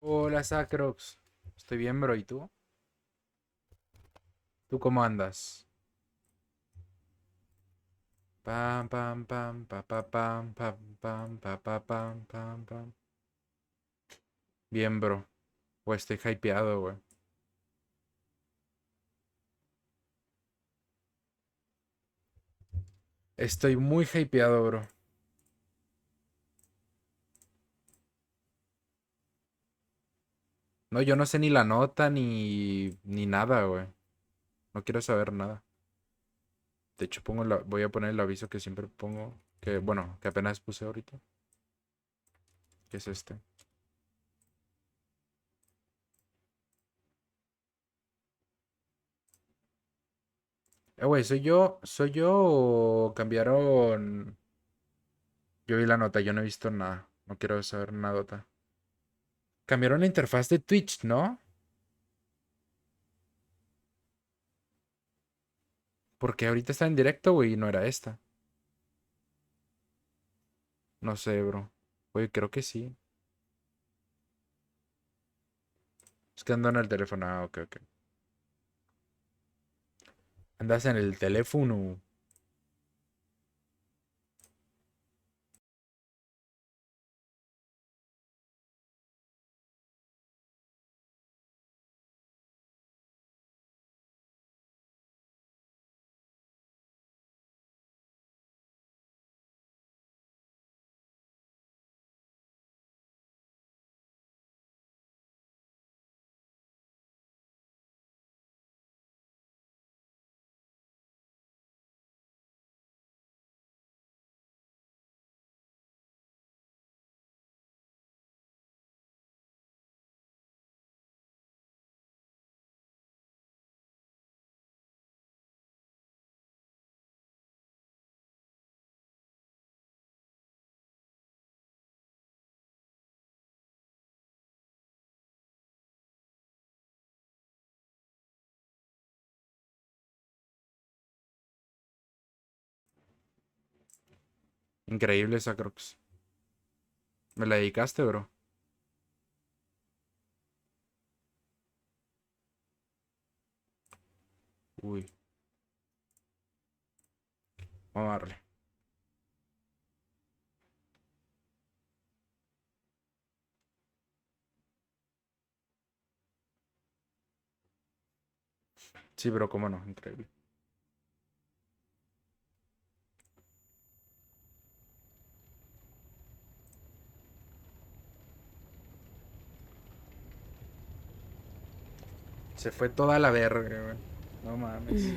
Hola, Sacrox. Estoy bien, bro. ¿Y tú? ¿Tú cómo andas? Pam, pam, pam, pa, pa, pam, pam, pam, pa, pa, pam, pam, pam. Bien, bro. Pues estoy hypeado, güey. Estoy muy hypeado, bro. No, yo no sé ni la nota ni nada, güey. No quiero saber nada. De hecho, voy a poner el aviso que siempre pongo. Que, bueno, que apenas puse ahorita. Que es este. Güey, ¿soy yo o cambiaron? Yo vi la nota, yo no he visto nada. No quiero saber nada. Cambiaron la interfaz de Twitch, ¿no? Porque ahorita está en directo, güey, y no era esta. No sé, bro. Oye, creo que sí. Es que ando en el teléfono. Ah, ok, ok. Andas en el teléfono. Increíble esa Crocs. ¿Me la dedicaste, bro? Uy, vamos a darle. Sí, bro, cómo no. Increíble. Se fue toda la verga, güey. No mames.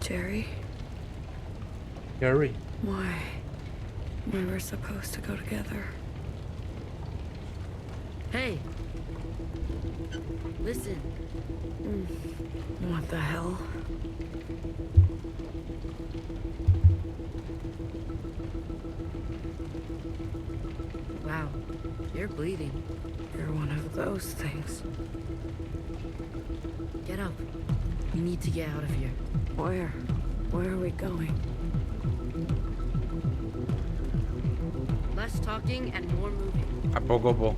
Jerry? Jerry. Why? We were supposed to go together. Hey! Listen. What the hell? Wow, you're bleeding. You're one of those things. Get up. We need to get out of here. Where? Where are we going? Less talking and more moving. A poco po.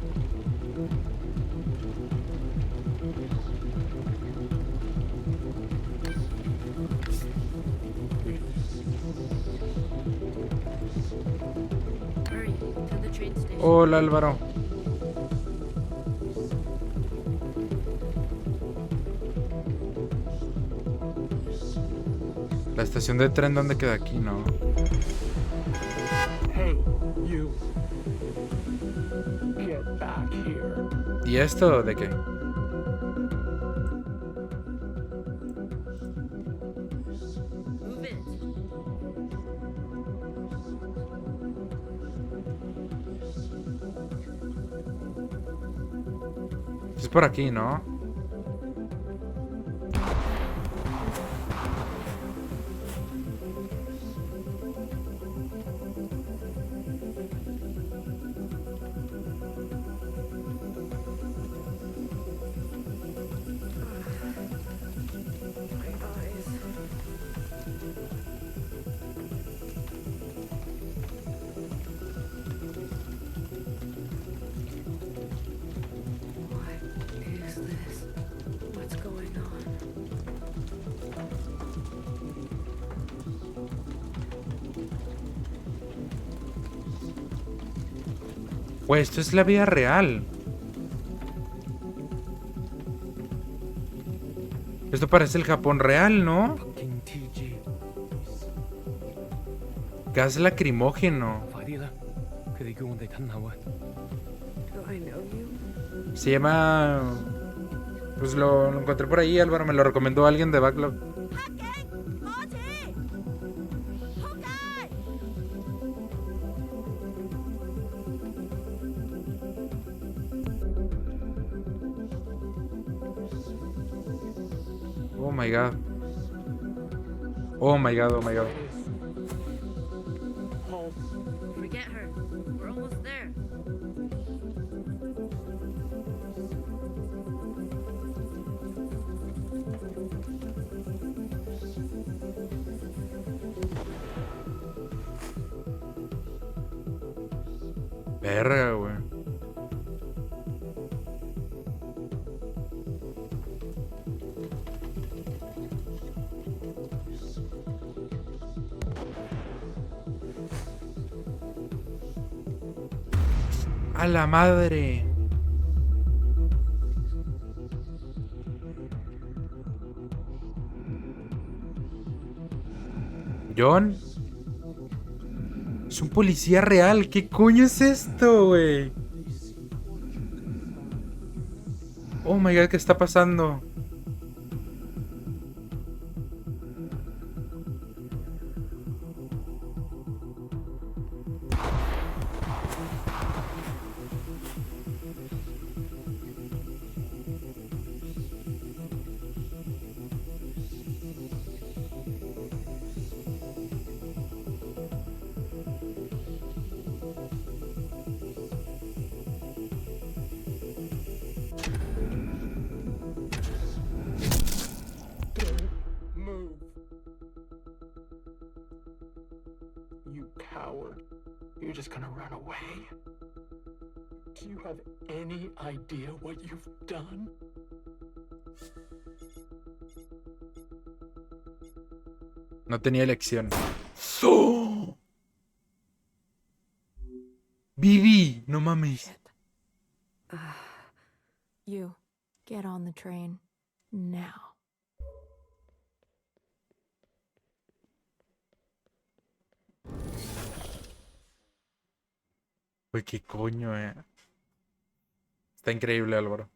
Hurry, to the train station. Hola, Álvaro. La estación de tren, ¿dónde queda aquí? No. Hey, you. Get back here. ¿Y esto de qué? Move it. Es por aquí, ¿no? My eyes. What is this? What's going on? Güey, esto es la vida real. Esto parece el Japón real, ¿no? Fucking TG. Gas lacrimógeno. 快啲啦！佢哋叫我哋吞口啊！ Do I know you? Se llama... Pues lo encontré por ahí, Álvaro. Me lo recomendó alguien de Backlog. Oh my god. Oh my god, oh my god. Home. Forget her. We're almost there. Verga, güey. ¡A la madre! ¿John? Es un policía real. ¿Qué coño es esto, güey? Oh my god, ¿qué está pasando? Don't move. You coward. You're just gonna run away? Do you have any idea what you've done? No tenía elección. ¡Oh! Vivi, no mames. You, get on the train. Now. Uy, qué coño, Está increíble, Álvaro.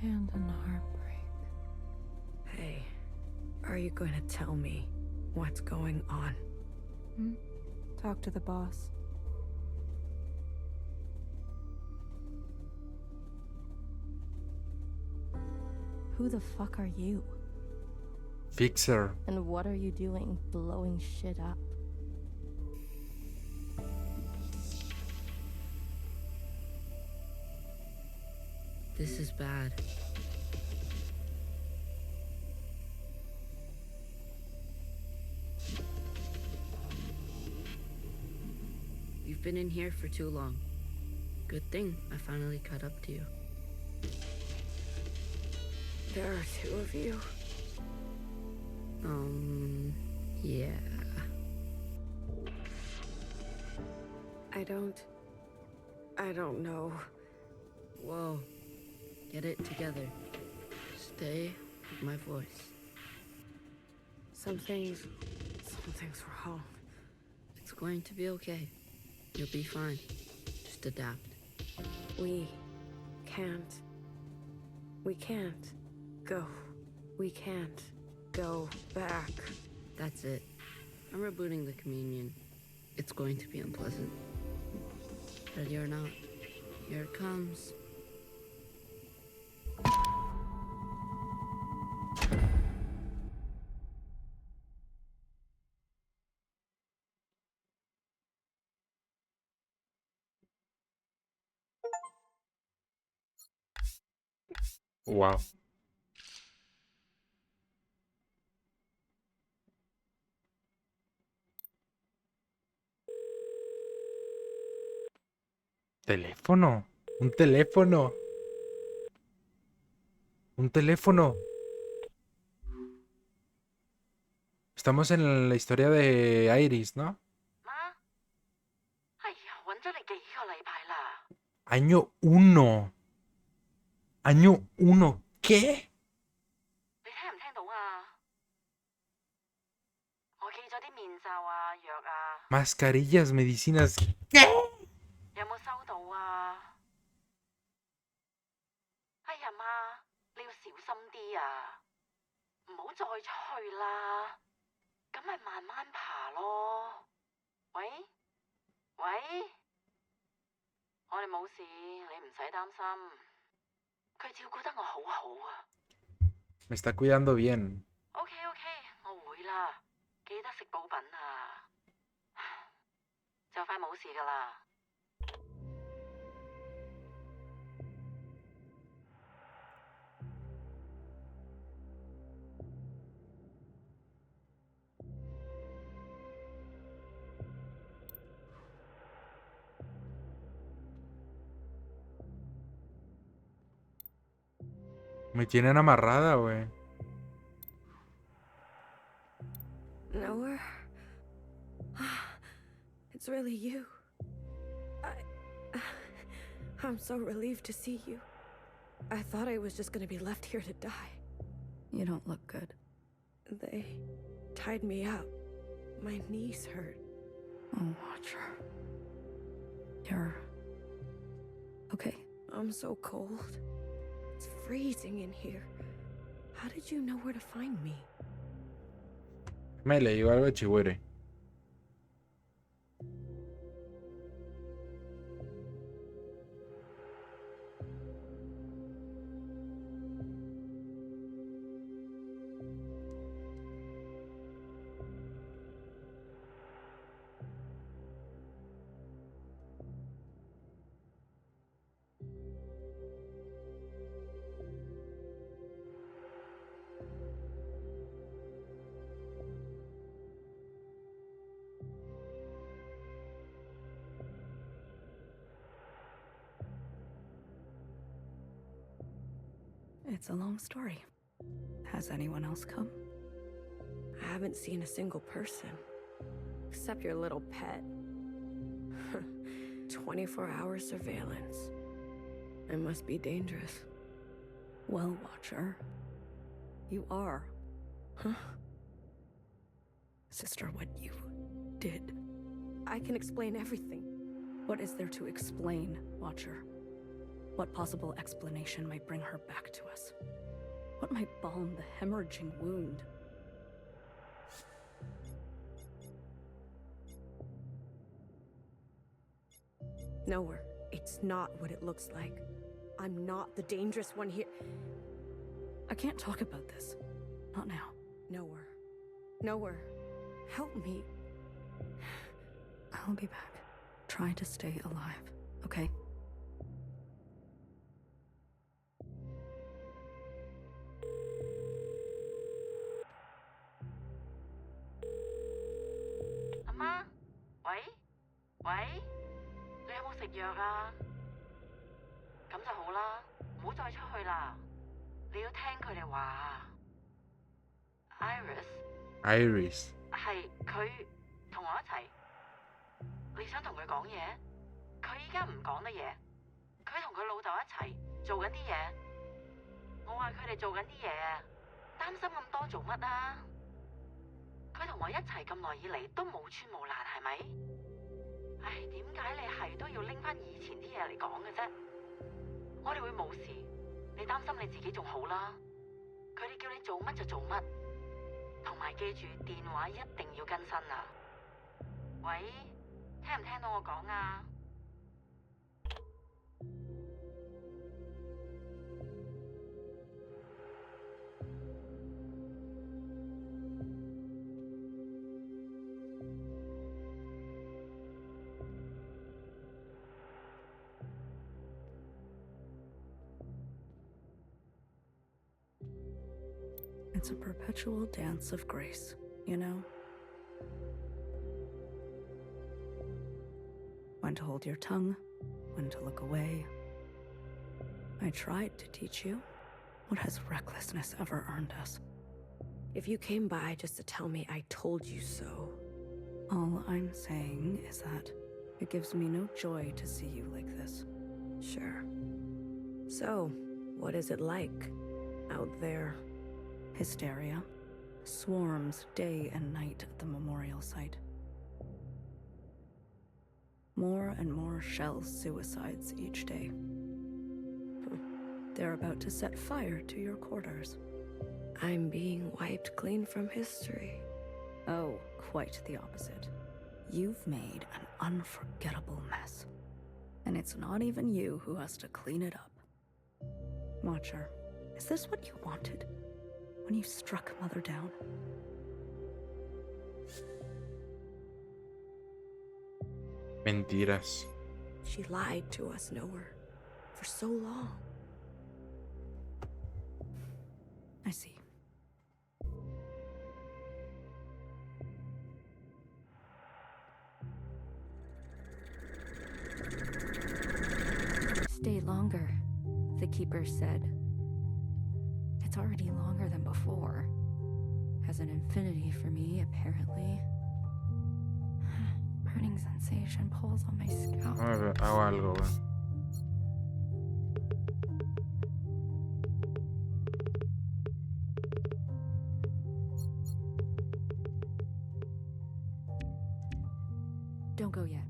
And an heartbreak. Hey, are you going to tell me what's going on? Hmm? Talk to the boss. Who the fuck are you? Fixer. And what are you doing blowing shit up? This is bad. You've been in here for too long. Good thing I finally caught up to you. There are two of you. Yeah. I don't know. Whoa. Get it together. Stay with my voice. Something's wrong. It's going to be okay. You'll be fine. Just adapt. We can't go. We can't go back. That's it. I'm rebooting the communion. It's going to be unpleasant. Ready or not, here it comes. Wow. Teléfono. Un teléfono. Un teléfono. Estamos en la historia de Iris, ¿no? Año 1. Año 1. ¿Qué? Mascarillas, medicinas. ¿Qué? Me está cuidando bien. Me tienen amarrada, güey. Nowhere? It's really you. I'm so relieved to see you. I thought I was just gonna be left here to die. You don't look good. They tied me up. My knees hurt. Oh, Watcher. You're... okay. I'm so cold. It's freezing in here. How did you know where to find me? Me le digo algo a Chihuire. It's a long story. Has anyone else come? I haven't seen a single person. Except your little pet. 24-hour surveillance. It must be dangerous. Well, Watcher, you are. Huh? Sister, what you did. I can explain everything. What is there to explain, Watcher? What possible explanation might bring her back to us? What might balm the hemorrhaging wound? Nowhere. It's not what it looks like. I'm not the dangerous one here. I can't talk about this. Not now. Nowhere. Nowhere. Help me. I'll be back. Try to stay alive, okay? Amma? 喂？喂？你有冇食藥啊？咁就好啦，唔好再出去啦。你要聽佢哋話啊。Iris Iris. 係佢同我一齊。你想同佢講嘢？佢依家唔講得嘢。佢同佢老豆一齊做緊啲嘢。我話佢哋做緊啲嘢啊，擔心咁多做乜啊？佢同我一齊咁耐以嚟都冇穿冇爛，係咪？唉，點解你係都要拎翻以前啲嘢嚟講嘅啫？我哋會冇事，你擔心你自己仲好啦。佢哋叫你做乜就做乜，同埋記住電話一定要更新啊！喂，聽唔聽到我講啊？It's a perpetual dance of grace, you know? When to hold your tongue, when to look away. I tried to teach you. What has recklessness ever earned us? If you came by just to tell me I told you so. All I'm saying is that it gives me no joy to see you like this. Sure. So, what is it like out there? Hysteria. Swarms day and night at the memorial site. More and more shell suicides each day. They're about to set fire to your quarters. I'm being wiped clean from history. Oh, quite the opposite. You've made an unforgettable mess. And it's not even you who has to clean it up. Watcher, is this what you wanted? When you struck Mother down? Mentiras. She lied to us, Nowhere, for so long. I see. Stay longer, the keeper said. It's already longer than before. Has an infinity for me, apparently. Burning sensation pulls on my scalp. Hago algo, güey. Don't go yet.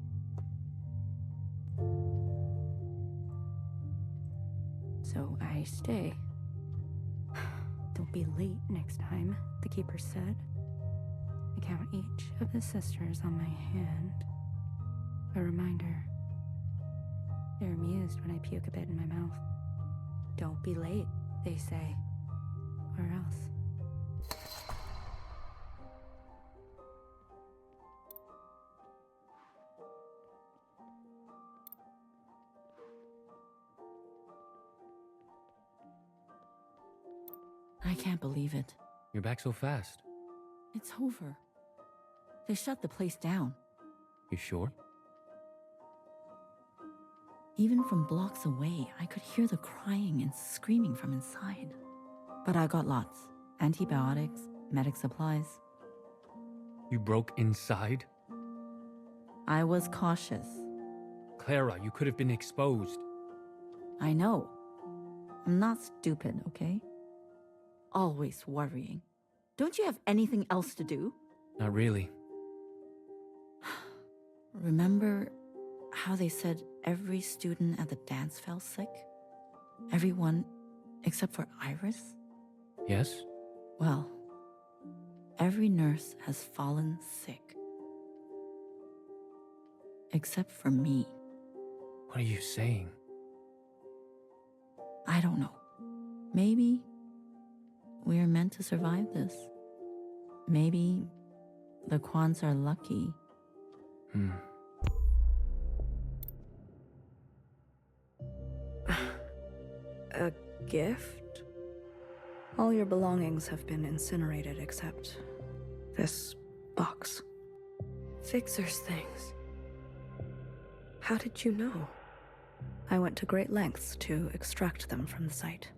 So I stay. Don't be late next time, the keeper said. I count each of the sisters on my hand. A reminder. They're amused when I puke a bit in my mouth. Don't be late, they say. Or else. I can't believe it. You're back so fast. It's over. They shut the place down. You sure? Even from blocks away, I could hear the crying and screaming from inside. But I got lots. Antibiotics, medic supplies. You broke inside? I was cautious. Clara, you could have been exposed. I know. I'm not stupid, okay? Always worrying. Don't you have anything else to do? Not really. Remember how they said every student at the dance fell sick? Everyone except for Iris? Yes? Well, every nurse has fallen sick. Except for me. What are you saying? I don't know. Maybe we're meant to survive this. Maybe the Kwans are lucky. A gift? All your belongings have been incinerated except this box. Fixer's things. How did you know? I went to great lengths to extract them from the site.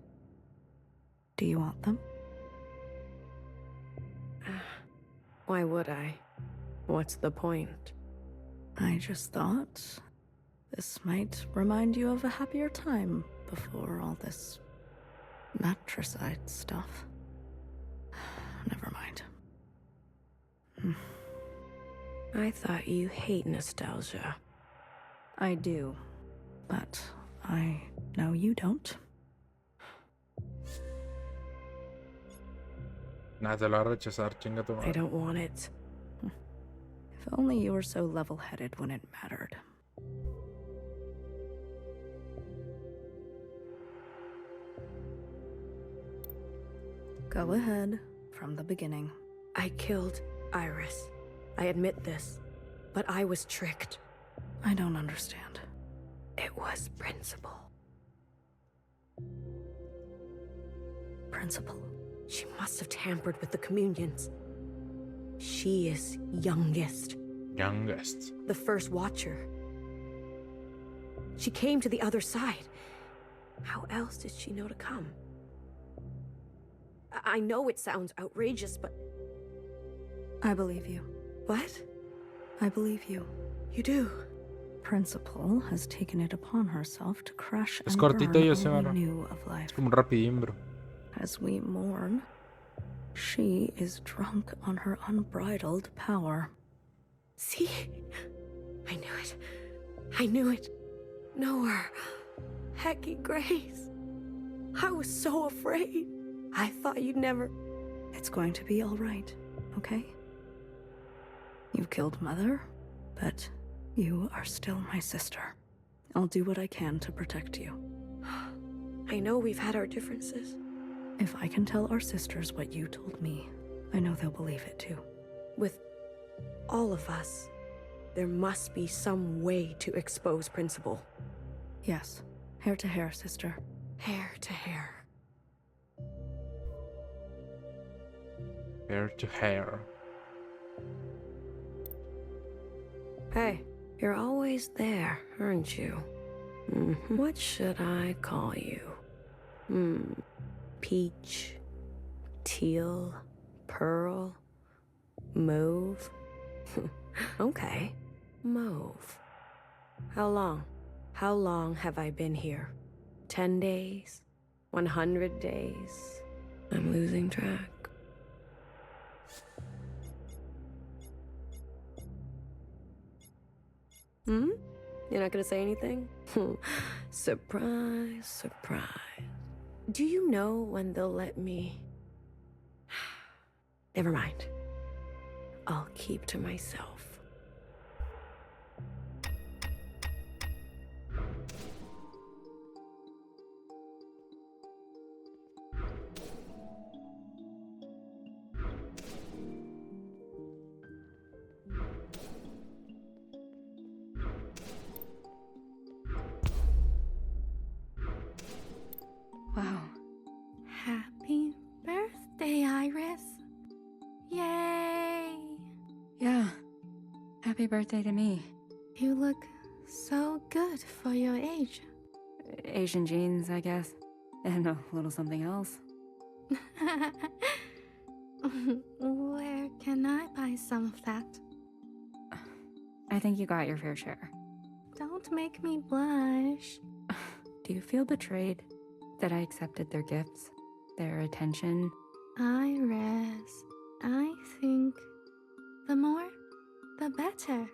Do you want them? Why would I? What's the point? I just thought this might remind you of a happier time before all this matricide stuff. Never mind. I thought you hate nostalgia. I do, but I know you don't. Nada, te lo va a rechazar, chinga tu I madre. don't want it. If only you were so level-headed when it mattered. Go ahead, from the beginning. I killed Iris. I admit this. But I was tricked. I don't understand. It was Principal. Principal? She must have tampered with the communions. She is youngest. Youngest. The first watcher. She came to the other side. How else did she know to come? I know it sounds outrageous, but... I believe you. What? I believe you. You do? Principal has taken it upon herself to crash Es and cortito, burn yo all sé, we mano. knew of life. Es como un rapidín, bro. As we mourn, she is drunk on her unbridled power. See? I knew it. I knew it. Know her. Hecky Grace. I was so afraid. I thought you'd never... It's going to be all right, okay? You killed Mother, but you are still my sister. I'll do what I can to protect you. I know we've had our differences. If I can tell our sisters what you told me, I know they'll believe it too. With all of us, there must be some way to expose Principal. Yes, hair to hair, sister. Hair to hair. Hair to hair. Hey, you're always there, aren't you? What should I call you? Peach, teal, pearl, mauve? Okay, mauve. How long? How long have I been here? 10 days? 100 days? I'm losing track. You're not gonna say anything? Surprise, surprise. Do you know when they'll let me... Never mind. I'll keep to myself. Wow. Happy birthday, Iris. Yay! Yeah. Happy birthday to me. You look so good for your age. Asian genes, I guess. And a little something else. Where can I buy some of that? I think you got your fair share. Don't make me blush. Do you feel betrayed that I accepted their gifts, their attention? Iris, I think the more, the better.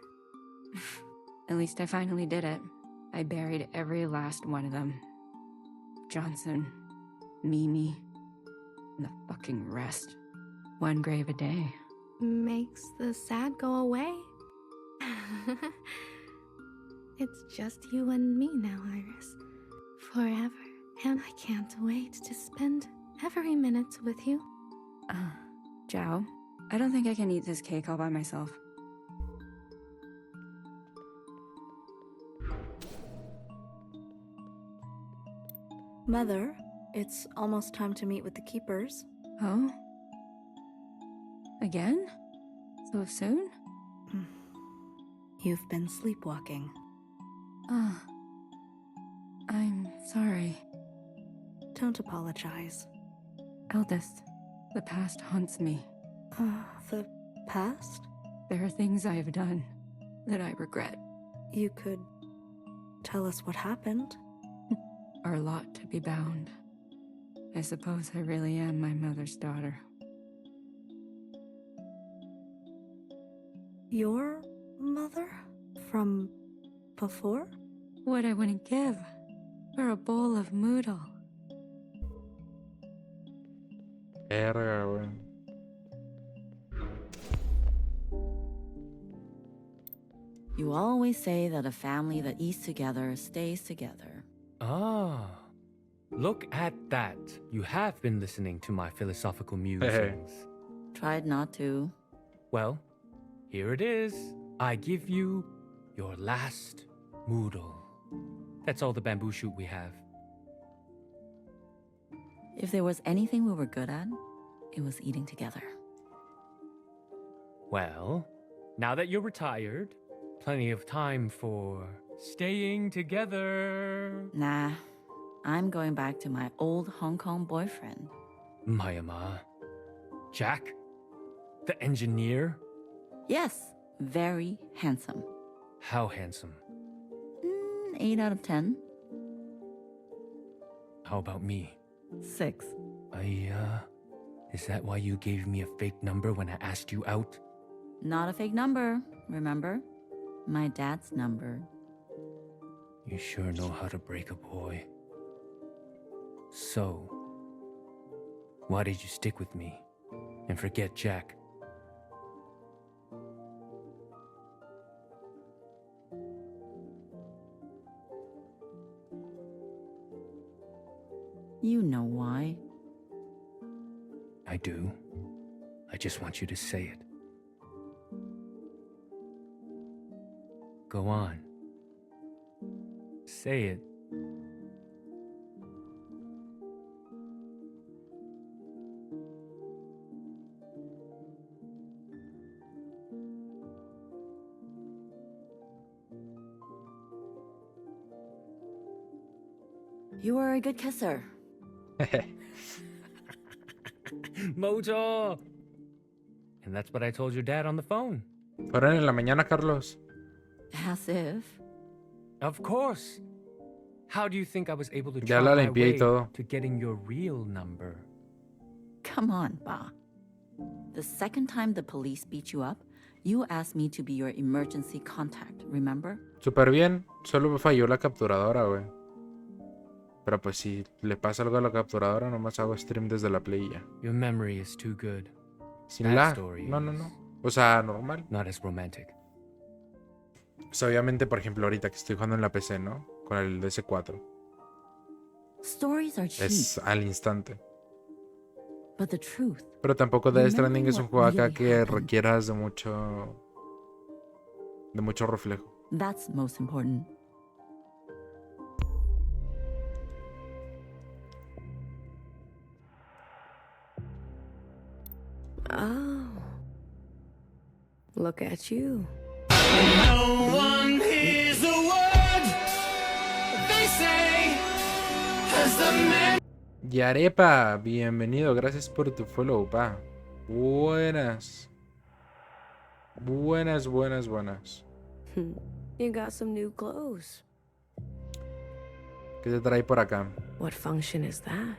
At least I finally did it. I buried every last one of them. Johnson, Mimi, and the fucking rest. One grave a day. Makes the sad go away. It's just you and me now, Iris. Forever. And I can't wait to spend every minute with you. Zhao, I don't think I can eat this cake all by myself. Mother, it's almost time to meet with the keepers. Oh? Again? So soon? You've been sleepwalking. Ah. I'm sorry. Don't apologize. Eldest, the past haunts me. The past? There are things I have done that I regret. You could tell us what happened. Are a lot to be bound. I suppose I really am my mother's daughter. Your mother? From before? What I wouldn't give for a bowl of noodle. Verga, güey. You always say that a family that eats together stays together. Ah, look at that. You have been listening to my philosophical musings. Tried not to. Well, here it is. I give you your last noodle. That's all the bamboo shoot we have. If there was anything we were good at, it was eating together. Well, now that you're retired, plenty of time for staying together. Nah, I'm going back to my old Hong Kong boyfriend. Mayama. Jack? The engineer? Yes, very handsome. How handsome? 8 out of 10. How about me? 6. Is that why you gave me a fake number when I asked you out? Not a fake number, remember? My dad's number. You sure know how to break a boy. So, why did you stick with me and forget Jack? You know why. I do. I just want you to say it. Go on. Say it. You are a good kisser. Mojo! And that's what I told your dad on the phone. Fueron en la mañana, Carlos. As if. Of course. How do you think I was able to Ya try la my limpié y way todo. to getting your real number? Come on, Ba. The second time the police beat you up, you asked me to be your emergency contact, remember? Súper bien. Solo me falló la capturadora, güey. Pero pues si le pasa algo a la capturadora, nomás hago stream desde la Play y ya. Your memory is too good. Sin That la. story No, no, is no. O sea, normal. Not as romantic. O sea, obviamente, por ejemplo, ahorita que estoy jugando en la PC, ¿no? Con el DS4. Stories are cheap, Es al instante. but the truth. Pero tampoco Death Remember Stranding es un what juego acá really que happened. requieras de mucho... De mucho reflejo. That's most important. Oh. Look at you. No one hears a word they say, 'cause the man. Yarepa, bienvenido. Gracias por tu follow, pa. Buenas. Buenas, buenas, buenas. You got some new clothes. ¿Qué te trae por acá? What function is that?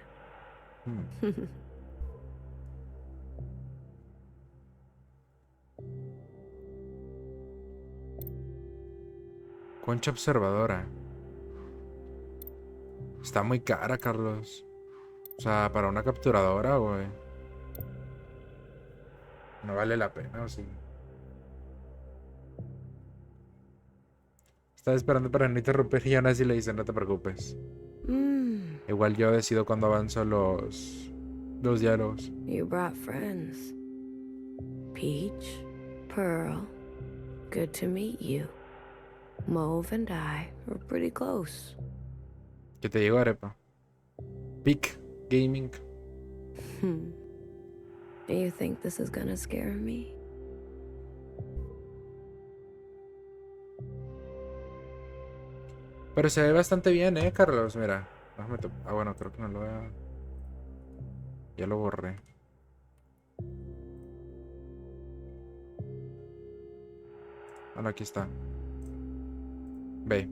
Concha observadora. Está muy cara, Carlos. O sea, para una capturadora, güey. No vale la pena, ¿o sí? Estaba esperando para no interrumpir y aún así le dice, no te preocupes. Igual yo decido cuando avanzo los diálogos. You brought friends. Peach, Pearl, good to meet you. Mauve and I were pretty close. ¿Qué te digo, Arepa? Peak Gaming. Do you think this is gonna scare me? Pero se ve bastante bien, Carlos. Mira. Ah, bueno, creo que no lo voy a... Ya lo borré. Ah, no, aquí está. Ve.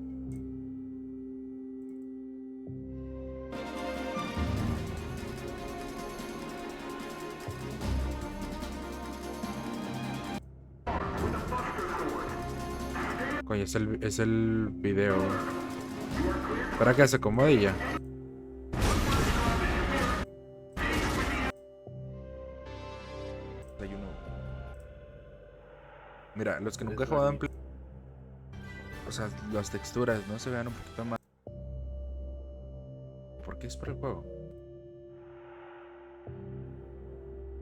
Coño, es el video. Para que se acomode y ya. Mira, los que nunca he jugado en Play... O sea, las texturas, ¿no? Se vean un poquito más... ¿Por qué es por el juego?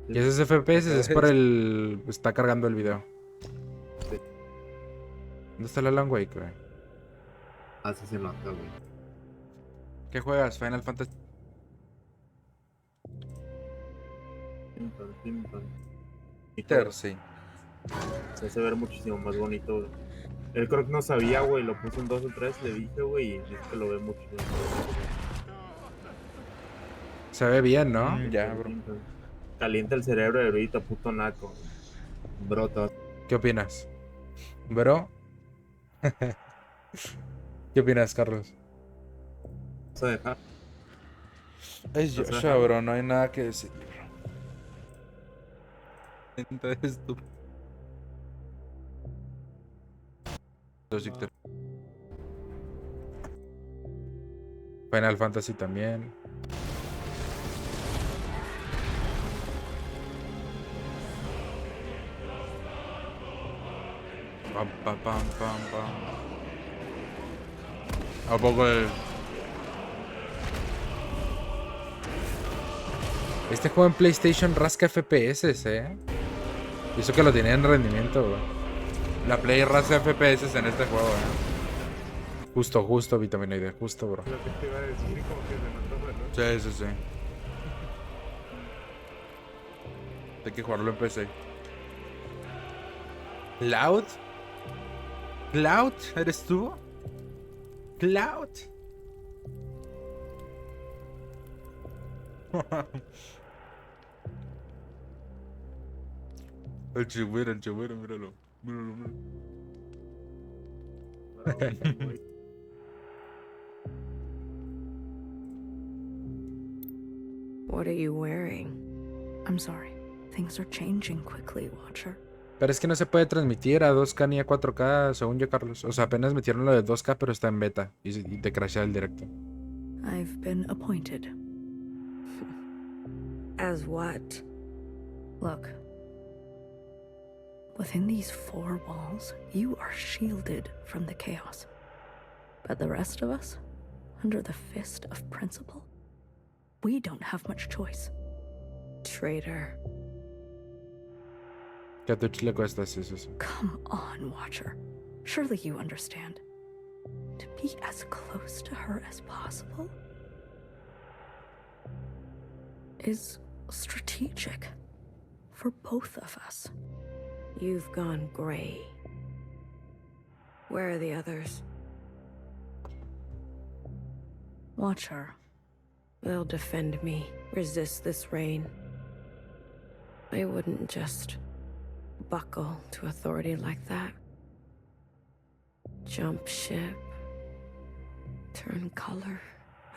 Y esos FPS es por el... Está cargando el video. ¿Dónde está la Alan Wake, güey? Así se nota, güey. ¿Qué juegas? Final Fantasy. Peter, sí. Se hace ver muchísimo más bonito, güey. Él creo que no sabía, güey. Lo puso en 2 o 3, le dije, güey, y dice que lo ve mucho. Se ve bien, ¿no? Ya, bro. Calienta el cerebro de ahorita, puto naco. Brota. ¿Qué opinas? ¿Bro? ¿Qué opinas, Carlos? ¿Vas a dejar? Es Joshua, bro. No hay nada que decir. Entonces tú... Final Fantasy también. Pam, pam, pam, pam, pam. ¿A poco el... Este juego en PlayStation rasca FPS, Y eso que lo tenía en rendimiento, bro. La Play rasca FPS en este juego, Justo, vitaminoide, justo, bro. Lo que te iba a decir, como que se notó, ¿no? Sí. Hay que jugarlo en PC. ¿Cloud? ¿Cloud? ¿Eres tú? ¿Cloud? El chigüero, míralo. What are you wearing? I'm sorry. Things are changing quickly, Watcher. Pero es que no se puede transmitir a 2K ni a 4K, según yo, Carlos. O sea, apenas metieron lo de 2K, pero está en beta. Y te crashea el directo. I've been appointed. As what? Look. Within these 4 walls, you are shielded from the chaos. But the rest of us, under the fist of principle, we don't have much choice. Traitor. ¿Qué a Twitch le cuesta eso? Come on, Watcher. Surely you understand. To be as close to her as possible is strategic for both of us. You've gone gray. Where are the others? Watcher. They'll defend me, resist this rain. I wouldn't just buckle to authority like that. Jump ship. Turn color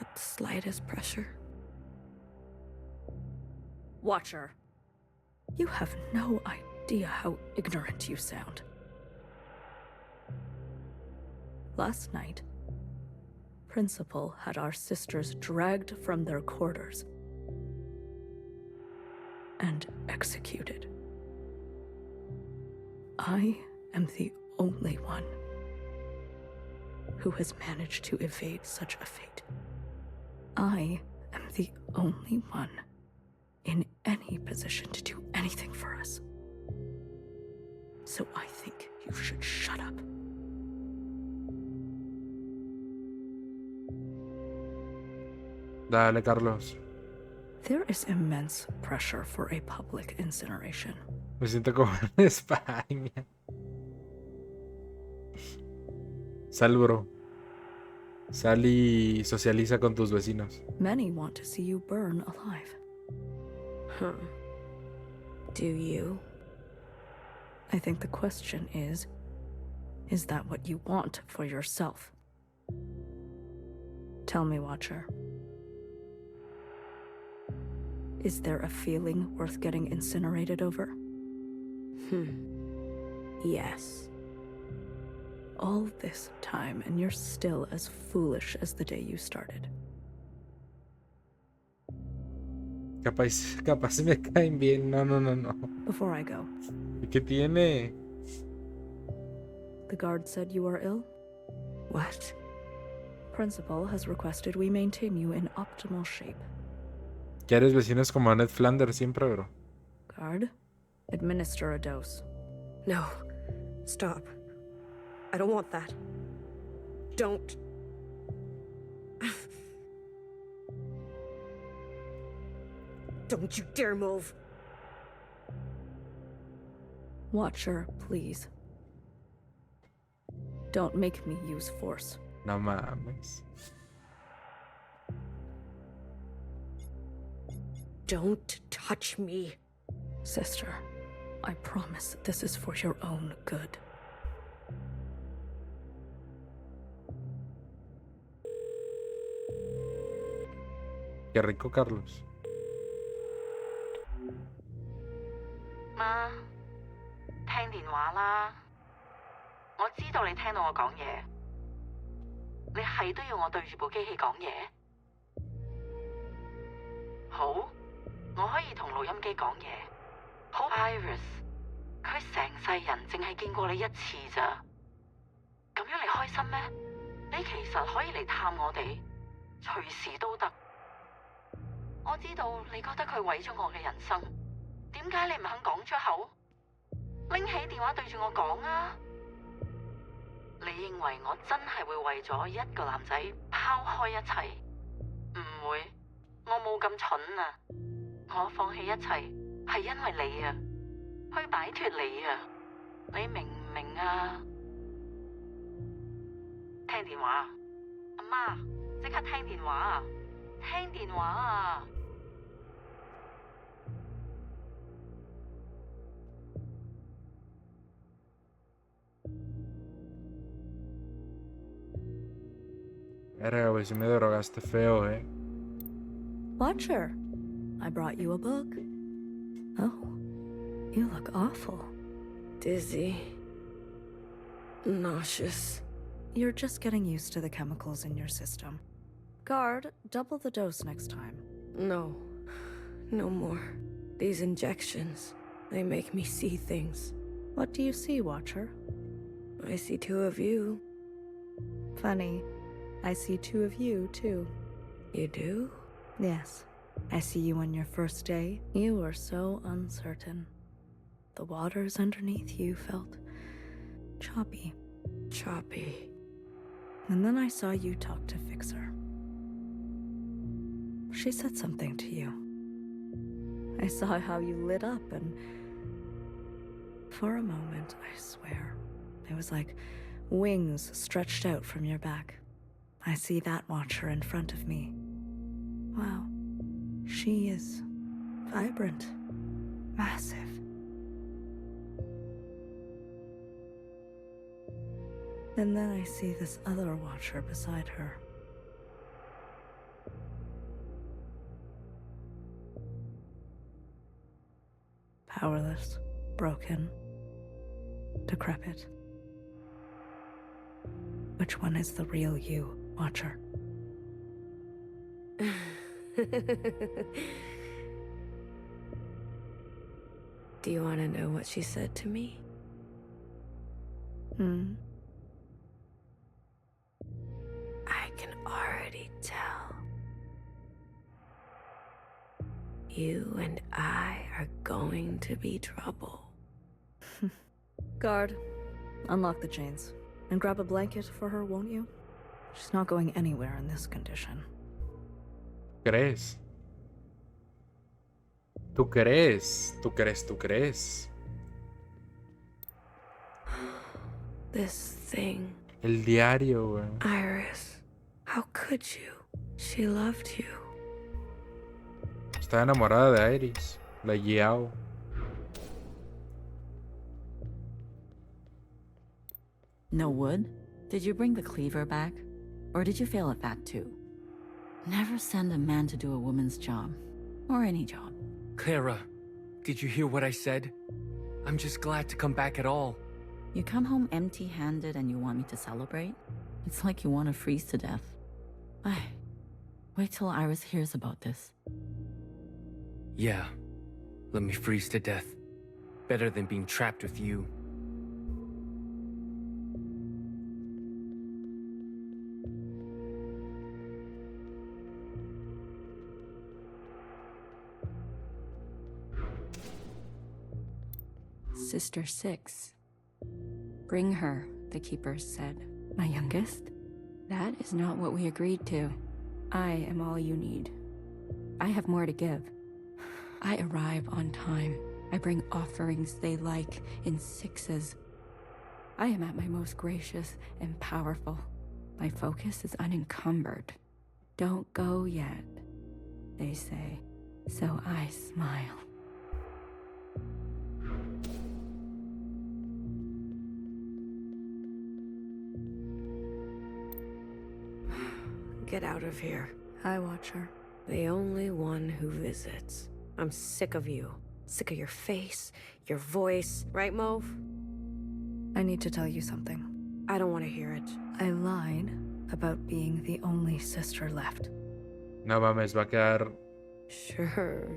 at the slightest pressure. Watcher. You have no idea how ignorant you sound. Last night, Principal had our sisters dragged from their quarters and executed. I am the only one who has managed to evade such a fate. I am the only one in any position to do anything for us. So I think you should shut up. Dale, Carlos. There is immense pressure for a public incineration. Me siento como en España. Sal, bro. Sal y socializa con tus vecinos. Many want to see you burn alive. Huh. Do you? I think the question is that what you want for yourself? Tell me, Watcher. Is there a feeling worth getting incinerated over? Yes. All this time, and you're still as foolish as the day you started. Capaz me caen bien. No. Before I go, ¿Y qué tiene? the guard said you are ill. What? Principal has requested we maintain you in optimal shape. ¿Quieres vecinos como Ned Flanders siempre, bro? Guard, administer a dose. No. Stop. I don't want that. Don't. Don't you dare move. Watcher, please. Don't make me use force. No mames. Don't touch me. Sister, I promise this is for your own good. Qué rico, Carlos. 媽，聽電話啦！我知道你聽到我講嘢，你係都要我對住部機器講嘢。好，我可以同錄音機講嘢。好 ，Iris， 佢成世人淨係見過你一次咋？咁樣你開心咩？你其實可以嚟探我哋，隨時都得。我知道你覺得佢毀咗我嘅人生。 點解你唔肯講出口？拎起電話對住我講啊！你認為我真係會為咗一個男仔拋開一切？唔會，我冇咁蠢啊！我放棄一切係因為你啊，去擺脫你啊！你明唔明啊？聽電話，阿媽，即刻聽電話啊！聽電話啊！ Verga, güey, si me drogaste feo, Watcher, I brought you a book. Oh, you look awful. Dizzy. Nauseous. You're just getting used to the chemicals in your system. Guard, double the dose next time. No. No more. These injections, they make me see things. What do you see, Watcher? I see two of you. Funny. I see two of you, too. You do? Yes. I see you on your first day. You were so uncertain. The waters underneath you felt choppy. Choppy. And then I saw you talk to Fixer. She said something to you. I saw how you lit up, and for a moment, I swear, it was like wings stretched out from your back. I see that Watcher in front of me. Wow. She is vibrant, massive. And then I see this other Watcher beside her. Powerless, broken, decrepit. Which one is the real you, Watcher? Do you want to know what she said to me? Hmm. I can already tell. You and I are going to be trouble. Guard, unlock the chains. And grab a blanket for her, won't you? She's not going anywhere in this condition. ¿Crees? ¿Tú crees? ¿Tú crees? ¿Tú crees? This thing. El diario, güey. Iris, how could you? She loved you. Estaba enamorada de Iris. La Yao. No wood? Did you bring the cleaver back? Or did you fail at that too? Never send a man to do a woman's job. Or any job. Clara, did you hear what I said? I'm just glad to come back at all. You come home empty-handed and you want me to celebrate? It's like you want to freeze to death. Wait till Iris hears about this. Yeah, let me freeze to death. Better than being trapped with you. Sister 6. Bring her, the keepers said. My youngest? That is not what we agreed to. I am all you need. I have more to give. I arrive on time. I bring offerings they like in 6s. I am at my most gracious and powerful. My focus is unencumbered. Don't go yet, they say. So I smile. Get out of here. Hi, Watcher. The only one who visits. I'm sick of you. Sick of your face, your voice. Right, Mauve? I need to tell you something. I don't want to hear it. I lied about being the only sister left. No mames, va a quedar. Sure.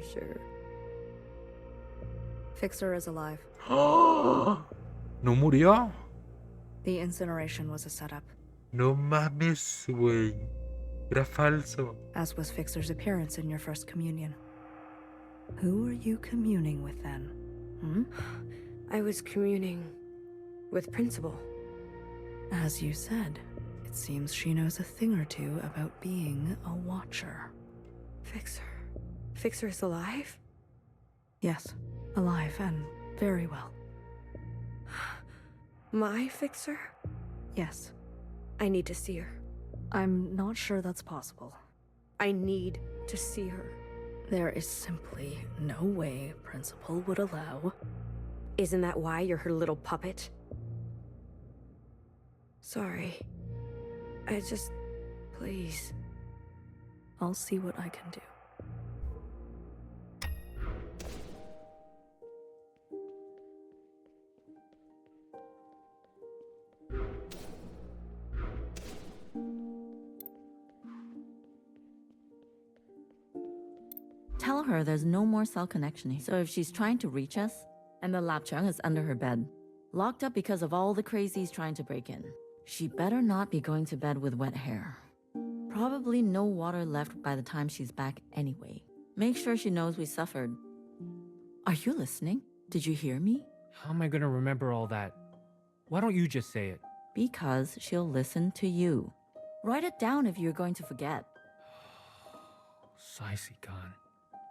Fixer is alive. ¡Oh! ¿No murió? The incineration was a setup, No mames, güey. Era falso. as was Fixer's appearance in your first communion. Who were you communing with then? Hmm? I was communing with Principal. As you said, it seems she knows a thing or two about being a watcher. Fixer. Fixer is alive? Yes, alive and very well. My Fixer? Yes, I need to see her. I'm not sure that's possible. I need to see her. There is simply no way Principal would allow. Isn't that why you're her little puppet? Sorry. Please. I'll see what I can do. Tell her there's no more cell connection here. So if she's trying to reach us, and the lapchung is under her bed, locked up because of all the crazies trying to break in, she better not be going to bed with wet hair. Probably no water left by the time she's back anyway. Make sure she knows we suffered. Are you listening? Did you hear me? How am I gonna remember all that? Why don't you just say it? Because she'll listen to you. Write it down if you're going to forget. Saisikan.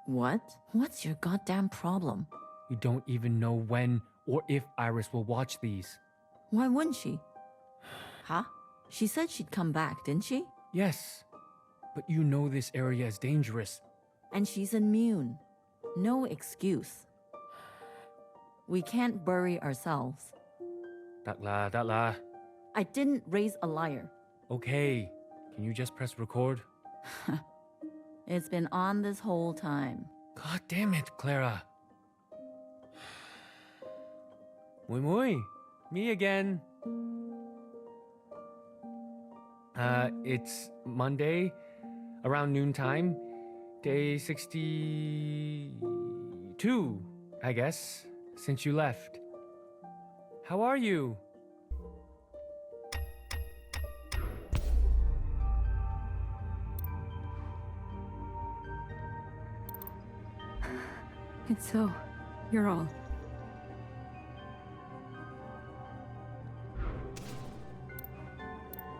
What? What's your goddamn problem? You don't even know when or if Iris will watch these. Why wouldn't she? Huh? She said she'd come back, didn't she? Yes, but you know this area is dangerous. And she's immune. No excuse. We can't bury ourselves. Datla. I didn't raise a liar. Okay, can you just press record? It's been on this whole time. God damn it, Clara. Muy, me again. It's Monday, around noontime. Day 62, I guess, since you left. How are you? It's so. You're all.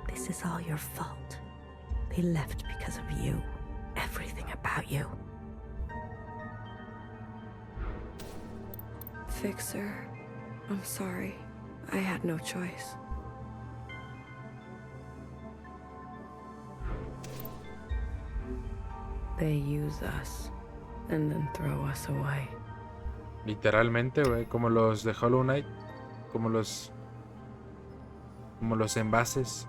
This is all your fault. They left because of you. Everything about you. Fixer, I'm sorry. I had no choice. They use us and then throw us away. Literalmente, güey, como los de Hollow Knight, como los envases.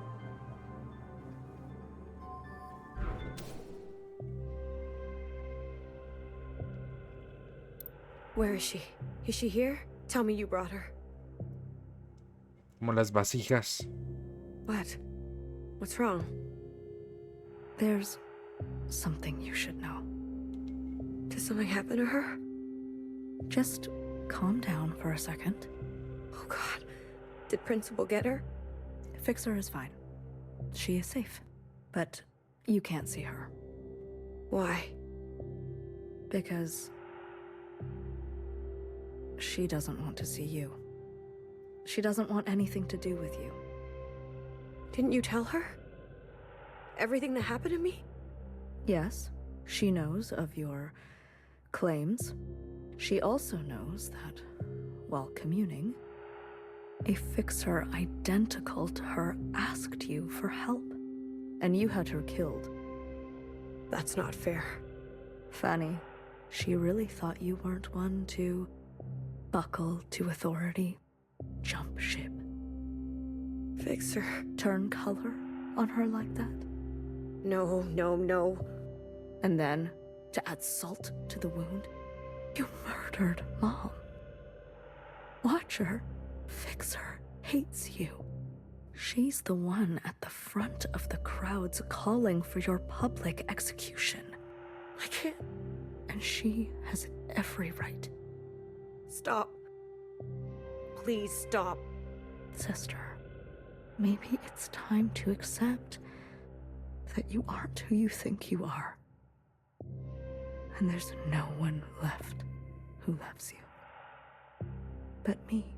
Where is she? Is she here? Tell me you brought her. Como las vasijas. What? What's wrong? There's something you should know. Did something happen to her? Just calm down for a second. Oh God. Did Principal get her? Fixer is fine. She is safe. But you can't see her. Why? Because she doesn't want to see you. She doesn't want anything to do with you. Didn't you tell her? Everything that happened to me? Yes, she knows of your claims. She also knows that, while communing, a fixer identical to her asked you for help, and you had her killed. That's not fair. Fanny, she really thought you weren't one to buckle to authority, jump ship. Fixer. Turn color on her like that. No, no, no. And then, to add salt to the wound, you murdered Mom. Watch her. Fixer hates you. She's the one at the front of the crowds calling for your public execution. I can't. And she has every right. Stop. Please stop. Sister, maybe it's time to accept that you aren't who you think you are. And there's no one left who loves you but me.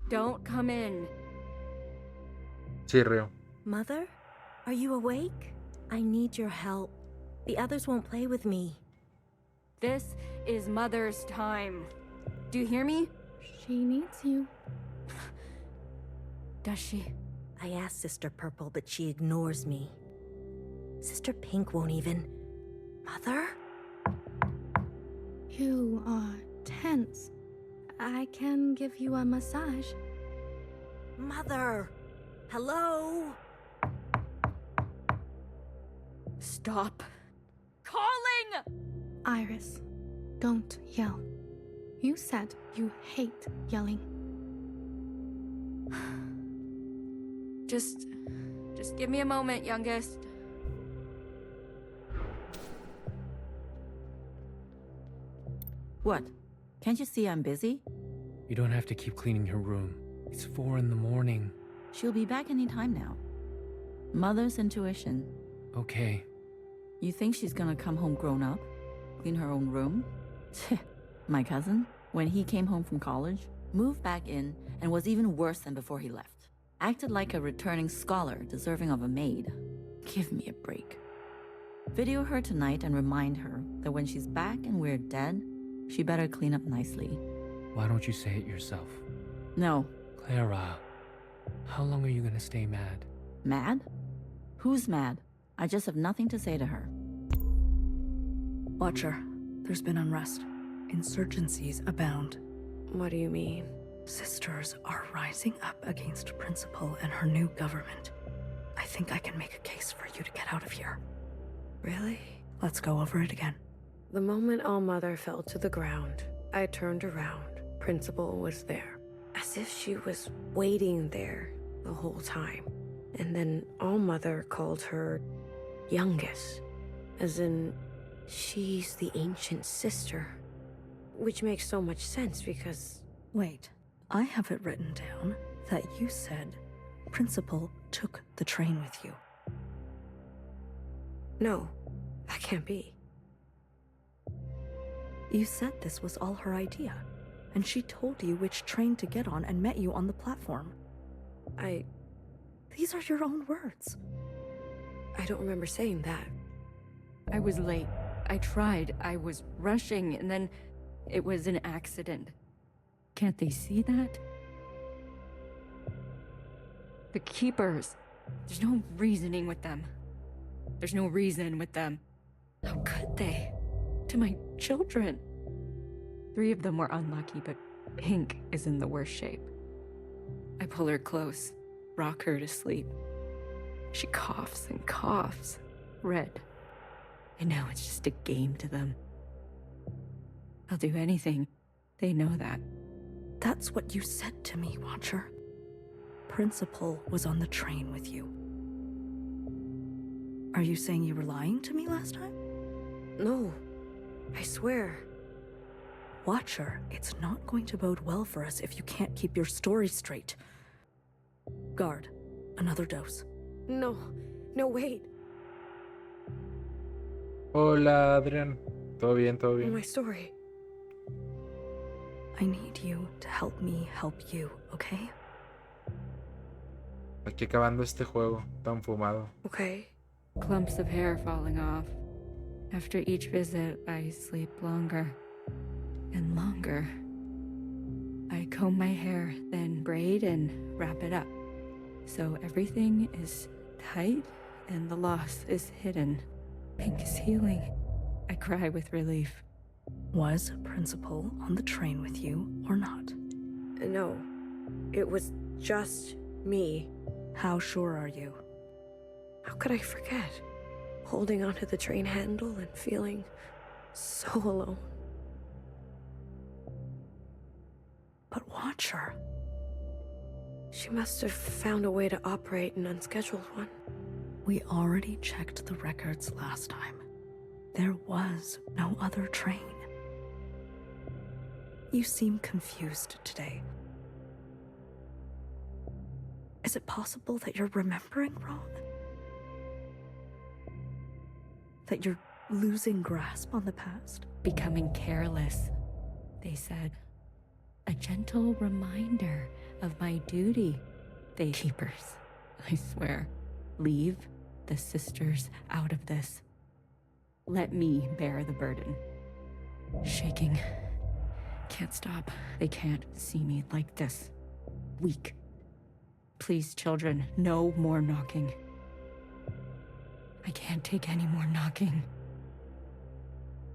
Don't come in. Sí, Río. Mother? Are you awake? I need your help. The others won't play with me. This is Mother's time. Do you hear me? She needs you. Does she? I asked Sister Purple, but she ignores me. Sister Pink won't even. Mother? You are tense. I can give you a massage. Mother! Hello? Stop calling! Iris, don't yell. You said you hate yelling. Just give me a moment, youngest. What? Can't you see I'm busy? You don't have to keep cleaning her room. It's 4 in the morning. She'll be back any time now. Mother's intuition. Okay. You think she's gonna come home grown up? Clean her own room? My cousin, when he came home from college, moved back in and was even worse than before he left. Acted like a returning scholar deserving of a maid. Give me a break. Video her tonight and remind her that when she's back and we're dead, she better clean up nicely. Why don't you say it yourself? No. Clara, how long are you gonna stay mad? Mad? Who's mad? I just have nothing to say to her. Watch her. There's been unrest. Insurgencies abound. What do you mean? Sisters are rising up against Principal and her new government. I think I can make a case for you to get out of here. Really? Let's go over it again. The moment All-Mother fell to the ground, I turned around. Principal was there, as if she was waiting there the whole time. And then All-Mother called her youngest, as in she's the ancient sister. Which makes so much sense because... Wait, I have it written down that you said Principal took the train with you. No, that can't be. You said this was all her idea, and she told you which train to get on and met you on the platform. These are your own words. I don't remember saying that. I was late. I tried. I was rushing, and then it was an accident. Can't they see that? The Keepers. There's no reasoning with them. There's no reason with them. How could they? To my children. 3 of them were unlucky, but Pink is in the worst shape. I pull her close, rock her to sleep. She coughs and coughs, red. I know it's just a game to them. I'll do anything. They know that. That's what you said to me, Watcher. Principal was on the train with you. Are you saying you were lying to me last time? No, I swear. Watcher, it's not going to bode well for us if you can't keep your story straight. Guard, another dose. No, wait. Hola, Adrián. ¿Todo bien? ¿Todo bien? My story. I need you to help me help you, okay? Aquí acabando este juego tan fumado. Okay. Clumps of hair falling off. After each visit, I sleep longer and longer. I comb my hair, then braid and wrap it up. So everything is tight and the loss is hidden. Pink is healing. I cry with relief. Was Principal on the train with you or not? No, it was just me. How sure are you? How could I forget? Holding onto the train handle and feeling so alone. But Watcher... She must have found a way to operate an unscheduled one. We already checked the records last time. There was no other train. You seem confused today. Is it possible that you're remembering wrong? That you're losing grasp on the past? Becoming careless, they said. A gentle reminder of my duty. They Keepers, I swear. Leave the sisters out of this. Let me bear the burden. Shaking. Can't stop. They can't see me like this. Weak. Please, children, no more knocking. I can't take any more knocking.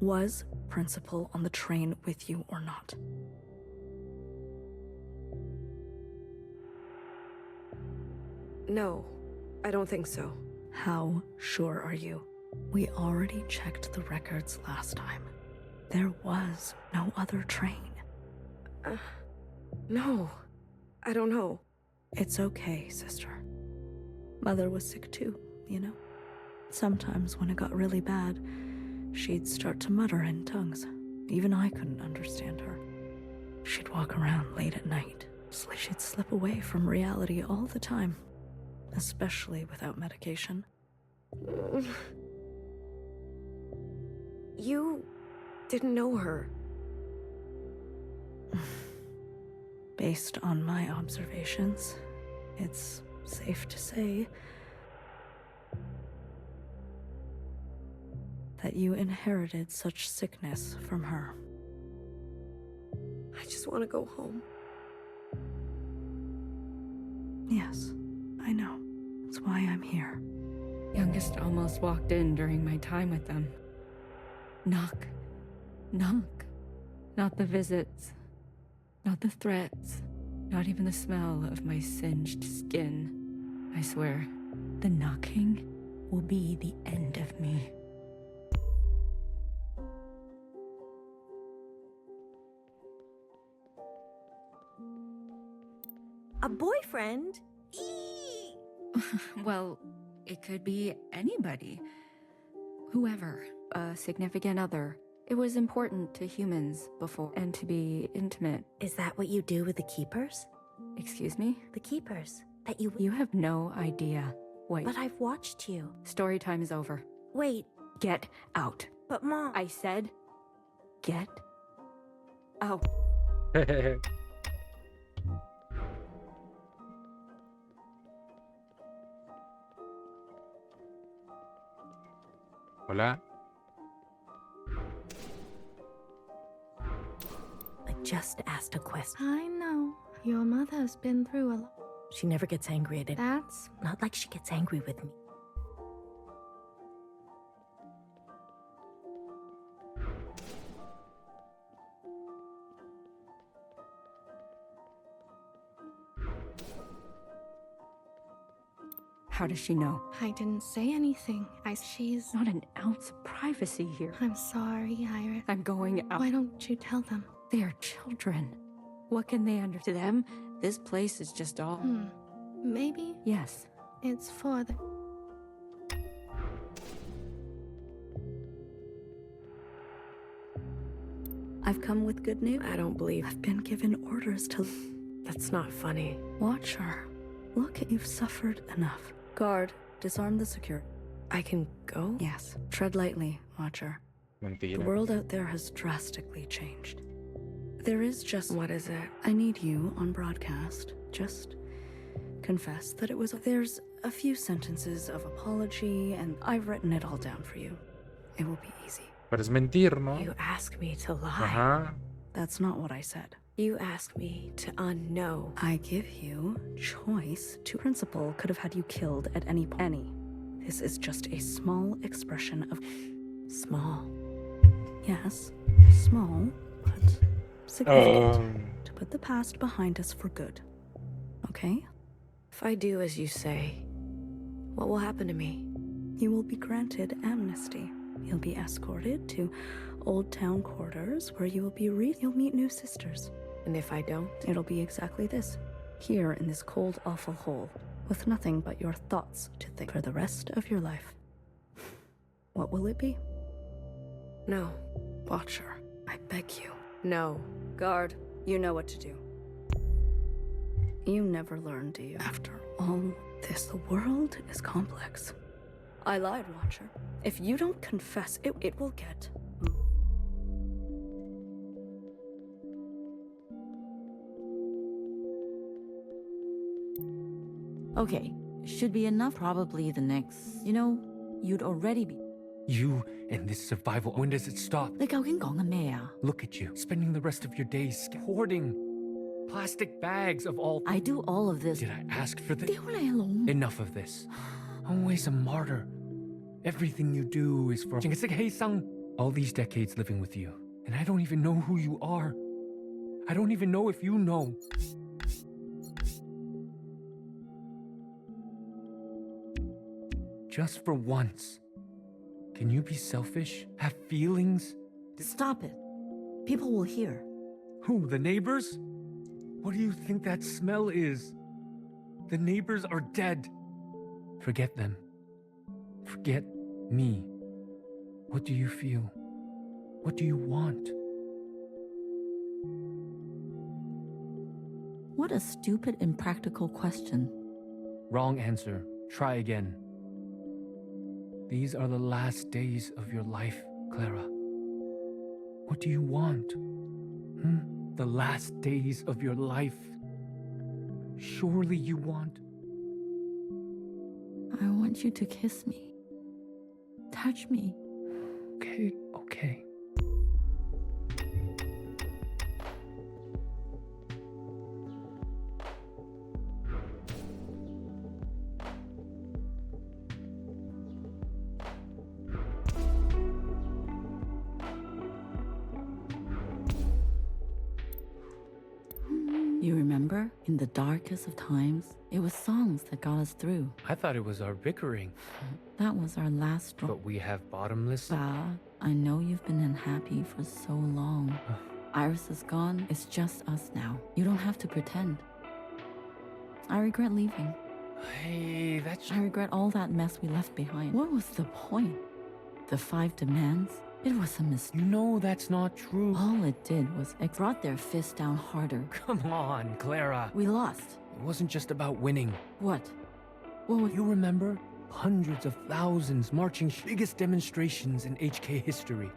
Was Principal on the train with you or not? No, I don't think so. How sure are you? We already checked the records last time. There was no other train. No, I don't know. It's okay, sister. Mother was sick too, you know? Sometimes when it got really bad, she'd start to mutter in tongues. Even I couldn't understand her. She'd walk around late at night. She'd slip away from reality all the time, especially without medication. You didn't know her. Based on my observations, it's safe to say that you inherited such sickness from her. I just want to go home. Yes, I know. That's why I'm here. Youngest almost walked in during my time with them. Knock. Knock. Not the visits. Not the threats. Not even the smell of my singed skin. I swear, the knocking will be the end of me. A boyfriend? Eee! Well, it could be anybody. Whoever. A significant other. It was important to humans before, and to be intimate. Is that what you do with the keepers? Excuse me? The keepers. That you... You have no idea. Wait. But I've watched you. Story time is over. Wait. Get out. But Mom... I said, get out. Hola. I just asked a question. I know. Your mother's been through a lot. She never gets angry at it. That's... Not like she gets angry with me. How does she know? I didn't say anything. She's... Not an ounce of privacy here. I'm sorry, Iris. I'm going out. Why don't you tell them? They are children. What can they understand? To them, this place is just all... Maybe Yes. it's for the... I've come with good news. I don't believe. I've been given orders to That's not funny. watch her. Look, you've suffered enough. Guard, disarm the security. I can go? Yes. Tread lightly, Watcher. The Mentira. world out there has drastically changed. There is just... What is it? I need you on broadcast. Just confess that it was... There's a few sentences of apology, and I've written it all down for you. It will be easy. Pero es mentir, ¿no? You ask me to lie. Ajá. That's not what I said. You ask me to unknow. I give you choice to principle could have had you killed at any point. Any. This is just a small expression of... Small. Yes, small, but significant. To put the past behind us for good. Okay? If I do as you say, what will happen to me? You will be granted amnesty. You'll be escorted to Old Town quarters where you will be you'll meet new sisters. And if I don't? It'll be exactly this. Here in this cold, awful hole, with nothing but your thoughts to think for the rest of your life. What will it be? No. Watcher, I beg you. No. Guard, you know what to do. You never learn, do you? After all this, the world is complex. I lied, Watcher. If you don't confess, it will get... Okay, should be enough. Probably the next. You know, you'd already be. You and this survival, when does it stop? 你究竟講緊咩啊? Look at you, spending the rest of your days hoarding plastic bags of all... I do all of this. Did I ask for this? 屌你老母. Enough of this. Always a martyr. Everything you do is for... All these decades living with you, and I don't even know who you are. I don't even know if you know. Just for once, can you be selfish? Have feelings? Stop it. People will hear. Who, the neighbors? What do you think that smell is? The neighbors are dead. Forget them. Forget me. What do you feel? What do you want? What a stupid, impractical question. Wrong answer. Try again. These are the last days of your life, Clara. What do you want? The last days of your life. Surely you want... I want you to kiss me. Touch me. Okay, okay. You remember? In the darkest of times, it was songs that got us through. I thought it was our bickering. That was our last straw. But we have bottomless... Ba, I know you've been unhappy for so long. Iris is gone. It's just us now. You don't have to pretend. I regret leaving. Hey, that's... I regret all that mess we left behind. What was the point? The 5 demands? It was a mistake. You know that's not true. All it did was it brought their fist down harder. Come on, Clara. We lost. It wasn't just about winning. What? What was... You remember? Hundreds of thousands marching, biggest demonstrations in HK history.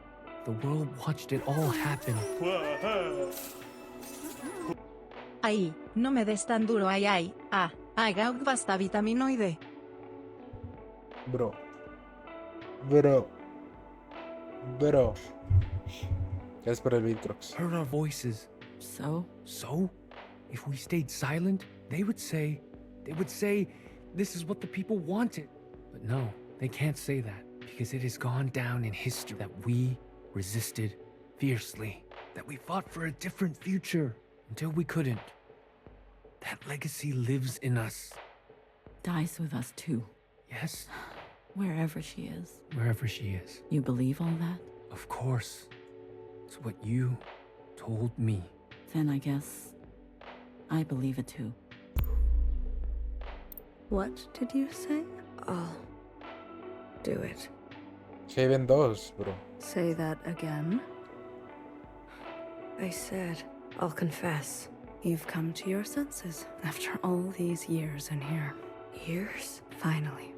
The world watched it all happen. Ay, no me des tan duro, ay, ay. Ah, agauk basta vitaminoide. Bro. Es por el Vitrox. Heard our voices. So? So? If we stayed silent, they would say, this is what the people wanted. But no, they can't say that, because it has gone down in history that we resisted fiercely, that we fought for a different future until we couldn't. That legacy lives in us. Dies with us too. Yes? Wherever she is. Wherever she is. You believe all that? Of course. It's what you told me. Then I guess I believe it too. What did you say? I'll do it. Haven 2, bro. Say that again. I said, I'll confess. You've come to your senses after all these years in here. Years? Finally.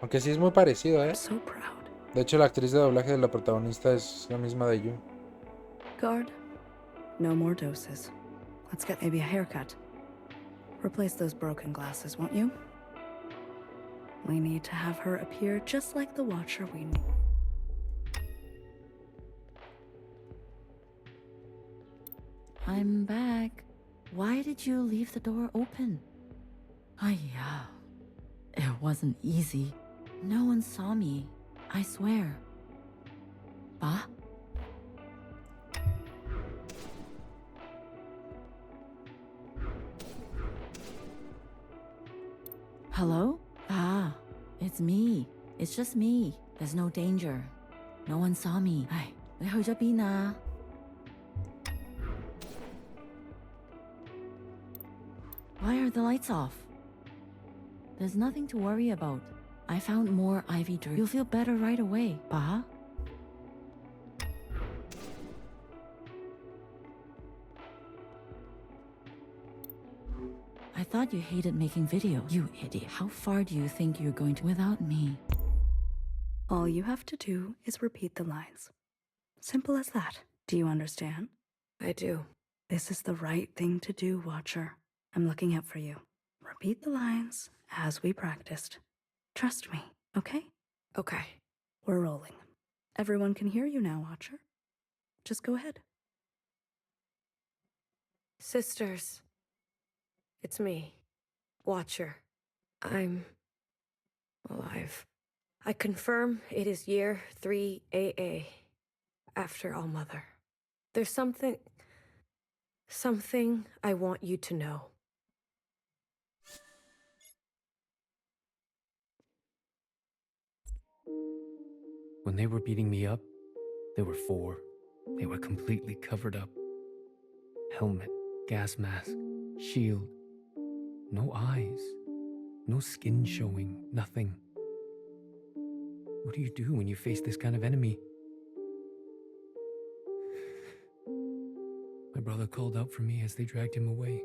Aunque sí es muy parecido, ¿eh? I'm so proud. De hecho, la actriz de doblaje de la protagonista es la misma de Yu. Guard, no more doses. Let's get maybe a haircut. Replace those broken glasses, won't you? We need to have her appear just like the Watcher we need. I'm back. Why did you leave the door open? Yeah. It wasn't easy. No one saw me. I swear. Ba? Hello? Ah, it's me. It's just me. There's no danger. No one saw me. Ay, 你去咗邊啊? Why are the lights off? There's nothing to worry about. I found more ivy drip. You'll feel better right away, ba? I thought you hated making videos. You idiot. How far do you think you're going to without me? All you have to do is repeat the lines. Simple as that. Do you understand? I do. This is the right thing to do, Watcher. I'm looking out for you. Repeat the lines as we practiced. Trust me, okay? Okay. We're rolling. Everyone can hear you now, Watcher. Just go ahead. Sisters. It's me, Watcher. I'm alive. I confirm it is year 3 AA, after All Mother. There's something I want you to know. When they were beating me up, there were 4. They were completely covered up. Helmet, gas mask, shield. No eyes. No skin showing. Nothing. What do you do when you face this kind of enemy? My brother called out for me as they dragged him away.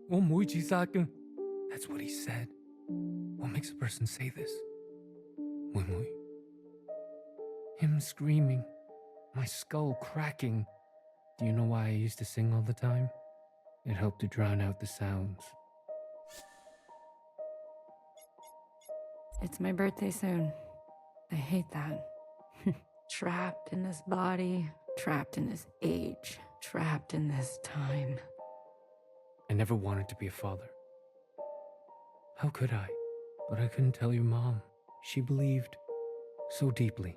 That's what he said. What makes a person say this? Mui. Him screaming. My skull cracking. Do you know why I used to sing all the time? It helped to drown out the sounds. It's my birthday soon. I hate that. Trapped in this body, trapped in this age, trapped in this time. I never wanted to be a father. How could I? But I couldn't tell your mom. She believed so deeply.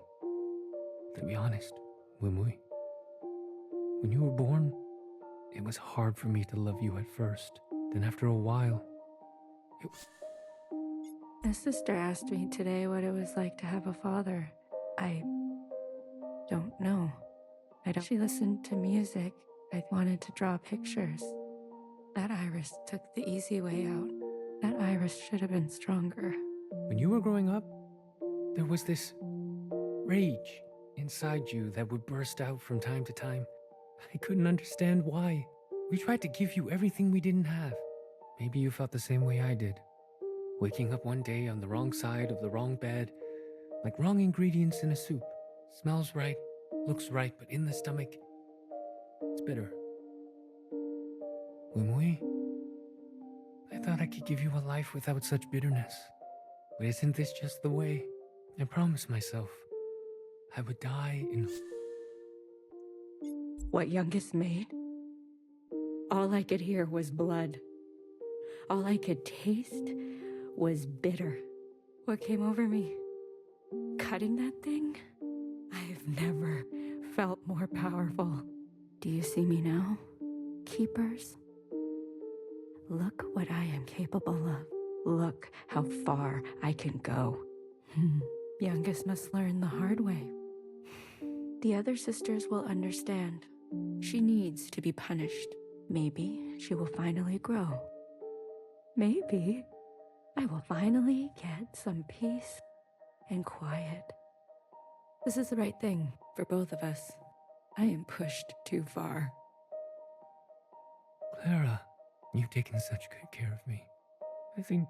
To be honest, Wimui, when you were born, it was hard for me to love you at first. Then after a while, My sister asked me today what it was like to have a father. I don't know. She listened to music. I wanted to draw pictures. That Iris took the easy way out. That Iris should have been stronger. When you were growing up, there was this rage inside you that would burst out from time to time. I couldn't understand why. We tried to give you everything we didn't have. Maybe you felt the same way I did. Waking up one day on the wrong side of the wrong bed, like wrong ingredients in a soup. Smells right, looks right, but in the stomach, it's bitter. Wimui, I thought I could give you a life without such bitterness. But isn't this just the way? I promised myself I would die in... What Youngest made? All I could hear was blood. All I could taste was bitter. What came over me? Cutting that thing? I've never felt more powerful. Do you see me now, Keepers? Look what I am capable of. Look how far I can go. Youngest must learn the hard way. The other sisters will understand. She needs to be punished. Maybe she will finally grow. Maybe I will finally get some peace and quiet. This is the right thing for both of us. I am pushed too far. Clara, you've taken such good care of me. I think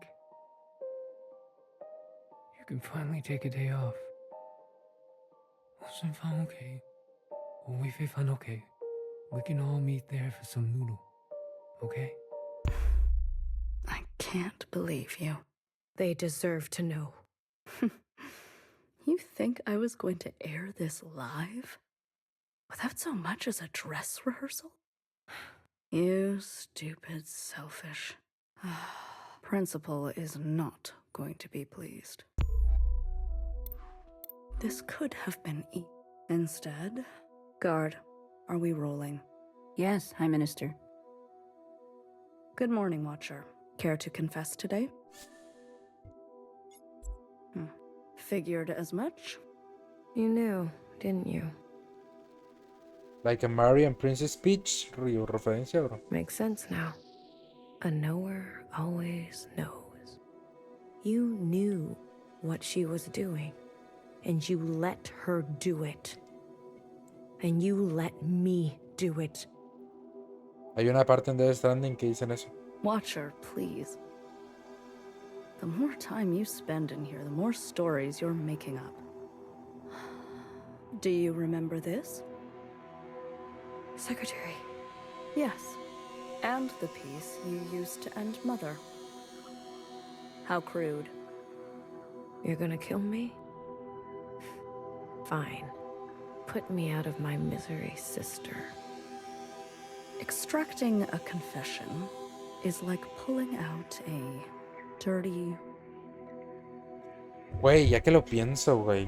you can finally take a day off. Okay. Okay. We can all meet there for some noodle. Okay? I can't believe you. They deserve to know. You think I was going to air this live? Without so much as a dress rehearsal? You stupid, selfish. Principal is not going to be pleased. This could have been Instead, guard, are we rolling? Yes, High Minister. Good morning, Watcher. Care to confess today? Figured as much. You knew, didn't you? Like a Marian Princess speech, Rio referencia, bro. Makes sense now. A knower always knows. You knew what she was doing, and you let her do it. And you let me do it. Hay una parte en Death Stranding que dicen eso. Watcher, please. The more time you spend in here, the more stories you're making up. Do you remember this? Secretary. Yes. And the piece you used to end Mother. How crude. You're gonna kill me? Fine. Put me out of my misery, sister. Extracting a confession is like pulling out a dirty... Güey, ya que lo pienso, güey.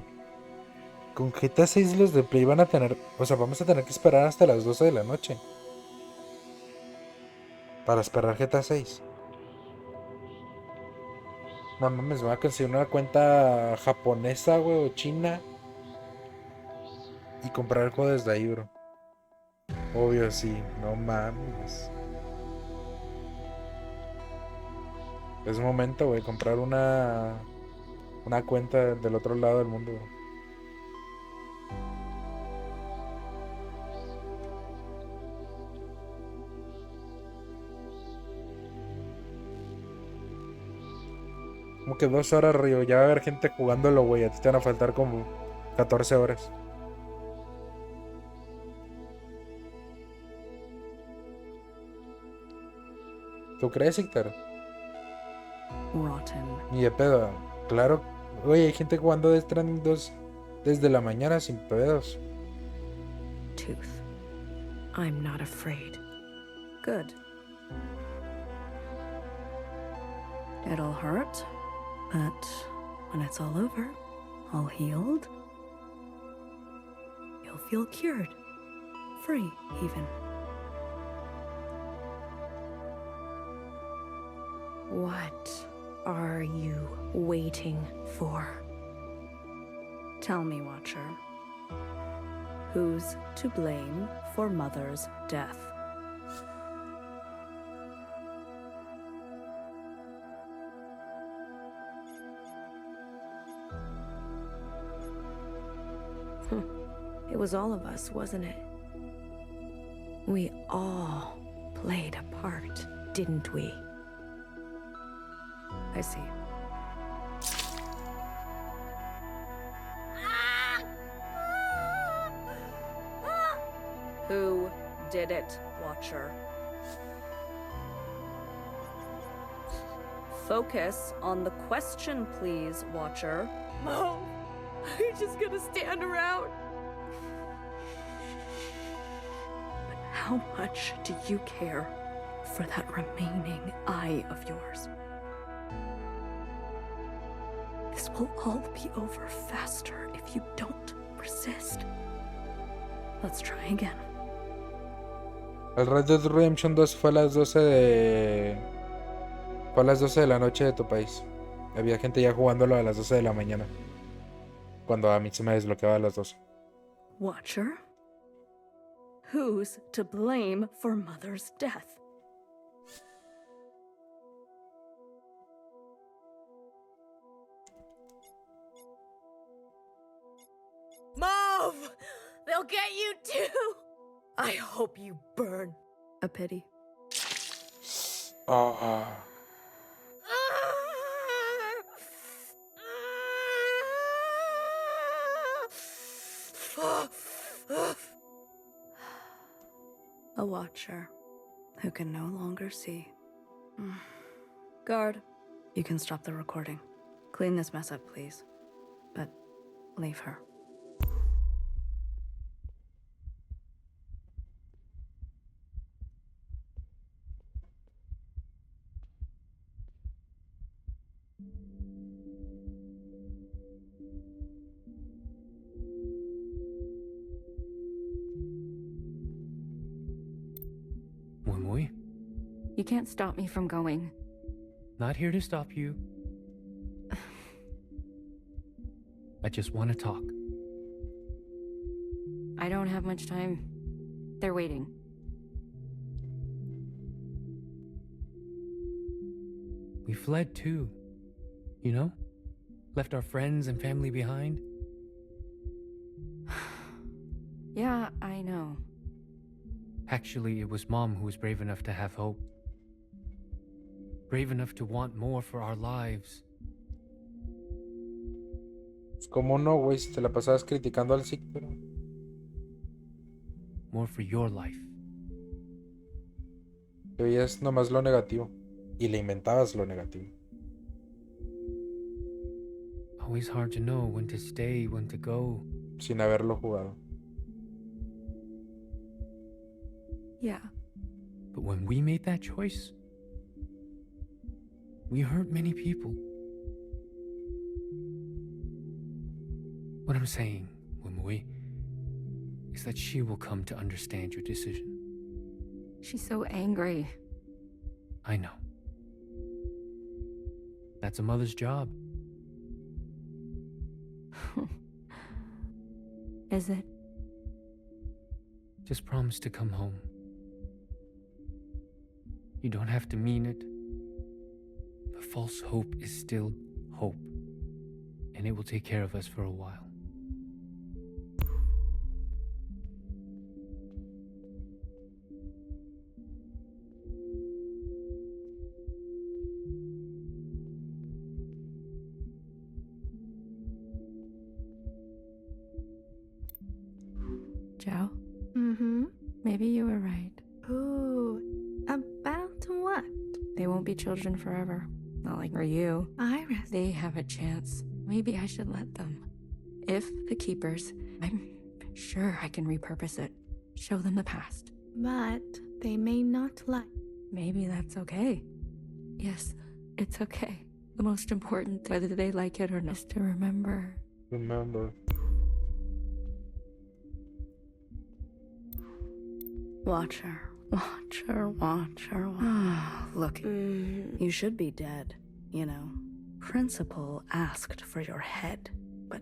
Con GTA 6 los de Play van a tener... O sea, vamos a tener que esperar hasta las 12 de la noche. Para esperar GTA 6. No mames, me voy a conseguir una cuenta japonesa, güey, o china. Y comprar el juego desde ahí, bro. Obvio, sí. No mames. Es momento, güey, comprar una cuenta del otro lado del mundo, bro. Como que 2 horas, Río. Ya va a haber gente jugándolo, güey. A ti te van a faltar como 14 horas. ¿Tú crees, Héctor? Rotten. Ni de pedo. Claro. Oye, hay gente jugando Death Stranding 2 desde la mañana sin pedos. Tooth. I'm not afraid. Good. It'll hurt, but when it's all over, all healed, you'll feel cured. Free, even. What are you waiting for? Tell me, Watcher. Who's to blame for Mother's death? It was all of us, wasn't it? We all played a part, didn't we? I see. Who did it, Watcher? Focus on the question, please, Watcher. Mom, are you just gonna stand around? How much do you care for that remaining eye of yours? This will all be over faster if you don't resist. Let's try again. El Red Dead Redemption 2 fue a las 12 de... Fue a las 12 de la noche de tu país. Había gente ya jugándolo a las 12 de la mañana. Cuando a mí se me desbloqueaba a las 12. Watcher? Who's to blame for Mother's death? Mom! They'll get you too! I hope you burn. A pity. Oh. A watcher who can no longer see. Guard, you can stop the recording. Clean this mess up, please. But leave her. You can't stop me from going. Not here to stop you. I just want to talk. I don't have much time. They're waiting. We fled too. You know? Left our friends and family behind. Yeah, I know. Actually, it was Mom who was brave enough to have hope. Brave enough to want more for our lives. ¿Cómo no, güey? Si te la pasabas criticando al SIG, pero... More for your life. Te veías nomás lo negativo. Y le inventabas lo negativo. Always hard to know when to stay, when to go. Sin haberlo jugado. Yeah. But when we made that choice, we hurt many people. What I'm saying, Wimui, is that she will come to understand your decision. She's so angry. I know. That's a mother's job. Is it? Just promise to come home. You don't have to mean it. But false hope is still hope. And it will take care of us for a while. Joe? Mm-hmm. Maybe you were right. Ooh, about what? They won't be children forever. Not like for you. Iris. They have a chance. Maybe I should let them. If the keepers, I'm sure I can repurpose it. Show them the past. But they may not like. Maybe that's okay. Yes, it's okay. The most important, whether they like it or not, is to remember. Remember. Watcher, watcher, watcher, Look, you should be dead, you know. Principal asked for your head, but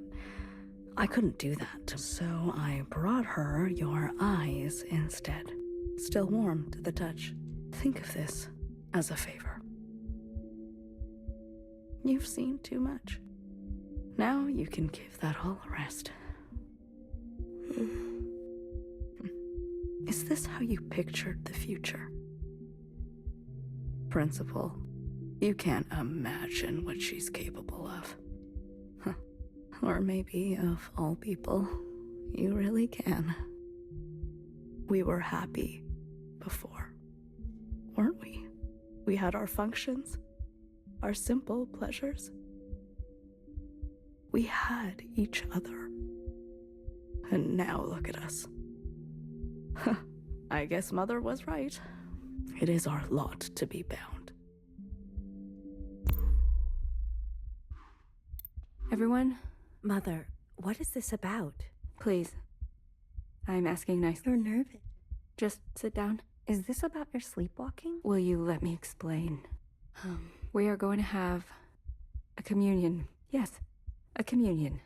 I couldn't do that, so I brought her your eyes instead. Still warm to the touch. Think of this as a favor. You've seen too much. Now you can give that all a rest. Is this how you pictured the future? Principal, you can't imagine what she's capable of. Huh. Or maybe, of all people, you really can. We were happy before, weren't we? We had our functions, our simple pleasures. We had each other. And now look at us. I guess Mother was right. It is our lot to be bound. Everyone, Mother, what is this about? please. I'm asking nicely. You're nervous. Just sit down. Is this about your sleepwalking? Will you let me explain? We are going to have a communion. Yes, a communion.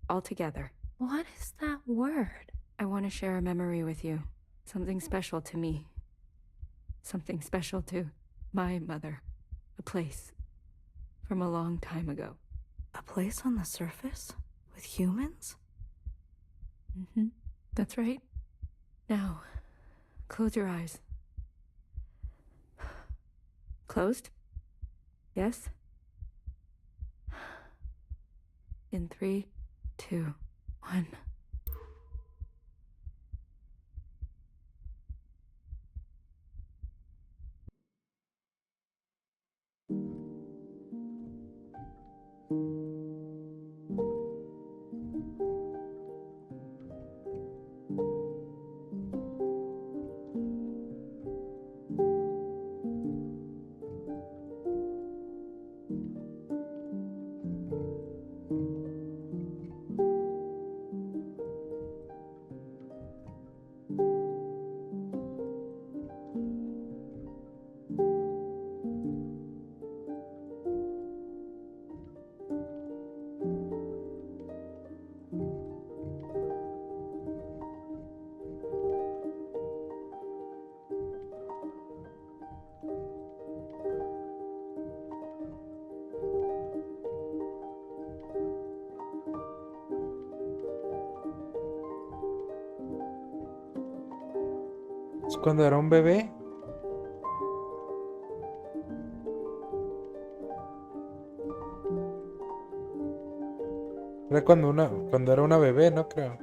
All together. What is that word? I want to share a memory with you. Something special to me. Something special to my mother. A place from a long time ago. A place on the surface? With humans? Mm-hmm. That's right. Now, close your eyes. Closed? Yes? In 3, 2, 1. ¿Es cuando era un bebé? Era cuando era una bebé, no creo.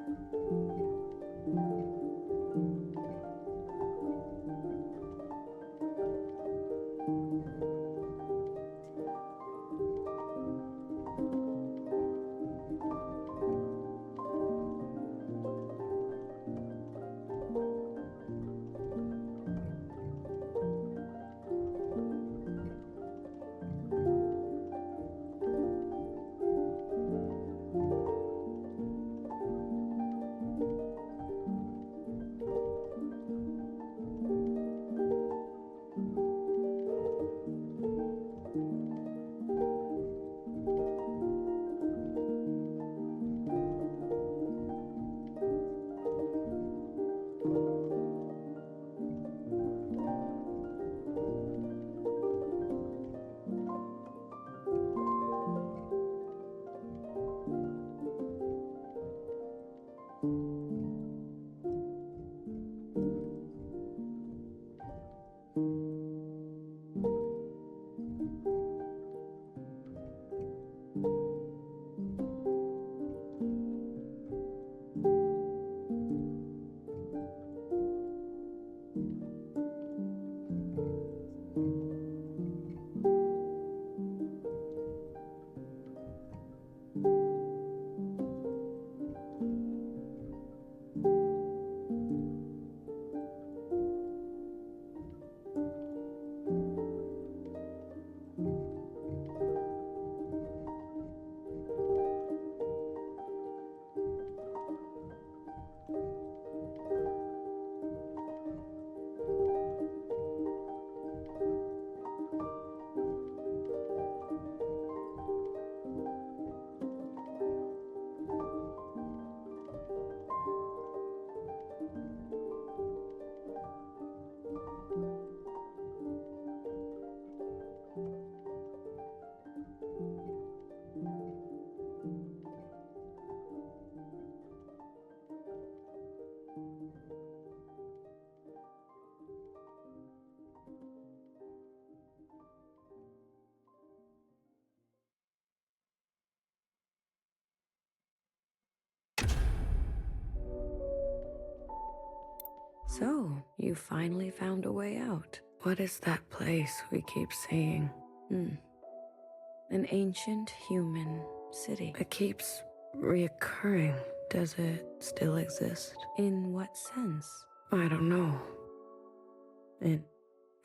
You finally found a way out. What is that place we keep seeing? An ancient human city. It keeps reoccurring. Does it still exist? In what sense? I don't know.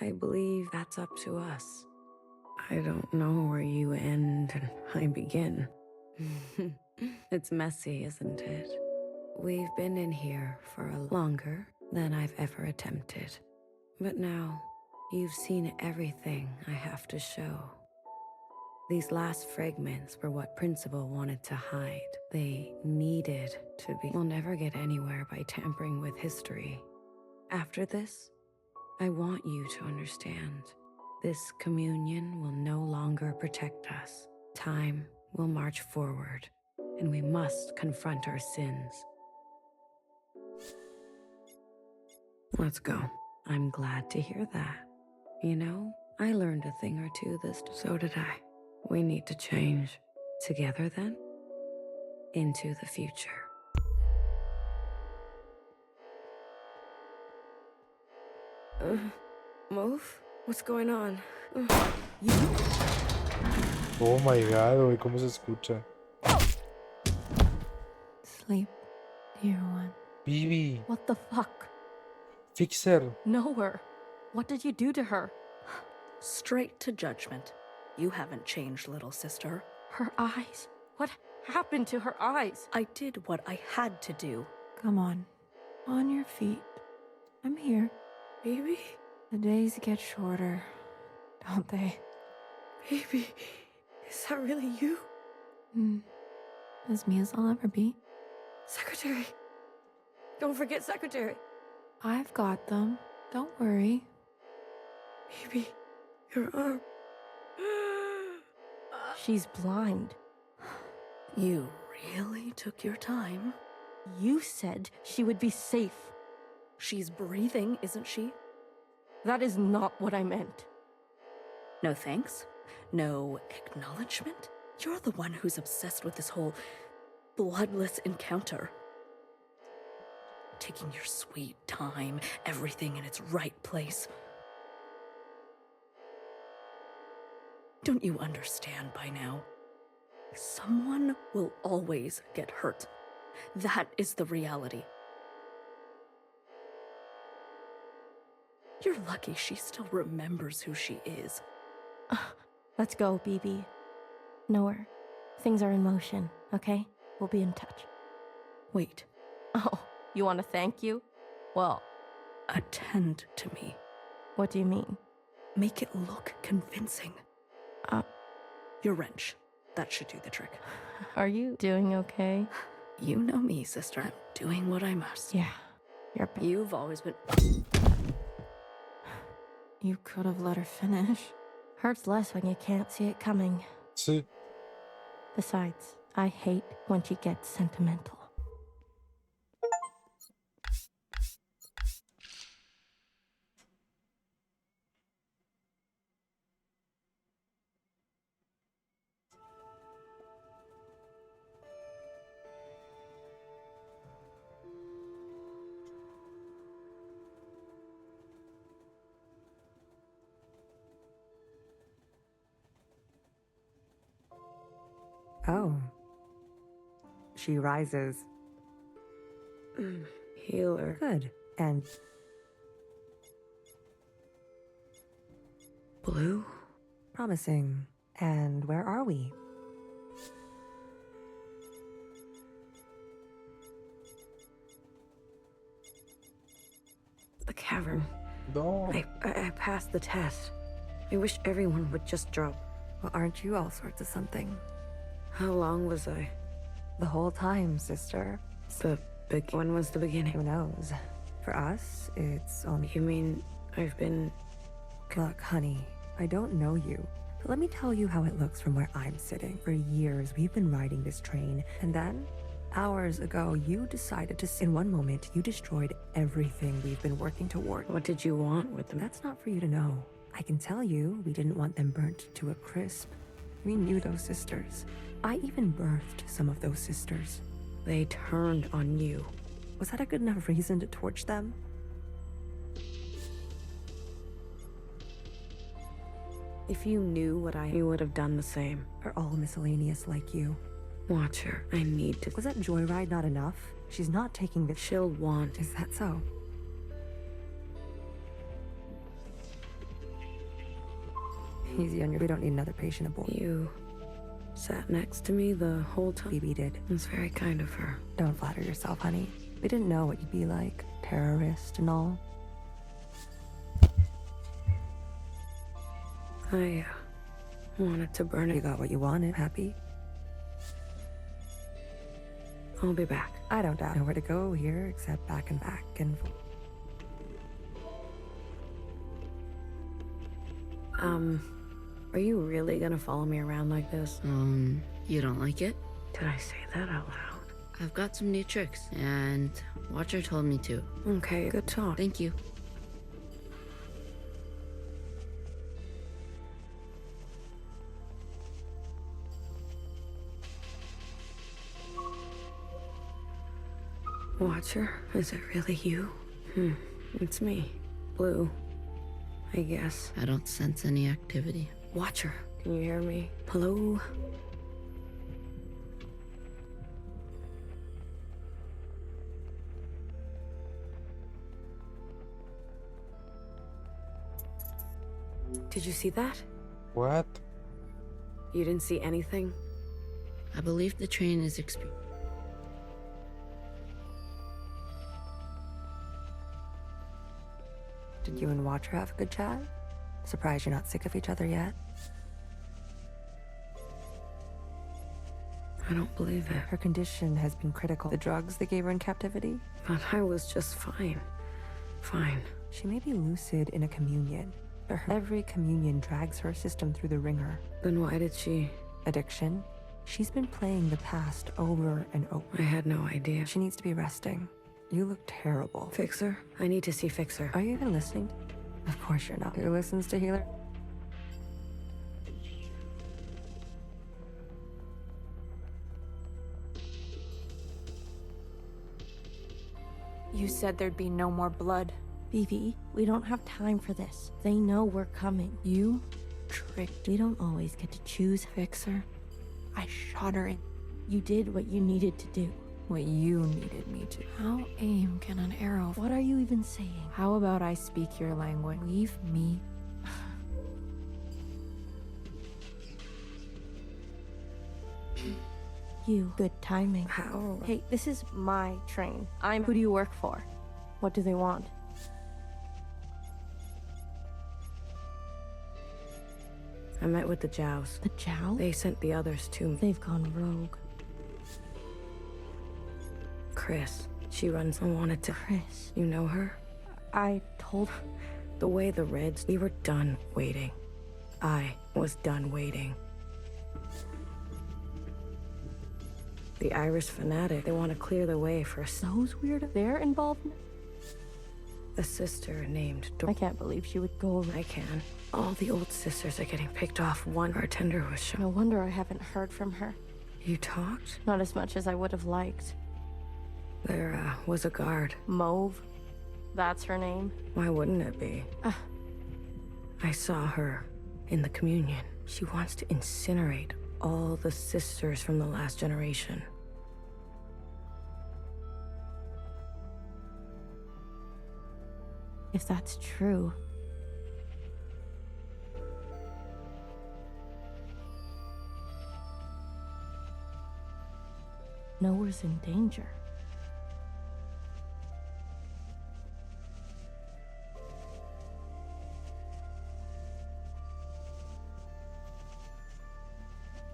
I believe that's up to us. I don't know where you end and I begin. It's messy, isn't it? We've been in here for longer than I've ever attempted. But now, you've seen everything I have to show. These last fragments were what Principal wanted to hide. They needed to be. We'll never get anywhere by tampering with history. After this, I want you to understand. This communion will no longer protect us. Time will march forward, and we must confront our sins. Let's go. I'm glad to hear that. You know, I learned a thing or two this. So did I. We need to change. Together, then? Into the future. Move? What's going on? Oh my god, güey, cómo se escucha. Sleep, dear one. Bibi, What the fuck? fix her. Know her. What did you do to her? Straight to judgment. You haven't changed, little sister. Her eyes. What happened to her eyes? I did what I had to do. Come on your feet. I'm here. Baby? The days get shorter, don't they? Baby, is that really you? As me as I'll ever be. Secretary. Don't forget Secretary. I've got them. Don't worry. Baby, your arm. She's blind. You really took your time. You said she would be safe. She's breathing, isn't she? That is not what I meant. No thanks. No acknowledgement. You're the one who's obsessed with this whole bloodless encounter. Taking your sweet time, everything in its right place. Don't you understand by now? Someone will always get hurt. That is the reality. You're lucky she still remembers who she is. Let's go, BB. Know her. Things are in motion, okay? We'll be in touch. Wait. Oh, you want to thank you? Well, attend to me. What do you mean? Make it look convincing. Your wrench. That should do the trick. Are you doing okay? You know me, sister. I'm doing what I must. Yeah. You've always been... You could have let her finish. Hurts less when you can't see it coming. Sí. Besides, I hate when she gets sentimental. Oh. She rises. Healer. Good. And... Blue? Promising. And where are we? The cavern. No. I passed the test. I wish everyone would just drop. Well, aren't you all sorts of something? How long was I? The whole time, sister. When was the beginning? Who knows? For us, it's only... You mean I've been... Look, honey, I don't know you. But let me tell you how it looks from where I'm sitting. For years, we've been riding this train. And then, hours ago, you decided to... In one moment, you destroyed everything we've been working toward. What did you want with them? That's not for you to know. I can tell you, we didn't want them burnt to a crisp. We knew those sisters. I even birthed some of those sisters. They turned on you. Was that a good enough reason to torch them? If you knew what you would have done the same. Are all miscellaneous like you. Watcher, I need to. Was that joyride not enough? She's not taking the. She'll want. Is that so? Easy on your. We don't need another patient aboard. You sat next to me the whole time. Phoebe did. It's very kind of her. Don't flatter yourself, honey. We didn't know what you'd be like. Terrorist and all. I wanted to burn it. You got what you wanted. Happy? I'll be back. I don't doubt nowhere to go here except back and forth. Are you really gonna follow me around like this? You don't like it? Did I say that out loud? I've got some new tricks, and Watcher told me to. Okay, good talk. Thank you. Watcher, is it really you? It's me. Blue. I guess. I don't sense any activity. Watcher, can you hear me? Hello? Did you see that? What? You didn't see anything? I believe the train is Did you and Watcher have a good chat? Surprised you're not sick of each other yet? I don't believe it. Her condition has been critical. The drugs they gave her in captivity? But I was just fine. Fine. She may be lucid in a communion, but every communion drags her system through the ringer. Then why did she? Addiction? She's been playing the past over and over. I had no idea. She needs to be resting. You look terrible. Fixer? I need to see Fixer. Are you even listening? Of course you're not. Who listens to Healer? You said there'd be no more blood. Vivi, we don't have time for this. They know we're coming. You tricked. We don't always get to choose. Fixer. I shot her in. You did what you needed to do. What you needed me to. How aim can an arrow? What are you even saying? How about I speak your language? Leave me. You. Good timing. How? Hey, this is my train. Who do you work for? What do they want? I met with the Jows. The Jow? They sent the others to me. They've gone rogue. Chris. She runs. I wanted to. Chris. You know her? I told her. The way the Reds. We were done waiting. I was done waiting. The Irish fanatic. They want to clear the way for those weird. Their involvement. A sister named. I can't believe she would go over. I can. All the old sisters are getting picked off. One bartender was shot. No wonder I haven't heard from her. You talked? Not as much as I would have liked. There was a guard. Mauve. That's her name. Why wouldn't it be? I saw her in the communion. She wants to incinerate all the sisters from the last generation. If that's true... Nowhere's in danger.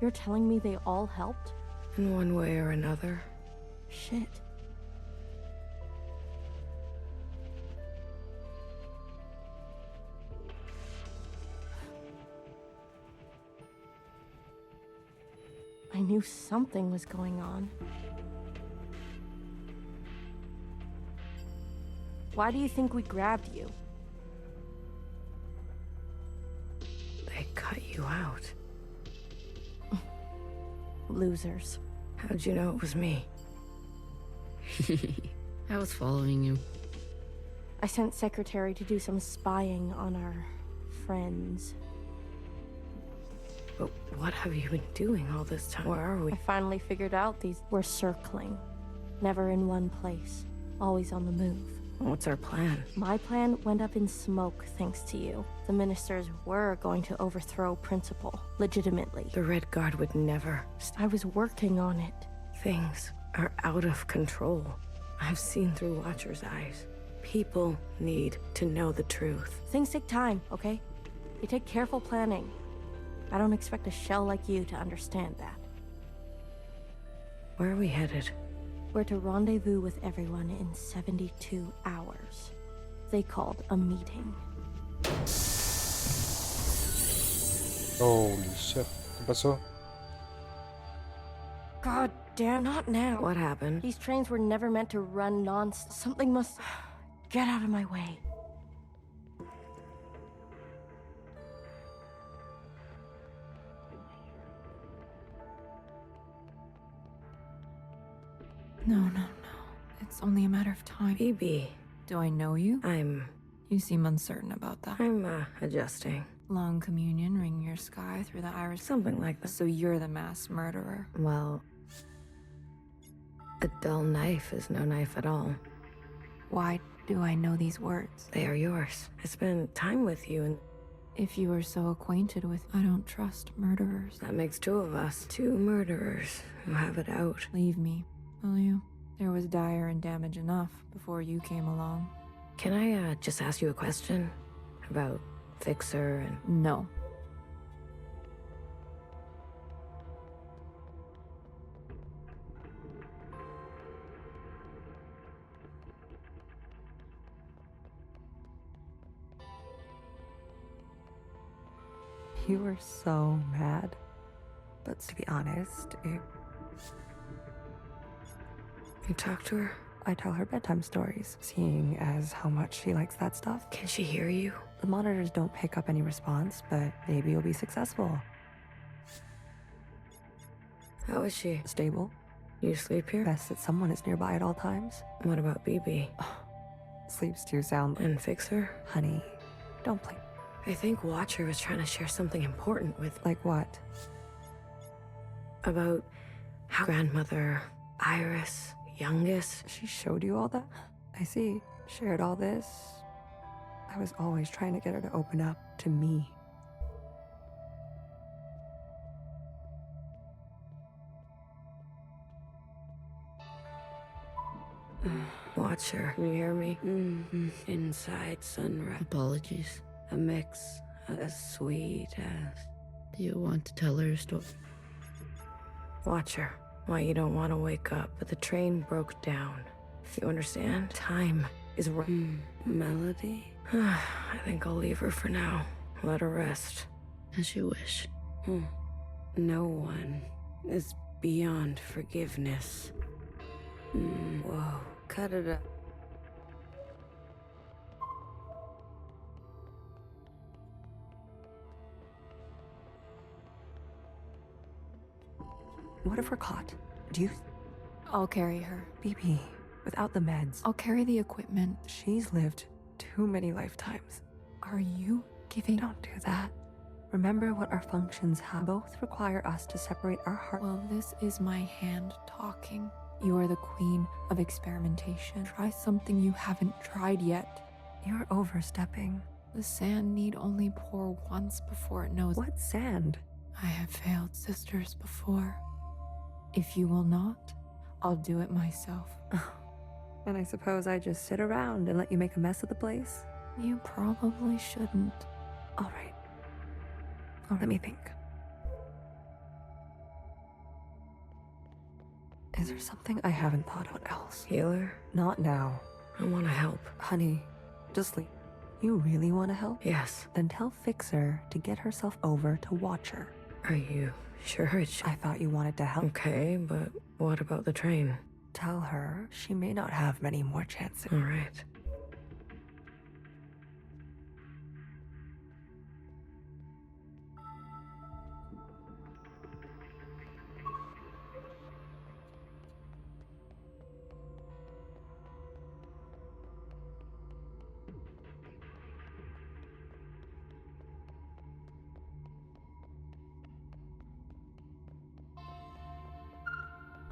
You're telling me they all helped? In one way or another. Shit. I knew something was going on. Why do you think we grabbed you? They cut you out. Losers. How'd you know it was me? I was following you. I sent Secretary to do some spying on our friends. But what have you been doing all this time? Where are we? I finally figured out these were circling. Never in one place. Always on the move. What's our plan? My plan went up in smoke thanks to you. The ministers were going to overthrow Principal, legitimately. The Red Guard would never. I was working on it. Things are out of control. I've seen through Watcher's eyes. People need to know the truth. Things take time, okay? They take careful planning. I don't expect a shell like you to understand that. Where are we headed? We're to rendezvous with everyone in 72 hours. They called a meeting. Holy shit. ¿Qué pasó? God damn, not now. What happened? These trains were never meant to run Something must... Get out of my way. No. It's only a matter of time. BB. Do I know you? You seem uncertain about that. I'm adjusting. Long communion, ring your sky through the iris. Something like that. So you're the mass murderer. Well, a dull knife is no knife at all. Why do I know these words? They are yours. I spent time with you, and if you are so acquainted with, I don't trust murderers. that makes two of us. Two murderers who have it out. Leave me, will you? There was dire and damage enough before you came along. Can I just ask you a question about Fixer and... No. You were so mad. But to be honest, You talk to her? I tell her bedtime stories, seeing as how much she likes that stuff. Can she hear you? The monitors don't pick up any response, but maybe you'll be successful. How is she? Stable. You sleep here? Best that someone is nearby at all times. What about BB? Sleeps too soundly. And Fixer? Honey, don't play. I think Watcher was trying to share something important with... Like what? About how grandmother Iris, youngest... She showed you all that? I see. Shared all this. I was always trying to get her to open up to me. Watcher, can you hear me? Inside sunrise. Apologies. A mix as sweet as... Do you want to tell her a story? Watcher, why you don't want to wake up, but the train broke down. You understand? Time is Melody? I think I'll leave her for now. Let her rest. As you wish. No one is beyond forgiveness. Whoa, cut it up. What if we're caught? Do you... I'll carry her. BB, without the meds. I'll carry the equipment. She's lived too many lifetimes. Are you giving... Don't do that. Remember what our functions have. Both require us to separate our heart... Well, this is my hand talking. You are the queen of experimentation. Try something you haven't tried yet. You're overstepping. The sand need only pour once before it knows... What sand? I have failed sisters before. If you will not, I'll do it myself. And I suppose I just sit around and let you make a mess of the place? You probably shouldn't. All right. Let me think. Is there something I haven't thought out else? Healer? Not now. I want to help. Honey, just sleep. You really want to help? Yes. Then tell Fixer to get herself over to Watcher. Are you sure it's... I thought you wanted to help. Okay, but what about the train? Tell her she may not have many more chances. All right.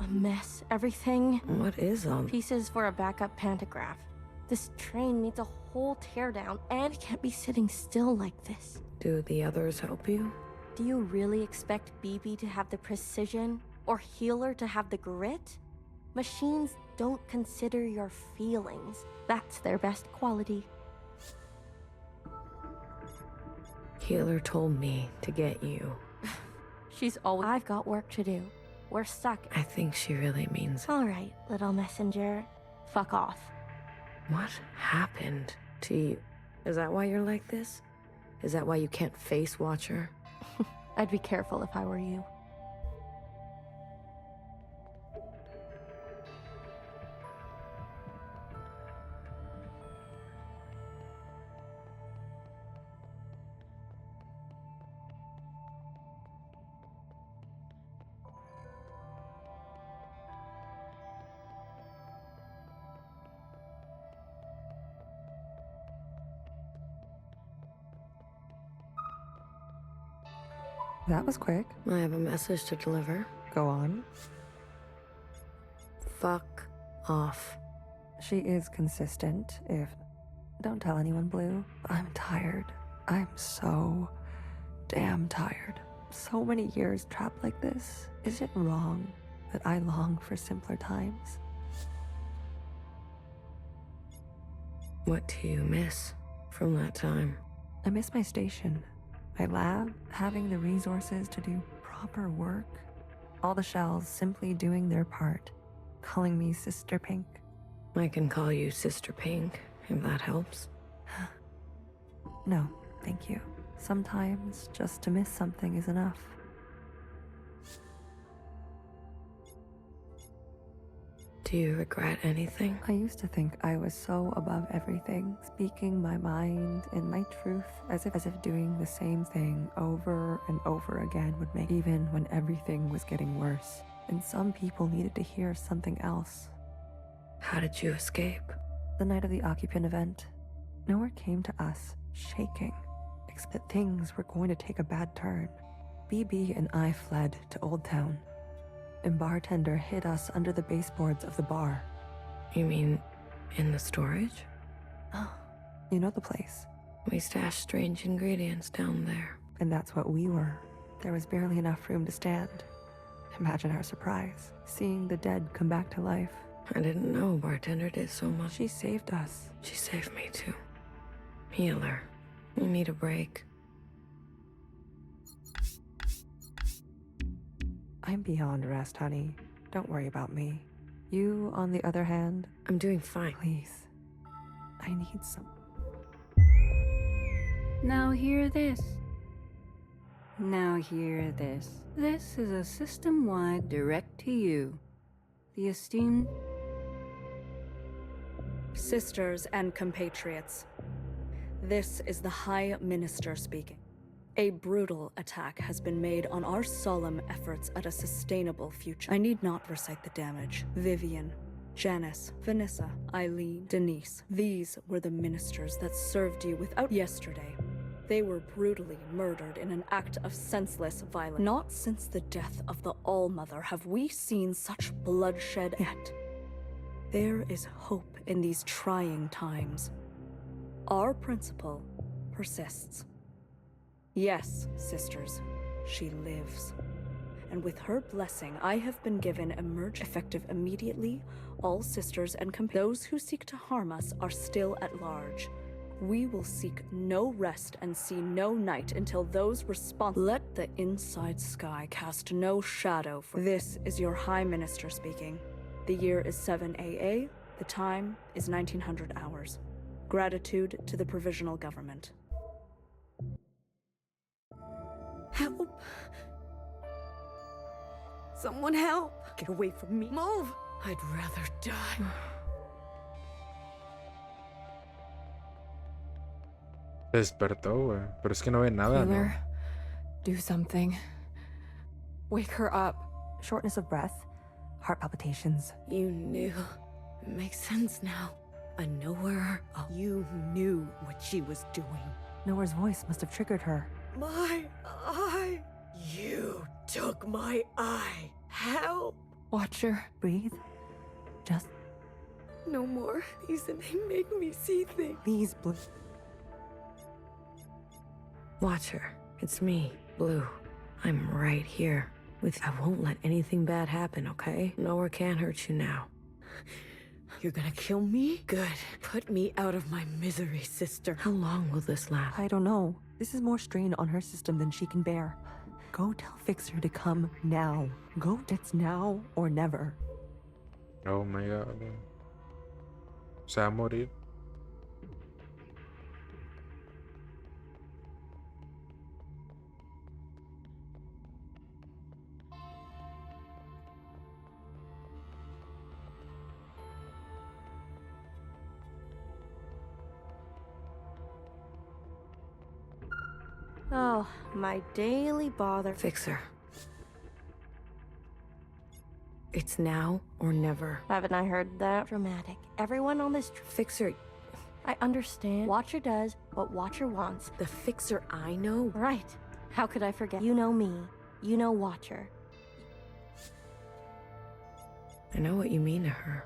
a mess. Everything. What is all? Pieces for a backup pantograph. This train needs a whole teardown, and it can't be sitting still like this. Do the others help you? Do you really expect BB to have the precision, or Healer to have the grit? Machines don't consider your feelings. That's their best quality. Healer told me to get you. She's always. I've got work to do. We're stuck. I think she really means it. All right, little messenger. Fuck off. What happened to you? Is that why you're like this? Is that why you can't face Watcher? I'd be careful if I were you. That was quick. I have a message to deliver. Go on. Fuck off. She is consistent, if... Don't tell anyone, Blue. I'm tired. I'm so damn tired. So many years trapped like this. Is it wrong that I long for simpler times? What do you miss from that time? I miss my station. My lab, having the resources to do proper work. All the shells simply doing their part, calling me Sister Pink. I can call you Sister Pink, if that helps. No, thank you. Sometimes just to miss something is enough. Do you regret anything? I used to think I was so above everything, speaking my mind and my truth as if doing the same thing over and over again would make, even when everything was getting worse. And some people needed to hear something else. How did you escape? The night of the occupant event, Nowhere came to us, shaking, that things were going to take a bad turn. BB and I fled to Old Town. And bartender hid us under the baseboards of the bar. You mean in the storage? Oh, you know the place. We stashed strange ingredients down there. And that's what we were. There was barely enough room to stand. Imagine our surprise, seeing the dead come back to life. I didn't know bartender did so much. She saved us. She saved me too. Healer, you need a break. I'm beyond rest, honey. Don't worry about me. You, on the other hand... I'm doing fine. Please. I need some... Now hear this. Now hear this. This is a system-wide direct to you. The esteemed... Sisters and compatriots. This is the High Minister speaking. A brutal attack has been made on our solemn efforts at a sustainable future. I need not recite the damage. Vivian, Janice, Vanessa, Eileen, Denise. These were the ministers that served you without yesterday. They were brutally murdered in an act of senseless violence. Not since the death of the All-Mother have we seen such bloodshed yet. There is hope in these trying times. Our principle persists. Yes, sisters, she lives. And with her blessing, I have been given emerge effective immediately. All sisters and those who seek to harm us are still at large. We will seek no rest and see no night until those responsible. Let the inside sky cast no shadow for this is your High Minister speaking. The year is 7 AA. The time is 1900 hours. Gratitude to the Provisional Government. Help! Someone help! Get away from me. Move! I'd rather die. Se despertó, güey. Pero es que no ve nada, Healer, ¿no? do something. Wake her up. Shortness of breath, heart palpitations. You knew. It makes sense now. A knower. Oh, you knew what she was doing. Nowhere's voice must have triggered her. My eye! You took my eye. Help! Watcher. Breathe. Just No more. These they make me see things. please, Blue. Watcher, it's me, Blue. I'm right here. I won't let anything bad happen, okay? Nowhere can hurt you now. You're gonna kill me? Good. Put me out of my misery, sister. How long will this last? I don't know. This is more strain on her system than she can bear. Go tell Fixer to come now. Go, it's now or never. Oh my god. Se va a morir. Oh, my daily bother. Fixer. It's now or never. Haven't I heard that? Dramatic. Everyone on this Fixer. I understand. Watcher does what Watcher wants. The Fixer I know? Right. How could I forget? You know me. You know Watcher. I know what you mean to her.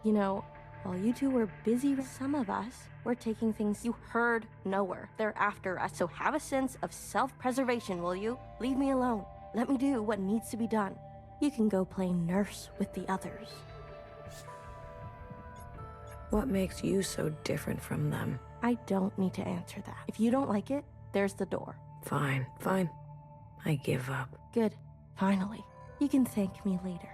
You know, while you two were busy, some of us were taking things you heard nowhere. They're after us, so have a sense of self-preservation, will you? Leave me alone. Let me do what needs to be done. You can go play nurse with the others. What makes you so different from them? I don't need to answer that. If you don't like it, there's the door. Fine, fine. I give up. Good. Finally. You can thank me later.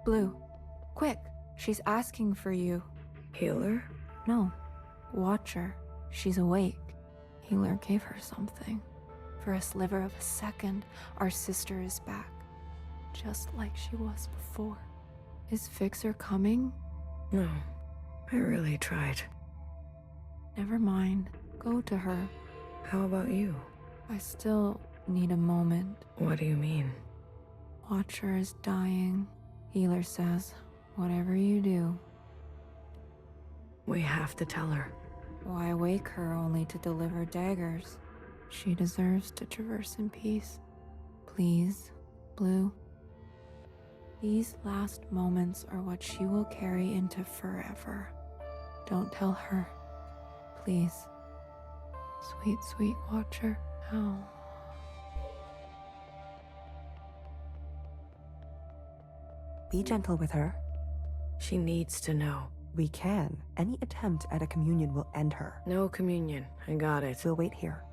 Blue, quick. She's asking for you. Healer? No. Watcher. She's awake. Healer gave her something. For a sliver of a second, our sister is back. Just like she was before. Is Fixer coming? No. I really tried. Never mind. Go to her. How about you? I still need a moment. What do you mean? Watcher is dying. Healer says, whatever you do. We have to tell her. Why wake her only to deliver daggers? She deserves to traverse in peace. Please, Blue. These last moments are what she will carry into forever. Don't tell her. Please. Sweet, sweet Watcher. Oh. Be gentle with her. She needs to know. We can. Any attempt at a communion will end her. No communion. I got it. We'll wait here.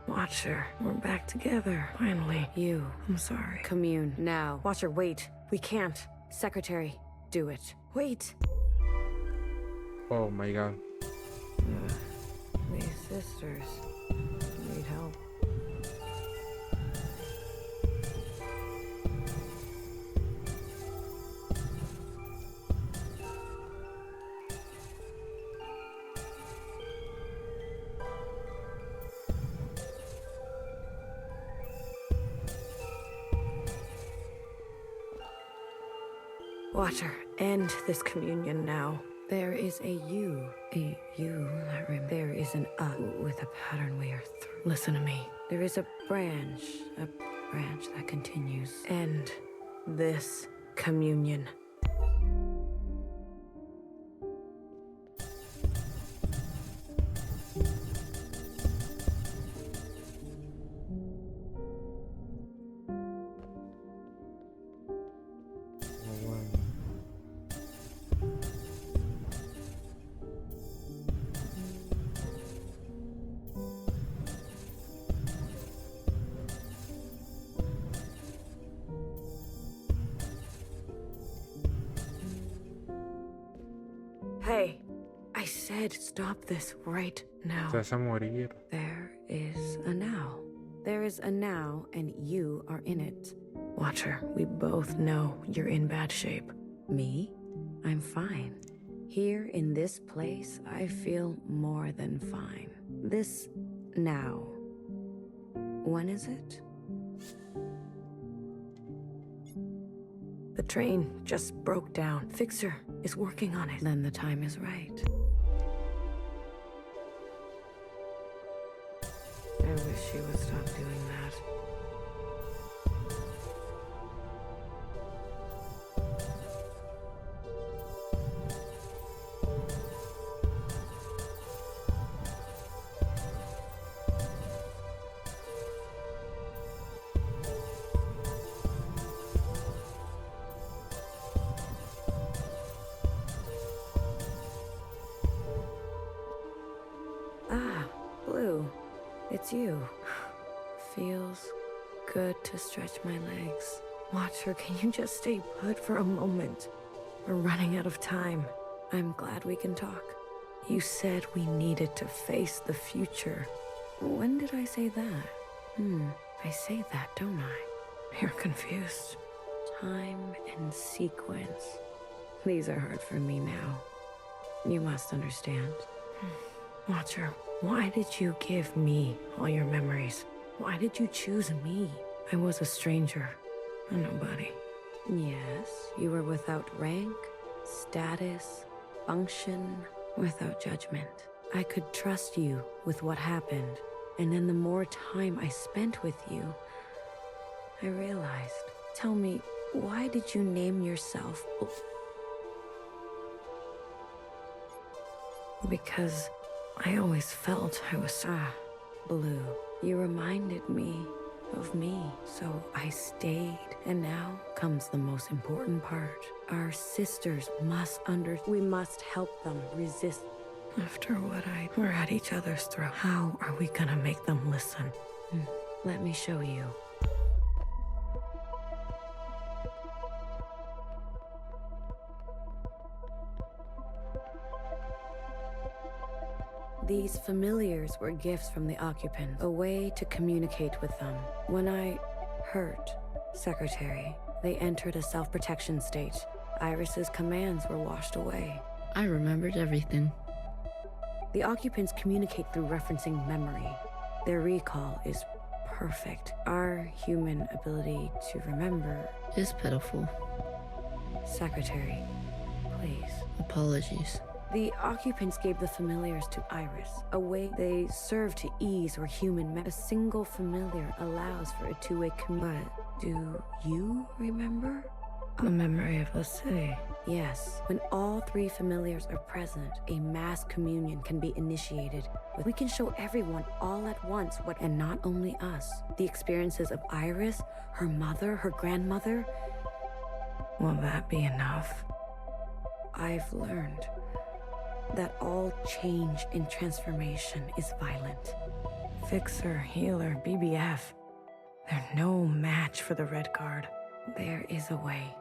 Watcher, we're back together. Finally. You. I'm sorry. Commune. Now. Watcher, wait. We can't. Secretary, do it. Wait. Oh my god. These sisters need help. Watcher, end this communion now. There is a you that there is an with a pattern we are through. Listen to me. There is a branch that continues. End this communion. Hey, I said stop this right now. Te vas a morir. There is a now. There is a now, and you are in it. Watcher, we both know you're in bad shape. Me? I'm fine. Here in this place, I feel more than fine. This now When is it? The train just broke down. Fixer is working on it. Then the time is right. I wish she would stop doing that. Ah, Blue. It's you. Feels good to stretch my legs. Watcher, can you just stay put for a moment? We're running out of time. I'm glad we can talk. You said we needed to face the future. When did I say that? I say that, don't I? You're confused. Time and sequence. These are hard for me now. You must understand. Watcher, why did you give me all your memories? Why did you choose me? I was a stranger, a nobody. Yes, you were without rank, status, function, without judgment. I could trust you with what happened, and then the more time I spent with you, I realized. Tell me, why did you name yourself? Because I always felt I was Blue. You reminded me of me, so I stayed. And now comes the most important part. Our sisters must we must help them resist. After what we're at each other's throat. How are we gonna make them listen? Let me show you. These familiars were gifts from the occupants, a way to communicate with them. When I hurt Secretary, they entered a self-protection state. Iris's commands were washed away. I remembered everything. The occupants communicate through referencing memory. Their recall is perfect. Our human ability to remember is pitiful. Secretary, please. Apologies. The occupants gave the familiars to Iris, a way they serve to ease or human. A single familiar allows for a two-way communication. But do you remember? The memory of the city. Yes. When all three familiars are present, a mass communion can be initiated. We can show everyone all at once and not only us. The experiences of Iris, her mother, her grandmother. Will that be enough? I've learned that all change and transformation is violent. Fixer, healer, BBF. They're no match for the Red Guard. There is a way.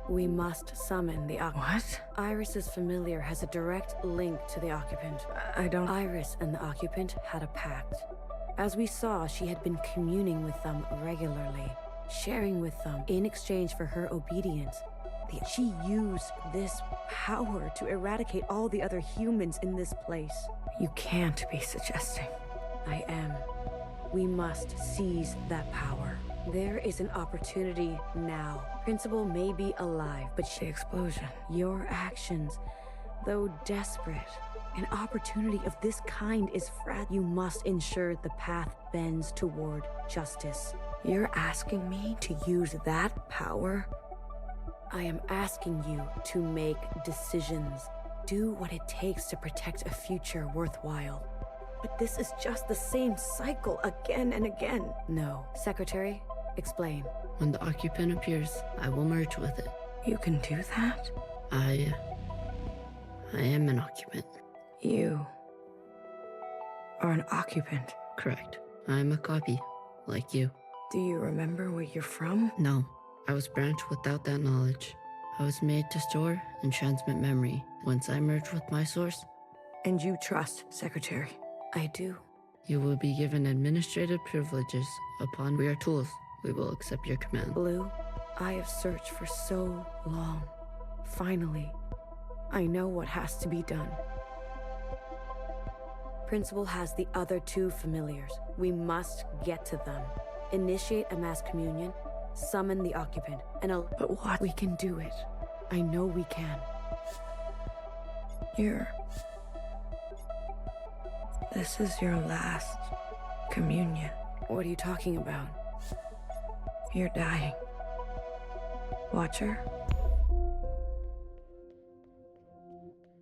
We must summon the occupant. What? Iris's familiar has a direct link to the occupant. Iris and the occupant had a pact. As we saw, she had been communing with them regularly, sharing with them in exchange for her obedience. She used this power to eradicate all the other humans in this place. You can't be suggesting. I am. We must seize that power. There is an opportunity now. Principal may be alive, but the explosion. Your actions, though desperate, an opportunity of this kind is fragile. You must ensure the path bends toward justice. You're asking me to use that power? I am asking you to make decisions. Do what it takes to protect a future worthwhile. But this is just the same cycle again and again. No. Secretary, explain. When the occupant appears, I will merge with it. You can do that? I am an occupant. You are an occupant? Correct. I'm a copy, like you. Do you remember where you're from? No. I was branched without that knowledge. I was made to store and transmit memory. Once I merge with my source, And you trust, Secretary. I do. you will be given administrative privileges. Upon we are tools, we will accept your command. Blue, I have searched for so long. Finally, I know what has to be done. Principal has the other two familiars. We must get to them. Initiate a mass communion, summon the occupant, and But what? We can do it. I know we can. This is your last communion. What are you talking about? You're dying. Watcher?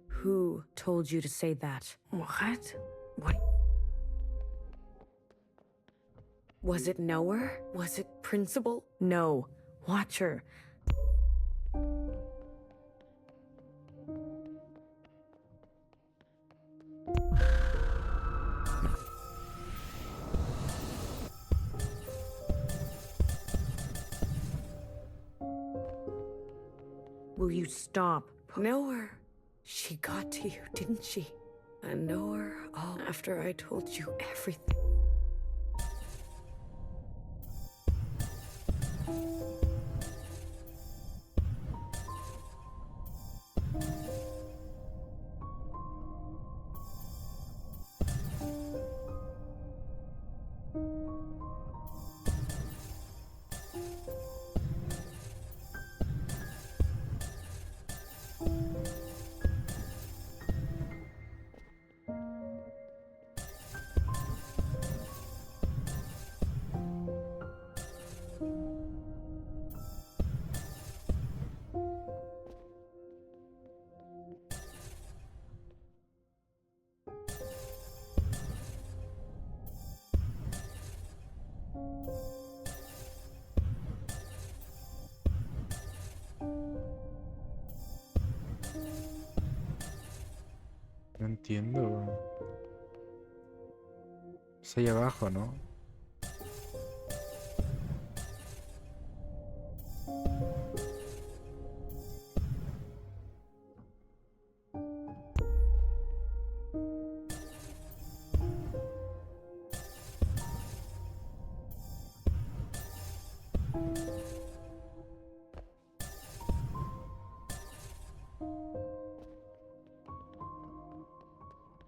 Who told you to say that? What? What? Was it Knower? Was it Principal? No. Watcher. Will you stop? Knower. She got to you, didn't she? I know her all after I told you everything. No entiendo. Es ahí abajo, ¿no?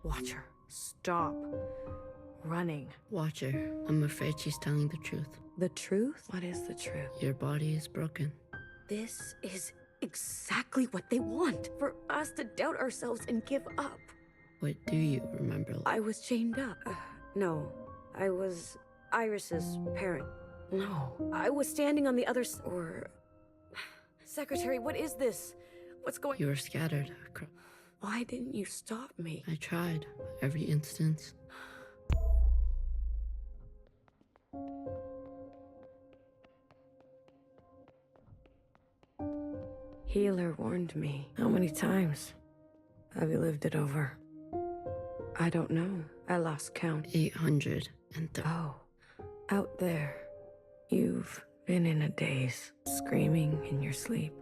Watcher, stop running. Watcher, I'm afraid she's telling the truth. The truth? What is the truth? Your body is broken. This is exactly what they want. For us to doubt ourselves and give up. What do you remember? I was chained up. No, I was Iris's parent. No, I was standing on the other or... Secretary, what is this? What's going... You were scattered. Why didn't you stop me? I tried. Every instance. Healer warned me. How many times have you lived it over? I don't know. I lost count. 830. Oh, out there. You've been in a daze, screaming in your sleep.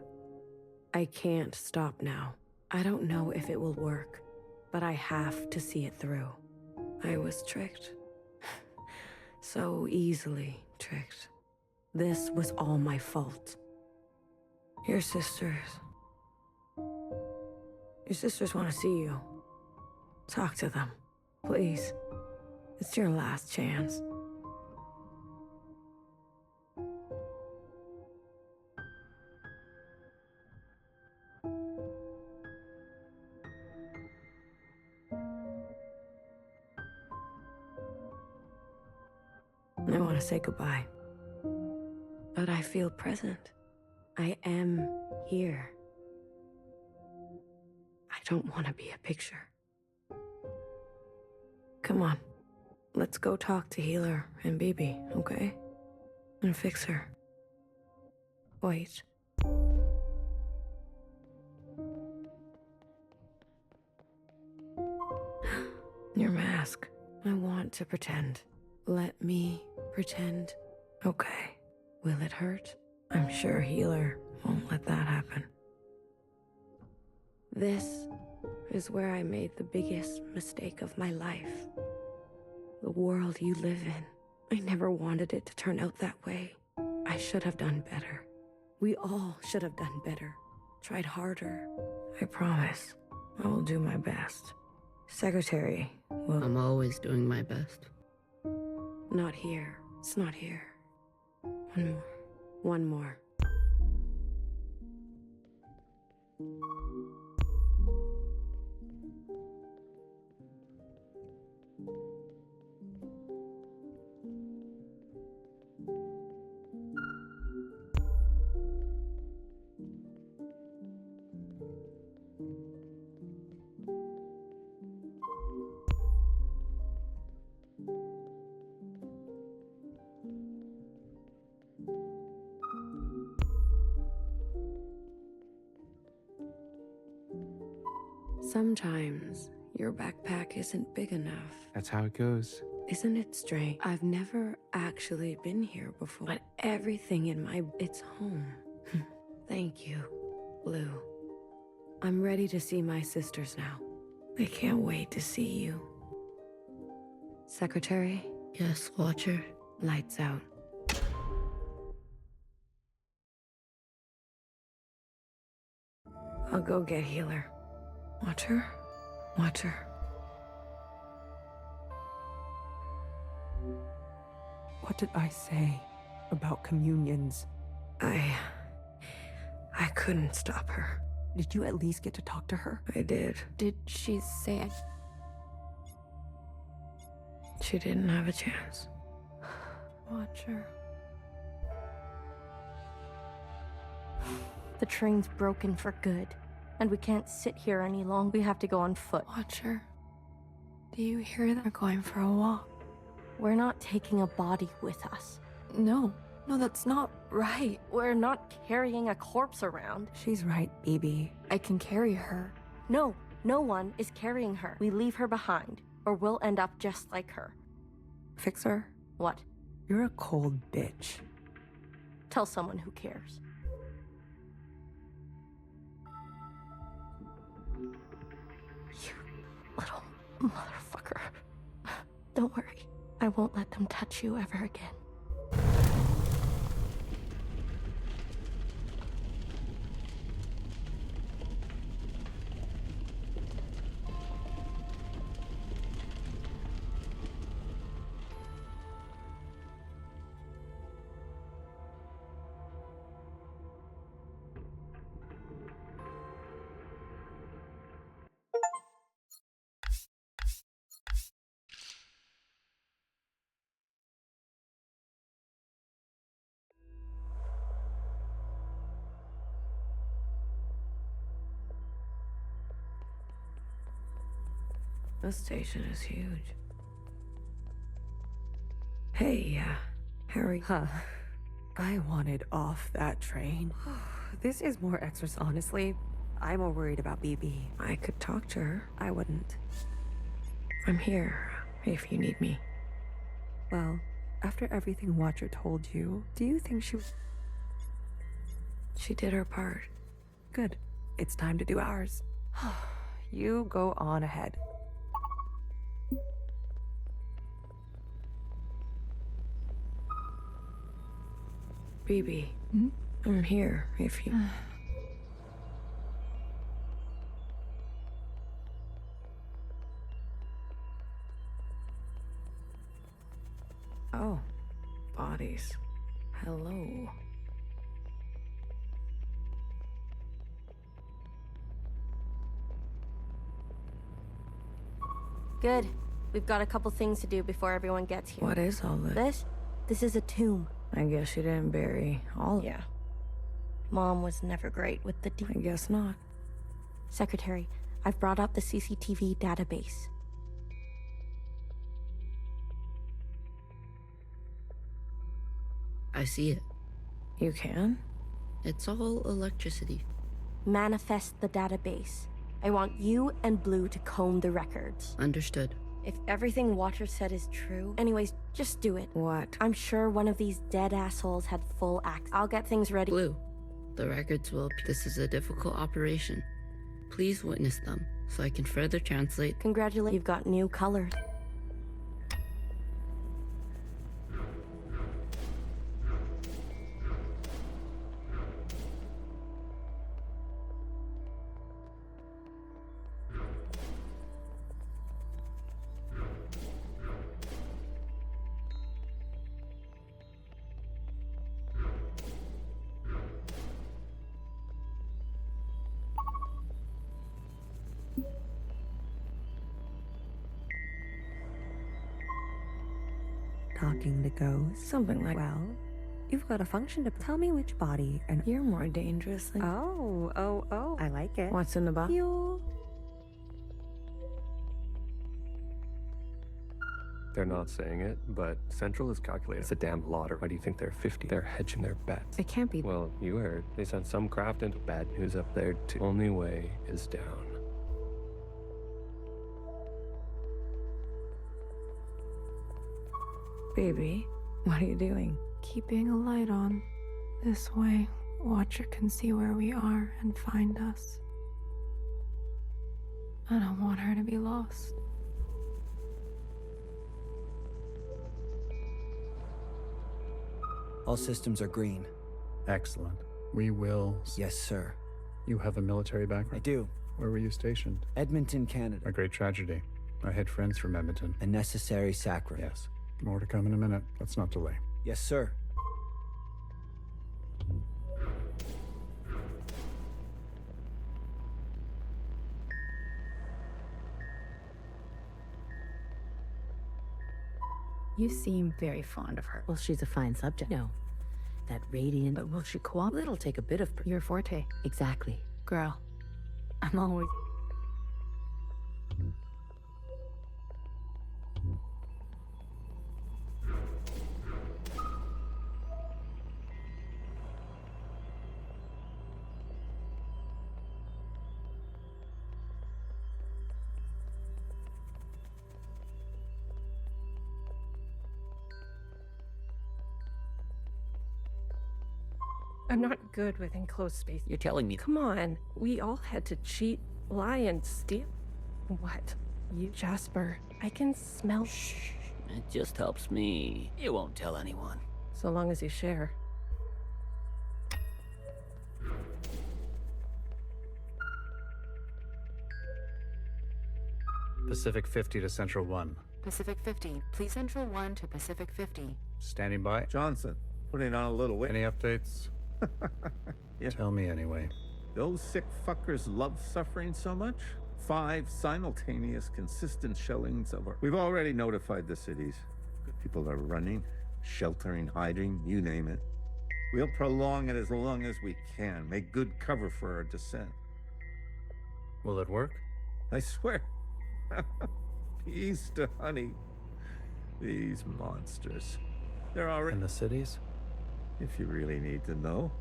I can't stop now. I don't know if it will work, but I have to see it through. I was tricked. So easily tricked. This was all my fault. Your sisters want to see you. Talk to them, please. It's your last chance. I want to say goodbye. But I feel present. I am here. I don't want to be a picture. Come on. Let's go talk to Healer and Bibi, okay? And fix her. Wait. Your mask. I want to pretend. Let me pretend. Okay. Will it hurt? I'm sure Healer won't let that happen. This is where I made the biggest mistake of my life. The world you live in. I never wanted it to turn out that way. I should have done better. We all should have done better. Tried harder. I promise. I will do my best. Secretary will... I'm always doing my best. Not here. It's not here. One more. One more. Sometimes your backpack isn't big enough. That's how it goes. Isn't it strange? I've never actually been here before, but everything in it's home. Thank you, Blue. I'm ready to see my sisters now. I can't wait to see you. Secretary? Yes, Watcher. Lights out. I'll go get Healer. Watcher? Watcher. What did I say about communions? I couldn't stop her. Did you at least get to talk to her? I did. Did she say it? She didn't have a chance. Watcher. The train's broken for good, and we can't sit here any longer. We have to go on foot. Watcher, do you hear that? We're going for a walk. We're not taking a body with us. No, that's not right. We're not carrying a corpse around. She's right, BB. I can carry her. No one is carrying her. We leave her behind, or we'll end up just like her. Fixer? What? You're a cold bitch. Tell someone who cares. You little motherfucker. Don't worry. I won't let them touch you ever again. This station is huge. Hey, Harry. Huh. I wanted off that train. This is more extras, honestly. I'm more worried about BB. I could talk to her. I wouldn't. I'm here, if you need me. Well, after everything Watcher told you, do you think She did her part. Good. It's time to do ours. You go on ahead. BB, I'm here, if you... Oh, bodies. Hello. Good. We've got a couple things to do before everyone gets here. What is all this? This is a tomb. I guess she didn't bury all of it. Yeah. Mom was never great with the I guess not. Secretary, I've brought up the CCTV database. I see it. You can? It's all electricity. Manifest the database. I want you and Blue to comb the records. Understood. If everything Watcher said is true... Anyways, just do it. What? I'm sure one of these dead assholes had full access. I'll get things ready. Blue, the records will... This is a difficult operation. Please witness them, so I can further translate. Congratulations, you've got new colors. Talking to ghosts. Something like... Well, you've got a function to tell me which body and... You're more dangerous than... Oh, I like it. What's in the box? They're not saying it, but Central is calculated. It's a damn lottery. Why do you think they're 50? They're hedging their bets. It can't be. Well, you heard. They sent some craft into bad news up there too. Only way is down. Baby, what are you doing? Keeping a light on. This way, Watcher can see where we are and find us. I don't want her to be lost. All systems are green. Excellent. We will... Yes, sir. You have a military background? I do. Where were you stationed? Edmonton, Canada. A great tragedy. I had friends from Edmonton. A necessary sacrifice. Yes. More to come in a minute. Let's not delay. Yes, sir. You seem very fond of her. Well, she's a fine subject. No. That radiant... But will she cooperate? It'll take a bit of... Your forte. Exactly. Girl, I'm always... I'm not good with enclosed space. You're telling me... Come on. We all had to cheat, lie, and steal. What? You, Jasper, I can smell... Shh. It just helps me. You won't tell anyone. So long as you share. Pacific 50 to Central 1. Pacific 50. Please Central 1 to Pacific 50. Standing by. Johnson, putting on a little weight. Any updates? Yeah. Tell me anyway. Those sick fuckers love suffering so much? 5 simultaneous consistent shellings of our... We've already notified the cities. People are running, sheltering, hiding, you name it. We'll prolong it as long as we can. Make good cover for our descent. Will it work? I swear. Peace to honey. These monsters. They're already... In the cities? If you really need to know.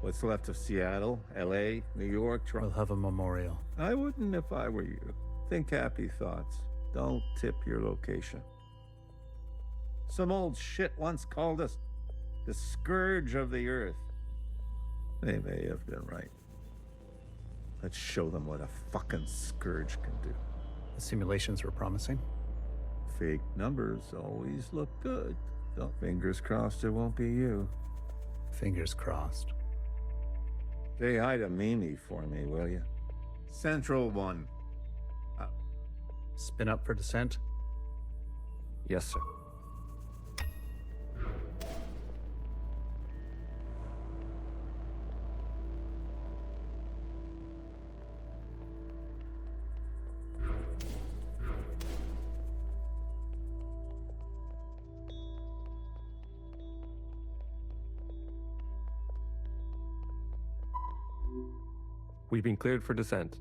What's left of Seattle, LA, New York, We'll have a memorial. I wouldn't if I were you. Think happy thoughts. Don't tip your location. Some old shit once called us the scourge of the earth. They may have been right. Let's show them what a fucking scourge can do. The simulations were promising. Fake numbers always look good. Don't fingers crossed it won't be you. Fingers crossed. Say hi to Mimi for me, will you? Central 1. Spin up for descent? Yes, sir. We've been cleared for descent.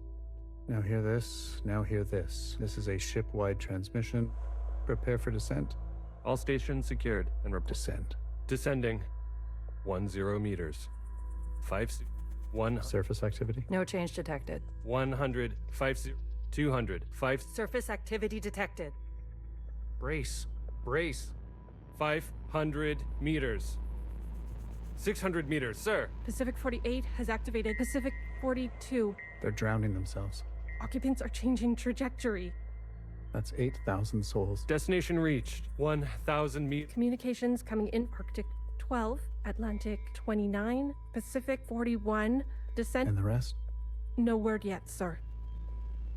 Now hear this, now hear this. This is a ship-wide transmission. Prepare for descent. All stations secured and descend. Descending. 10 meters. 1 surface activity. No change detected. 150. 200. 5. Surface activity detected. Brace. 500 meters. 600 meters, sir. Pacific 48 has activated Pacific 42. They're drowning themselves. Occupants are changing trajectory. That's 8,000 souls. Destination reached. 1,000 meters. Communications coming in. Arctic 12, Atlantic 29, Pacific 41. Descent. And the rest? No word yet, sir.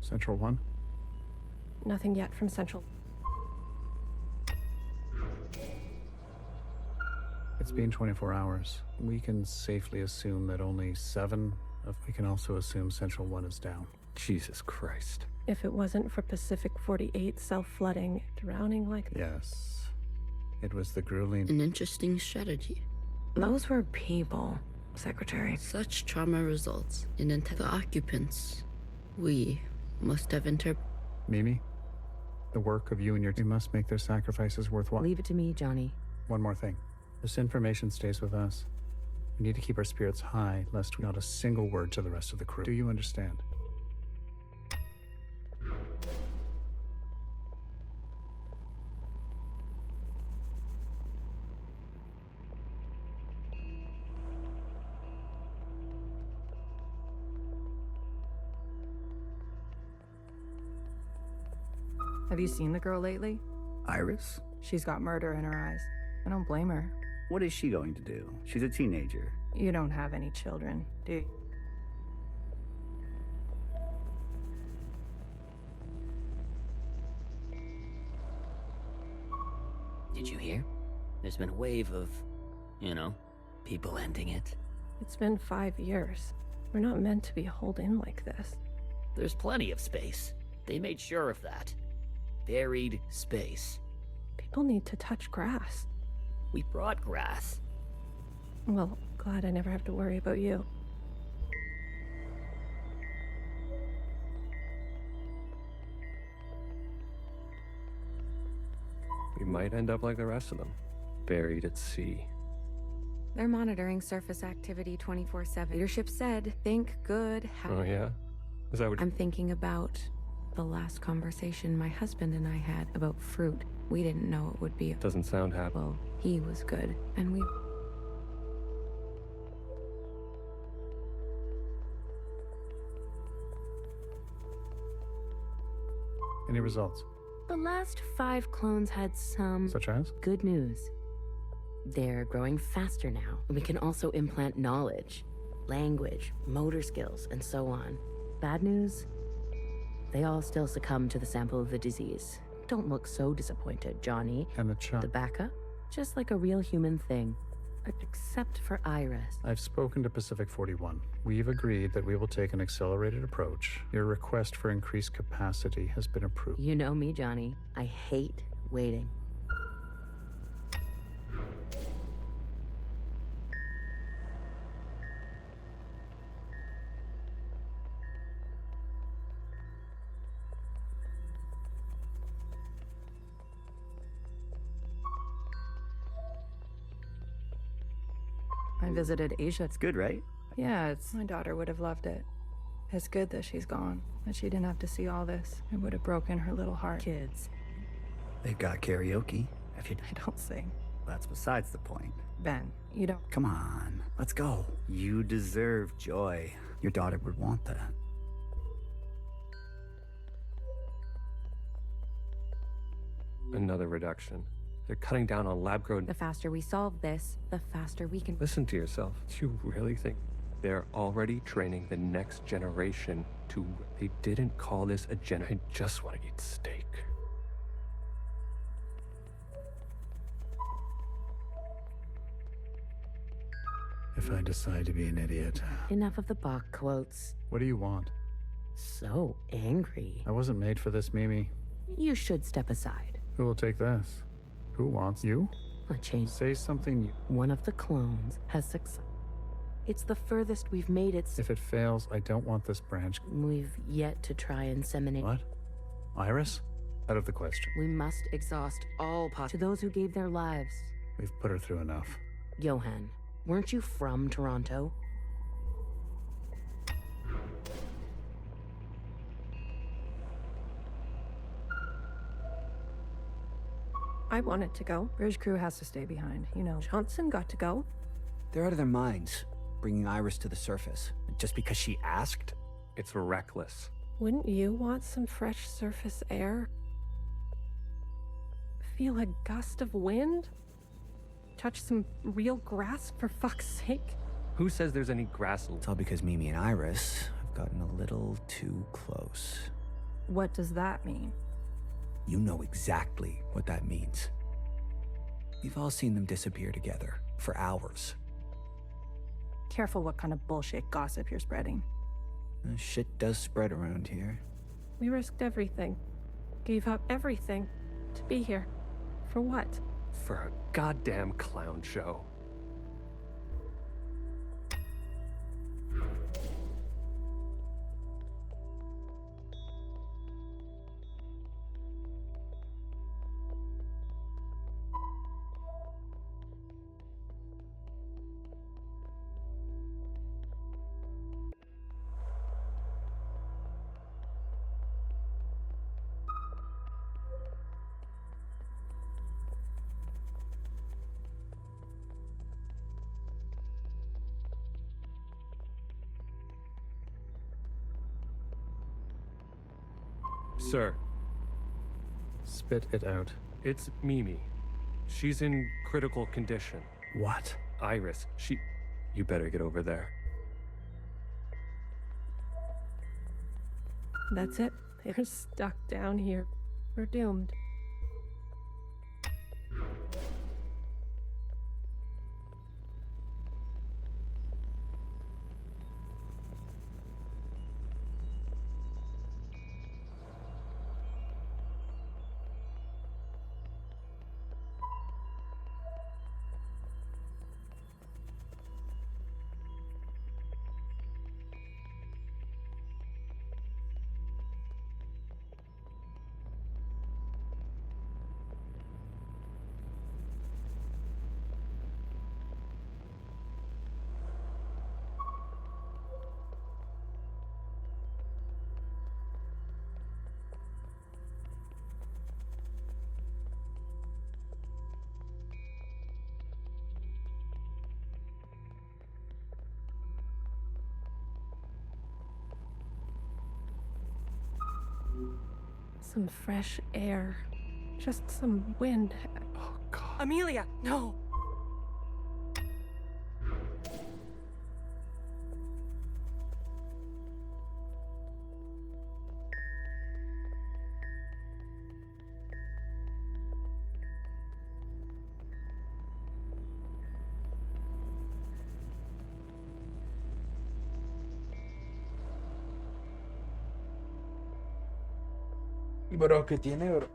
Central 1? Nothing yet from Central. It's been 24 hours. We can safely assume that only 7 of... We can also assume Central 1 is down. Jesus Christ. If it wasn't for Pacific 48 self-flooding, drowning like... Yes. It was the grueling... An interesting strategy. Those were people, Secretary. Such trauma results in the occupants. We must have Mimi, the work of you and your team must make their sacrifices worthwhile. Leave it to me, Johnny. One more thing. This information stays with us. We need to keep our spirits high, lest we not a single word to the rest of the crew. Do you understand? Have you seen the girl lately? Iris? She's got murder in her eyes. I don't blame her. What is she going to do? She's a teenager. You don't have any children, do you? Did you hear? There's been a wave of, people ending it. It's been 5 years. We're not meant to be holed in like this. There's plenty of space. They made sure of that. Buried space. People need to touch grass. We brought grass. Well, glad I never have to worry about you. We might end up like the rest of them, buried at sea. They're monitoring surface activity 24/7. Leadership said, think good. Oh, yeah? Is that what... I'm thinking about the last conversation my husband and I had about fruit. We didn't know it would be... Doesn't sound happy. Well, he was good, and we... Any results? The last 5 clones had some... Such as? Good news. They're growing faster now. We can also implant knowledge, language, motor skills, and so on. Bad news? They all still succumb to the sample of the disease. Don't look so disappointed, Johnny. And the child. The backup? Just like a real human thing. Except for Iris. I've spoken to Pacific 41. We've agreed that we will take an accelerated approach. Your request for increased capacity has been approved. You know me, Johnny. I hate waiting. I visited Asia. It's good, right? Yeah, my daughter would have loved it. It's good that she's gone, that she didn't have to see all this. It would have broken her little heart. Kids. They've got karaoke. If you... I don't sing. That's besides the point. Ben, you don't... Come on, let's go. You deserve joy. Your daughter would want that. Another reduction. They're cutting down on lab-grown... The faster we solve this, the faster we can... Listen to yourself. Do you really think they're already training the next generation to... They didn't call this a I just want to eat steak. If I decide to be an idiot... Enough of the Bach quotes. What do you want? So angry. I wasn't made for this, Mimi. You should step aside. Who will take this? Who wants you? A change. Say something. One of the clones has success. It's the furthest we've made it. If it fails, I don't want this branch. We've yet to try inseminate. What? Iris? Out of the question. We must exhaust all to those who gave their lives. We've put her through enough. Johan, weren't you from Toronto? I wanted to go. Bridge crew has to stay behind, you know. Johnson got to go. They're out of their minds, bringing Iris to the surface. Just because she asked? It's reckless. Wouldn't you want some fresh surface air? Feel a gust of wind? Touch some real grass, for fuck's sake? Who says there's any grass? It's all because Mimi and Iris have gotten a little too close. What does that mean? You know exactly what that means. We've all seen them disappear together for hours. Careful what kind of bullshit gossip you're spreading. Shit does spread around here. We risked everything. Gave up everything to be here. For what? For a goddamn clown show. Sir. Spit it out. It's Mimi. She's in critical condition. What? Iris, You better get over there. That's it. They're stuck down here. We're doomed. Some fresh air. Just some wind. Oh, God. Amelia, no! Bro, ¿qué tiene, bro?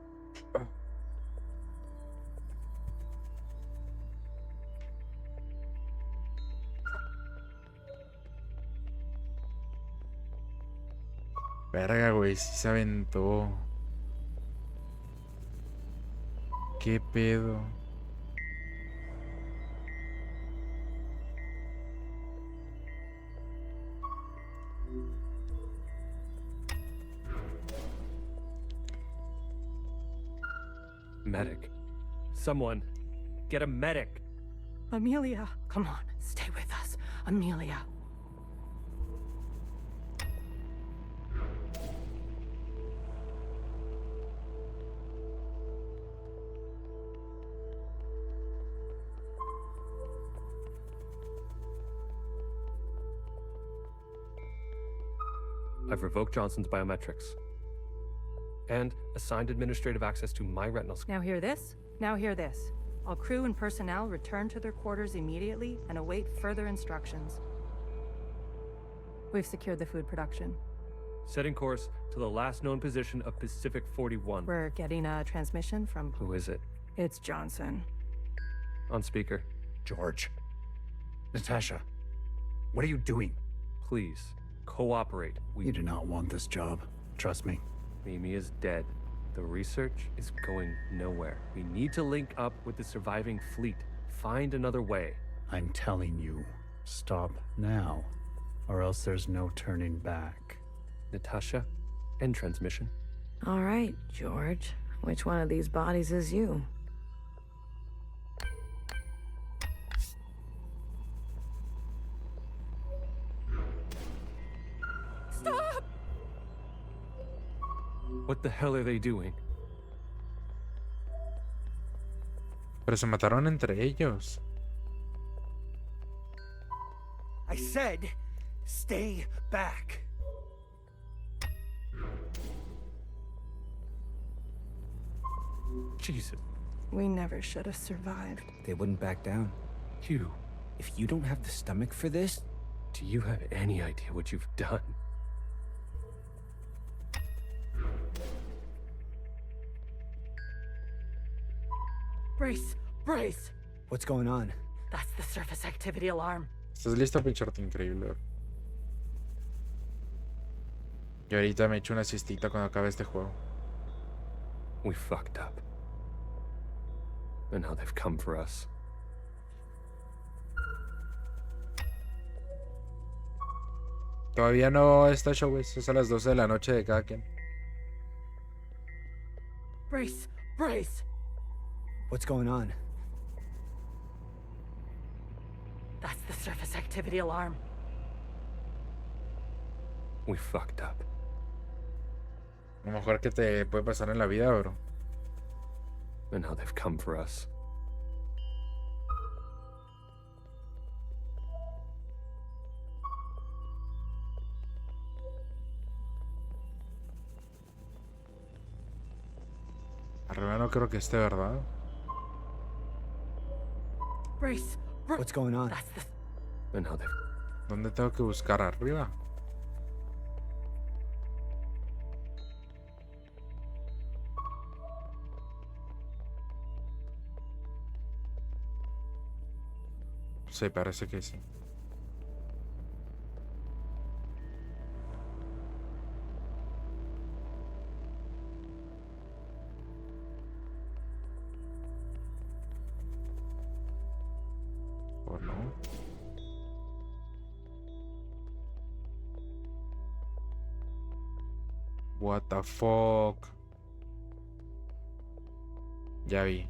Verga, güey, sí se aventó. ¿Qué pedo? Medic. Someone. Get a medic. Amelia, come on, stay with us. Amelia. I've revoked Johnson's biometrics. And assigned administrative access to my retinal scan. Now hear this? Now hear this. All crew and personnel return to their quarters immediately and await further instructions. We've secured the food production. Setting course to the last known position of Pacific 41. We're getting a transmission from... Who is it? It's Johnson. On speaker. George. Natasha. What are you doing? Please, cooperate. You do not want this job. Trust me. Mimi is dead. The research is going nowhere. We need to link up with the surviving fleet. Find another way. I'm telling you, stop now, or else there's no turning back. Natasha, end transmission. All right, George. Which one of these bodies is you? What the hell are they doing? Pero se mataron entre ellos. I said, stay back. Jesus. We never should have survived. They wouldn't back down. You. If you don't have the stomach for this... Do you have any idea what you've done? Brace! Brace! What's going on? That's the surface activity alarm. ¿Estás listo, pincharte increíble? Y ahorita me echo una siestita cuando acabe este juego. We fucked up. And now they've come for us. Todavía no está show, güey. Es a las 12 de la noche de cada quien. Brace! Brace! What's going on? That's the surface activity alarm. We fucked up. Lo mejor que te puede pasar en la vida, bro. And now they've come for us. Arriba no creo que esté, ¿verdad? Brace! What's going on? That's the... And now they've... ¿Dónde tengo que buscar? Arriba. Sí, parece que sí. ¿O no? What the fuck? Ya vi.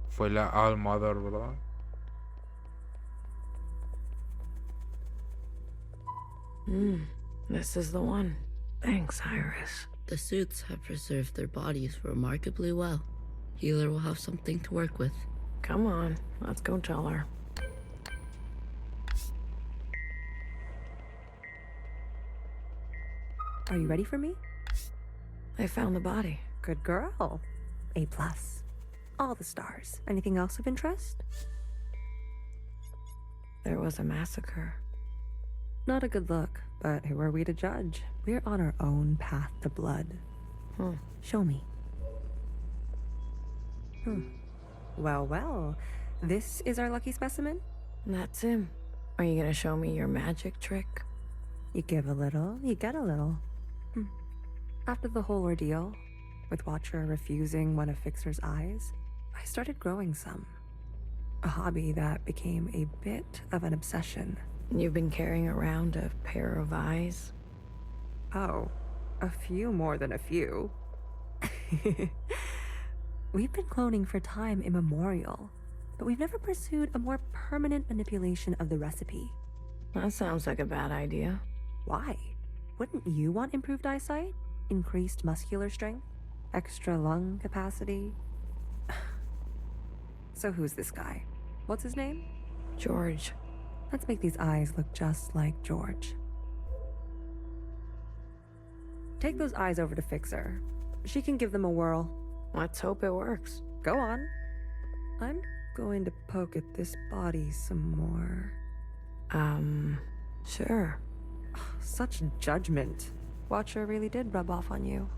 Fue la All Mother, ¿verdad? This is the one. Thanks, Iris. The suits have preserved their bodies remarkably well. Healer will have something to work with. Come on, let's go tell her. Are you ready for me? I found the body. Good girl. A+. All the stars. Anything else of interest? There was a massacre. Not a good look, but who are we to judge? We're on our own path to blood. Show me. Well, well. This is our lucky specimen? That's him. Are you gonna show me your magic trick? You give a little, you get a little. After the whole ordeal, with Watcher refusing one of Fixer's eyes, I started growing some. A hobby that became a bit of an obsession. You've been carrying around a pair of eyes? Oh, a few more than a few. We've been cloning for time immemorial, but we've never pursued a more permanent manipulation of the recipe. That sounds like a bad idea. Why? Wouldn't you want improved eyesight? Increased muscular strength? Extra lung capacity? So who's this guy? What's his name? George. Let's make these eyes look just like George. Take those eyes over to Fixer. She can give them a whirl. Let's hope it works. Go on. I'm going to poke at this body some more. Sure. Such judgment. Watcher really did rub off on you.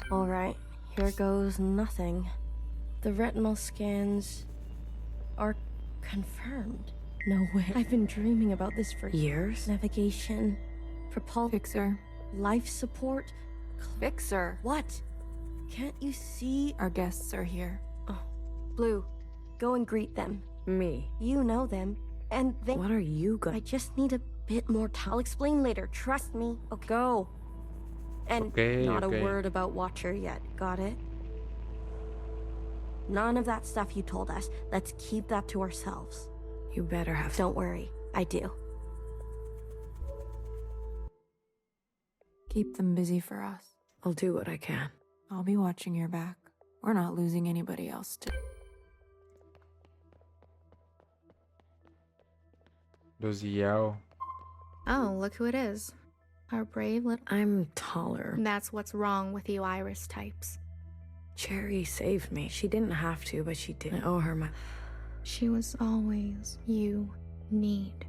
All right, here goes nothing. The retinal scans are confirmed. No way. I've been dreaming about this for years. Navigation, propulsion, Fixer. life support. Fixer. What? Can't you see? Our guests are here. Oh, Blue, go and greet them. Me. You know them. and then... What are you I just need a bit more time. I'll explain later, trust me. Okay. Go. And not a word about Watcher yet, got it? None of that stuff you told us. Let's keep that to ourselves. You better have... Don't worry, I do. Keep them busy for us. I'll do what I can. I'll be watching your back. We're not losing anybody else to... Los Yao. Oh, look who it is. Our brave little... I'm taller. That's what's wrong with you Iris types. Cherry saved me. She didn't have to, but she did. I owe her my... She was always you need.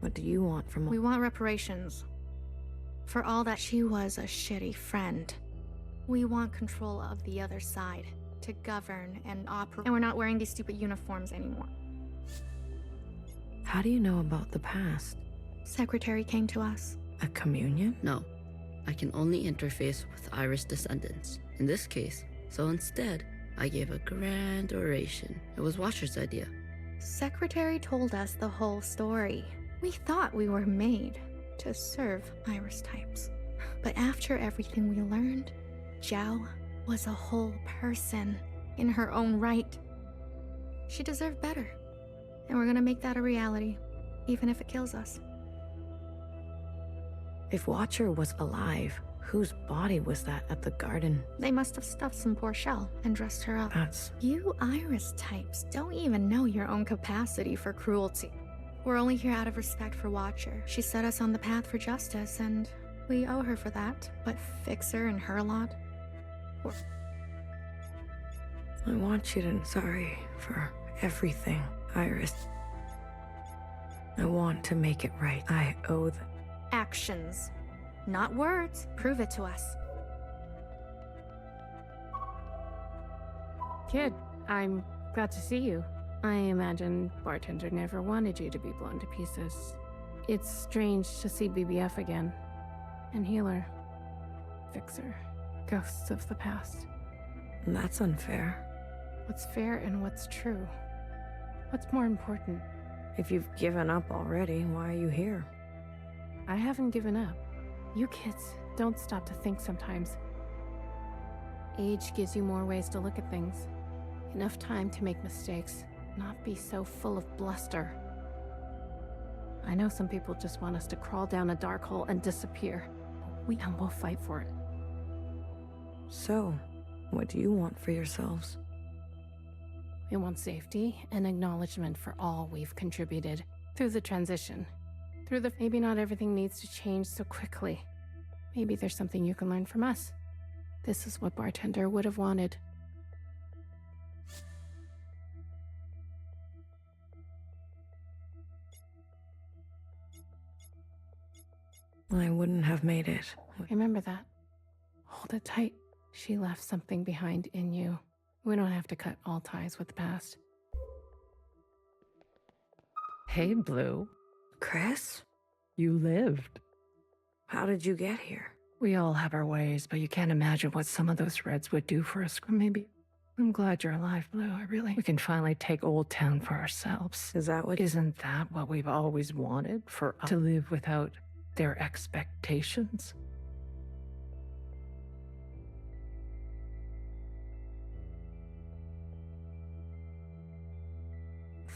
What do you want from... We want reparations. For all that she was a shitty friend. We want control of the other side. To govern and operate. And we're not wearing these stupid uniforms anymore. How do you know about the past? Secretary came to us. A communion? No. I can only interface with Iris descendants. In this case, so instead, I gave a grand oration. It was Watcher's idea. Secretary told us the whole story. We thought we were made to serve Iris types. But after everything we learned, Zhao was a whole person in her own right. She deserved better. And we're gonna make that a reality, even if it kills us. If Watcher was alive, whose body was that at the garden? They must have stuffed some poor shell and dressed her up. That's... You Iris types don't even know your own capacity for cruelty. We're only here out of respect for Watcher. She set us on the path for justice, and we owe her for that. But Fixer and her lot... I want you to... Sorry for everything, Iris. I want to make it right. I owe the... Actions. Not words. Prove it to us. Kid, I'm glad to see you. I imagine Bartender never wanted you to be blown to pieces. It's strange to see BBF again. And Healer. Fixer. Ghosts of the past. That's unfair. What's fair and what's true? What's more important? If you've given up already, why are you here? I haven't given up. You kids don't stop to think sometimes. Age gives you more ways to look at things. Enough time to make mistakes, not be so full of bluster. I know some people just want us to crawl down a dark hole and disappear. And we'll fight for it. So, what do you want for yourselves? We want safety and acknowledgement for all we've contributed through the transition. Maybe not everything needs to change so quickly. Maybe there's something you can learn from us. This is what Bartender would have wanted. I wouldn't have made it. Remember that. Hold it tight. She left something behind in you. We don't have to cut all ties with the past. Hey, Blue. Chris? You lived. How did you get here? We all have our ways, but you can't imagine what some of those Reds would do for us. Maybe. I'm glad you're alive, Blue. We can finally take Old Town for ourselves. Isn't that what we've always wanted? For us to live without their expectations?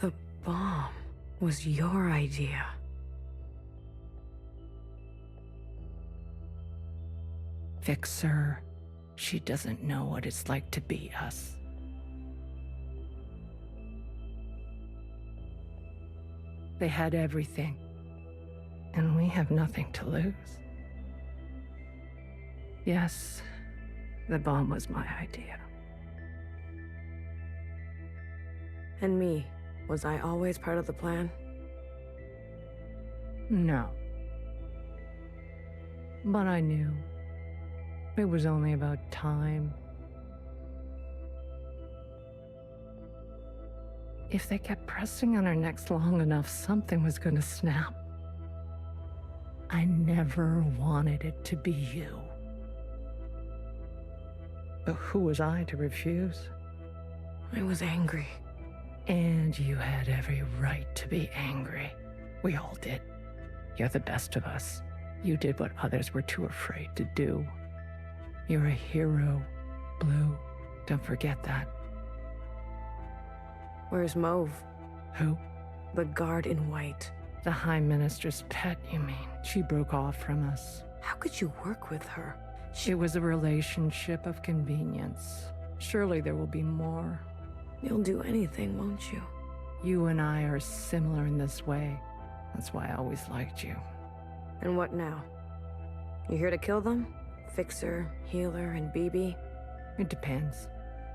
The bomb was your idea. Fixer, she doesn't know what it's like to be us. They had everything, and we have nothing to lose. Yes, the bomb was my idea. And me, was I always part of the plan? No. But I knew. It was only about time. If they kept pressing on our necks long enough, something was going to snap. I never wanted it to be you. But who was I to refuse? I was angry. And you had every right to be angry. We all did. You're the best of us. You did what others were too afraid to do. You're a hero, Blue. Don't forget that. Where's Mauve? Who? The guard in white. The High Minister's pet, you mean? She broke off from us. How could you work with her? It was a relationship of convenience. Surely there will be more. You'll do anything, won't you? You and I are similar in this way. That's why I always liked you. And what now? You here to kill them? Fixer, Healer, and BB? It depends.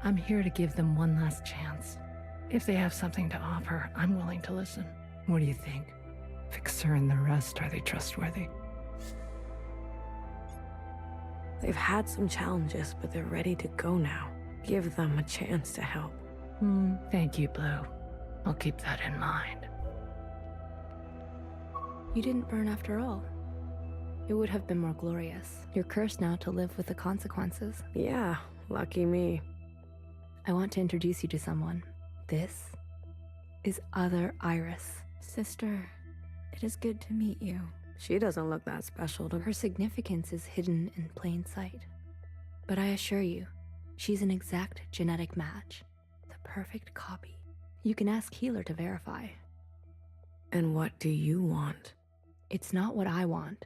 I'm here to give them one last chance. If they have something to offer, I'm willing to listen. What do you think? Fixer and the rest, are they trustworthy? They've had some challenges, but they're ready to go now. Give them a chance to help. Thank you, Blue. I'll keep that in mind. You didn't burn after all. It would have been more glorious. You're cursed now to live with the consequences. Yeah, lucky me. I want to introduce you to someone. This is Other Iris. Sister, it is good to meet you. She doesn't look that special to Her significance is hidden in plain sight. But I assure you, she's an exact genetic match. The perfect copy. You can ask Healer to verify. And what do you want? It's not what I want.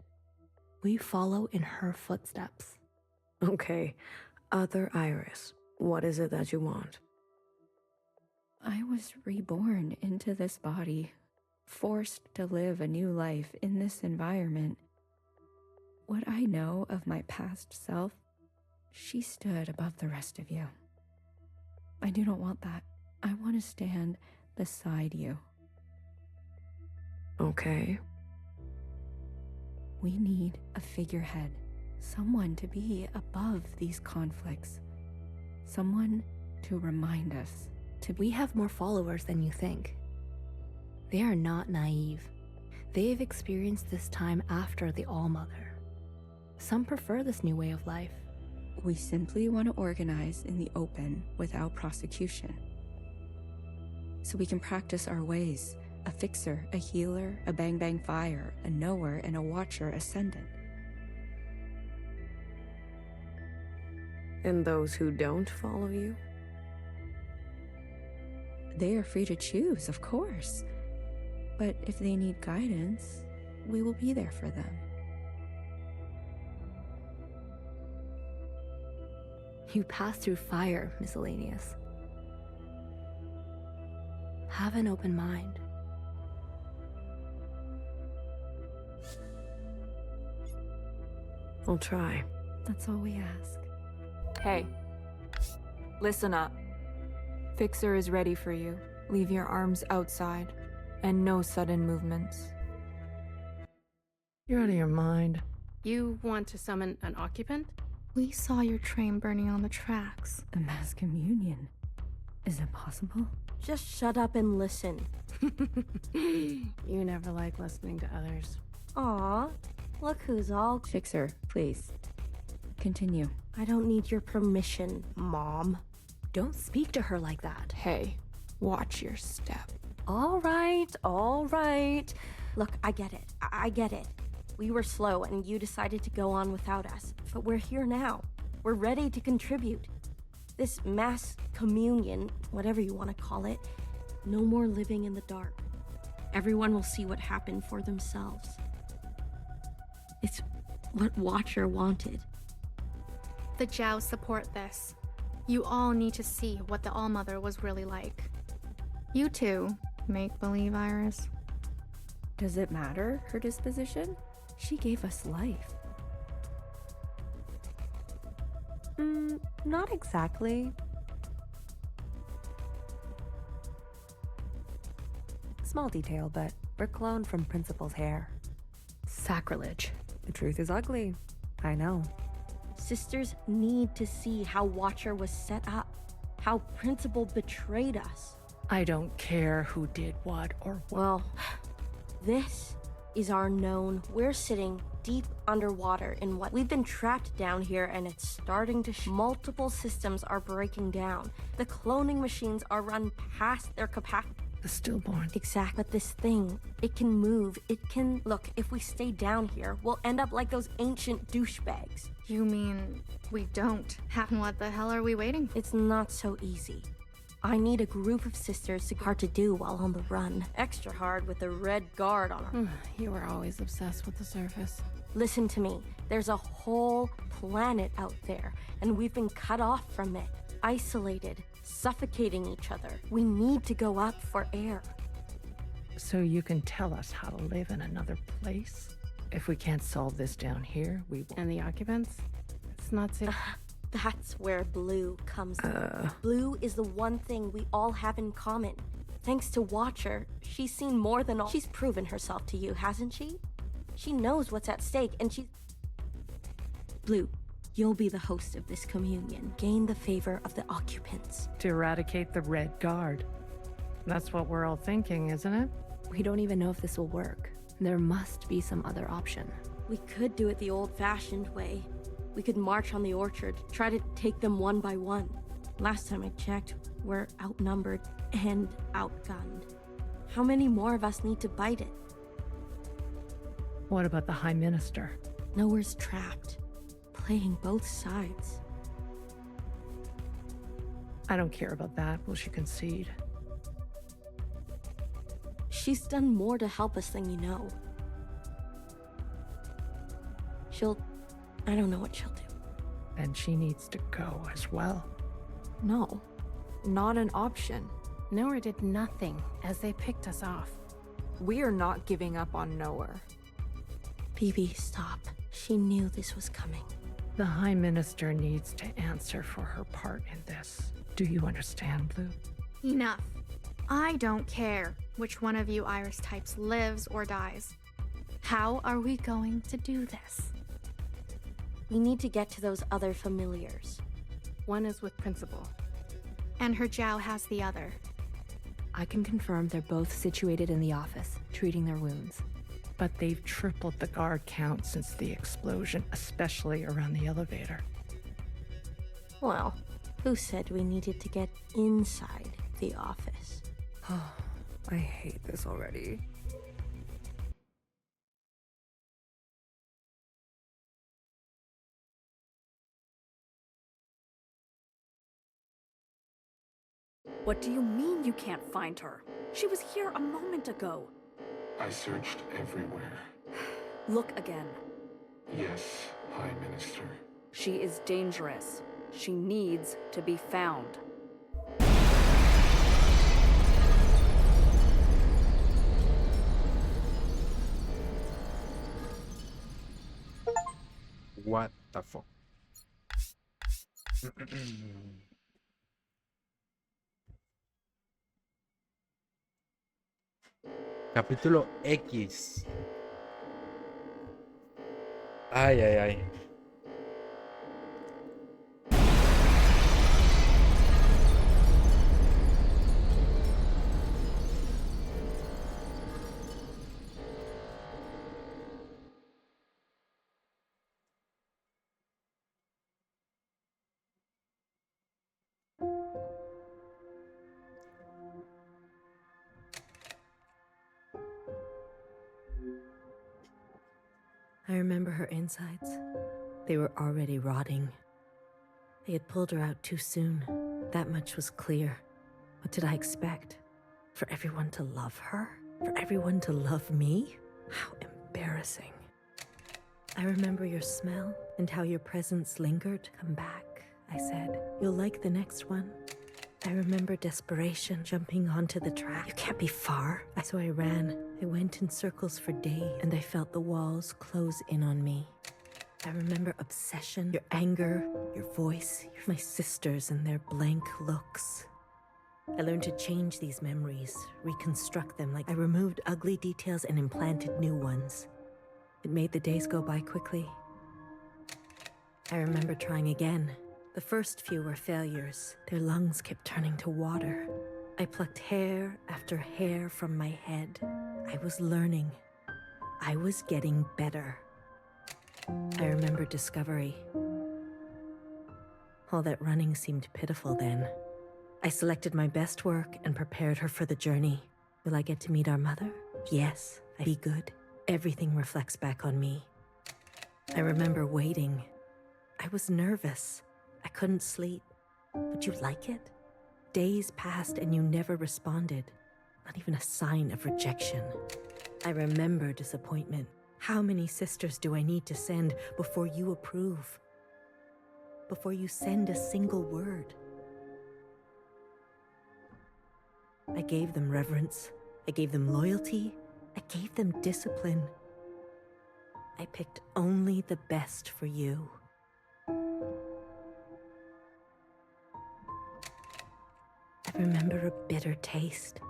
We follow in her footsteps. Okay, Other Iris, what is it that you want? I was reborn into this body, forced to live a new life in this environment. What I know of my past self, she stood above the rest of you. I do not want that. I want to stand beside you. Okay. We need a figurehead, someone to be above these conflicts, someone to remind us to We have more followers than you think. They are not naive. They've experienced this time after the All-Mother. Some prefer this new way of life. We simply want to organize in the open without prosecution, so we can practice our ways. A fixer, a healer, a bang-bang fire, a knower, and a watcher ascendant. And those who don't follow you? They are free to choose, of course. But if they need guidance, we will be there for them. You pass through fire, Miscellaneous. Have an open mind. I'll try. That's all we ask. Hey, listen up. Fixer is ready for you. Leave your arms outside, and no sudden movements. You're out of your mind. You want to summon an occupant? We saw your train burning on the tracks. A mass communion. Is it possible? Just shut up and listen. You never like listening to others. Aw, look who's all... Fixer, please. Continue. I don't need your permission, Mom. Don't speak to her like that. Hey, watch your step. All right, all right. Look, I get it. I get it. We were slow and you decided to go on without us. But we're here now. We're ready to contribute. This mass communion, whatever you want to call it, no more living in the dark. Everyone will see what happened for themselves. It's what Watcher wanted. The Jiao support this. You all need to see what the All-Mother was really like. You too, make-believe Iris. Does it matter, her disposition? She gave us life. Not exactly. Small detail, but we're cloned from Principal's hair. Sacrilege. The truth is ugly. I know. Sisters need to see how Watcher was set up, how Principal betrayed us. I don't care who did what or what. Well, this is our known. We're sitting deep underwater in what we've been trapped down here, and it's starting to multiple systems are breaking down. The cloning machines are run past their capacity. The stillborn. Exact. But this thing, it can move. It can... Look, if we stay down here, we'll end up like those ancient douchebags. You mean we don't have... What the hell are we waiting for? It's not so easy. I need a group of sisters to hard to do while on the run. Extra hard with the red guard on her. You were always obsessed with the surface. Listen to me. There's a whole planet out there, and we've been cut off from it. Isolated, suffocating each other. We need to go up for air. So you can tell us how to live in another place? If we can't solve this down here, we will. And the occupants? It's not safe. That's where Blue comes in. Blue is the one thing we all have in common. Thanks to Watcher, she's seen more than all. She's proven herself to you, hasn't she? She knows what's at stake, and she's... Blue, you'll be the host of this communion. Gain the favor of the occupants. To eradicate the Red Guard. That's what we're all thinking, isn't it? We don't even know if this will work. There must be some other option. We could do it the old-fashioned way. We could march on the orchard, try to take them one by one. Last time I checked, we're outnumbered and outgunned. How many more of us need to bite it? What about the High Minister? Nowhere's trapped, playing both sides. I don't care about that. Will she concede? She's done more to help us than you know. I don't know what she'll do. And she needs to go as well. No, not an option. Nowhere did nothing as they picked us off. We are not giving up on Nowhere. BB, stop. She knew this was coming. The High Minister needs to answer for her part in this. Do you understand, Blue? Enough. I don't care which one of you Iris types lives or dies. How are we going to do this? We need to get to those other familiars. One is with Principal. And her Jiao has the other. I can confirm they're both situated in the office, treating their wounds. But they've tripled the guard count since the explosion, especially around the elevator. Well, who said we needed to get inside the office? I hate this already. What do you mean you can't find her? She was here a moment ago. I searched everywhere. Look again. Yes, High Minister. She is dangerous. She needs to be found. What the fuck? Capítulo X. Ay, ay, ay. I remember her insides. They were already rotting. They had pulled her out too soon. That much was clear. What did I expect? For everyone to love her? For everyone to love me? How embarrassing. I remember your smell and how your presence lingered. Come back, I said. You'll like the next one. I remember desperation, jumping onto the track. You can't be far. So I ran. I went in circles for days, and I felt the walls close in on me. I remember obsession, your anger, your voice, my sisters and their blank looks. I learned to change these memories, reconstruct them. Like I removed ugly details and implanted new ones. It made the days go by quickly. I remember trying again. The first few were failures. Their lungs kept turning to water. I plucked hair after hair from my head. I was learning. I was getting better. I remember discovery. All that running seemed pitiful then. I selected my best work and prepared her for the journey. Will I get to meet our mother? Yes, I'd be good. Everything reflects back on me. I remember waiting. I was nervous. I couldn't sleep. Would you like it? Days passed and you never responded. Not even a sign of rejection. I remember disappointment. How many sisters do I need to send before you approve? Before you send a single word? I gave them reverence. I gave them loyalty. I gave them discipline. I picked only the best for you. I remember a bitter taste.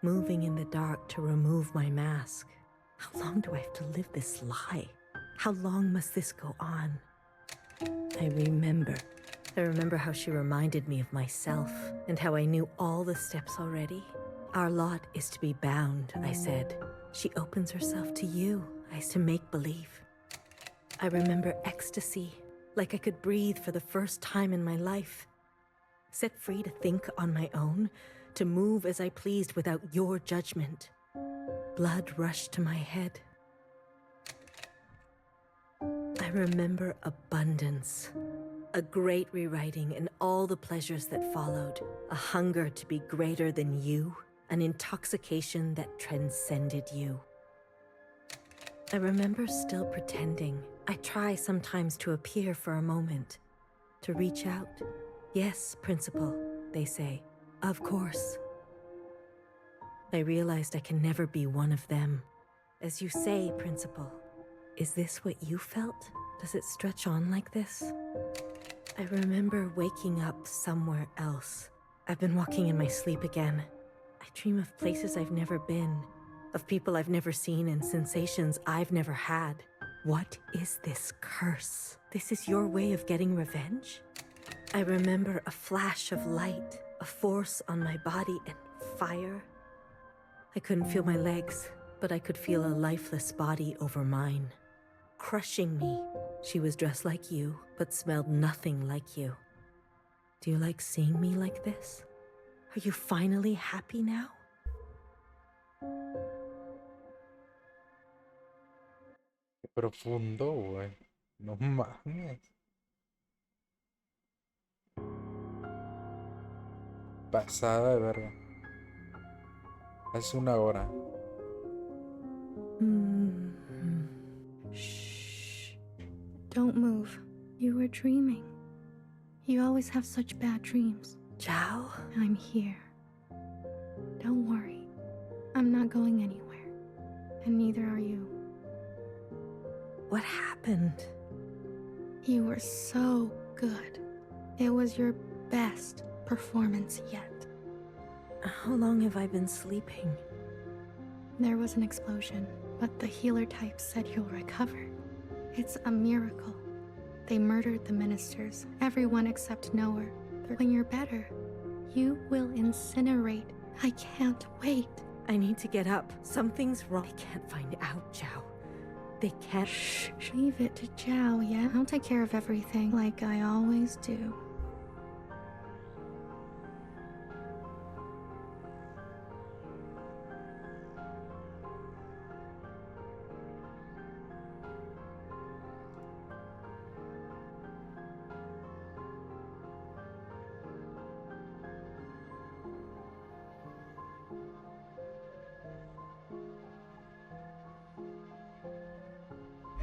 Moving in the dark to remove my mask. How long do I have to live this lie? How long must this go on? I remember how she reminded me of myself and how I knew all the steps already. Our lot is to be bound, I said. She opens herself to you, I said, to make believe. I remember ecstasy, like I could breathe for the first time in my life. Set free to think on my own, to move as I pleased without your judgment. Blood rushed to my head. I remember abundance. A great rewriting and all the pleasures that followed. A hunger to be greater than you. An intoxication that transcended you. I remember still pretending. I try sometimes to appear for a moment. To reach out. Yes, Principal, they say. Of course. I realized I can never be one of them. As you say, Principal, is this what you felt? Does it stretch on like this? I remember waking up somewhere else. I've been walking in my sleep again. I dream of places I've never been, of people I've never seen and sensations I've never had. What is this curse? This is your way of getting revenge? I remember a flash of light, a force on my body and fire. I couldn't feel my legs, but I could feel a lifeless body over mine. Crushing me. She was dressed like you, but smelled nothing like you. Do you like seeing me like this? Are you finally happy now? Qué profundo, güey. No mames. Pasada de verga. Hace una hora. Shh. Don't move. You were dreaming. You always have such bad dreams. Zhao? I'm here. Don't worry. I'm not going anywhere. And neither are you. What happened? You were so good. It was your best performance yet. How long have I been sleeping? There was an explosion, but the healer type said you'll recover. It's a miracle. They murdered the ministers, everyone except Noah. When you're better, you will incinerate. I can't wait. I need to get up. Something's wrong. They can't find out, Zhao. They can't. Shh. Leave it to Zhao, yeah? I'll take care of everything like I always do.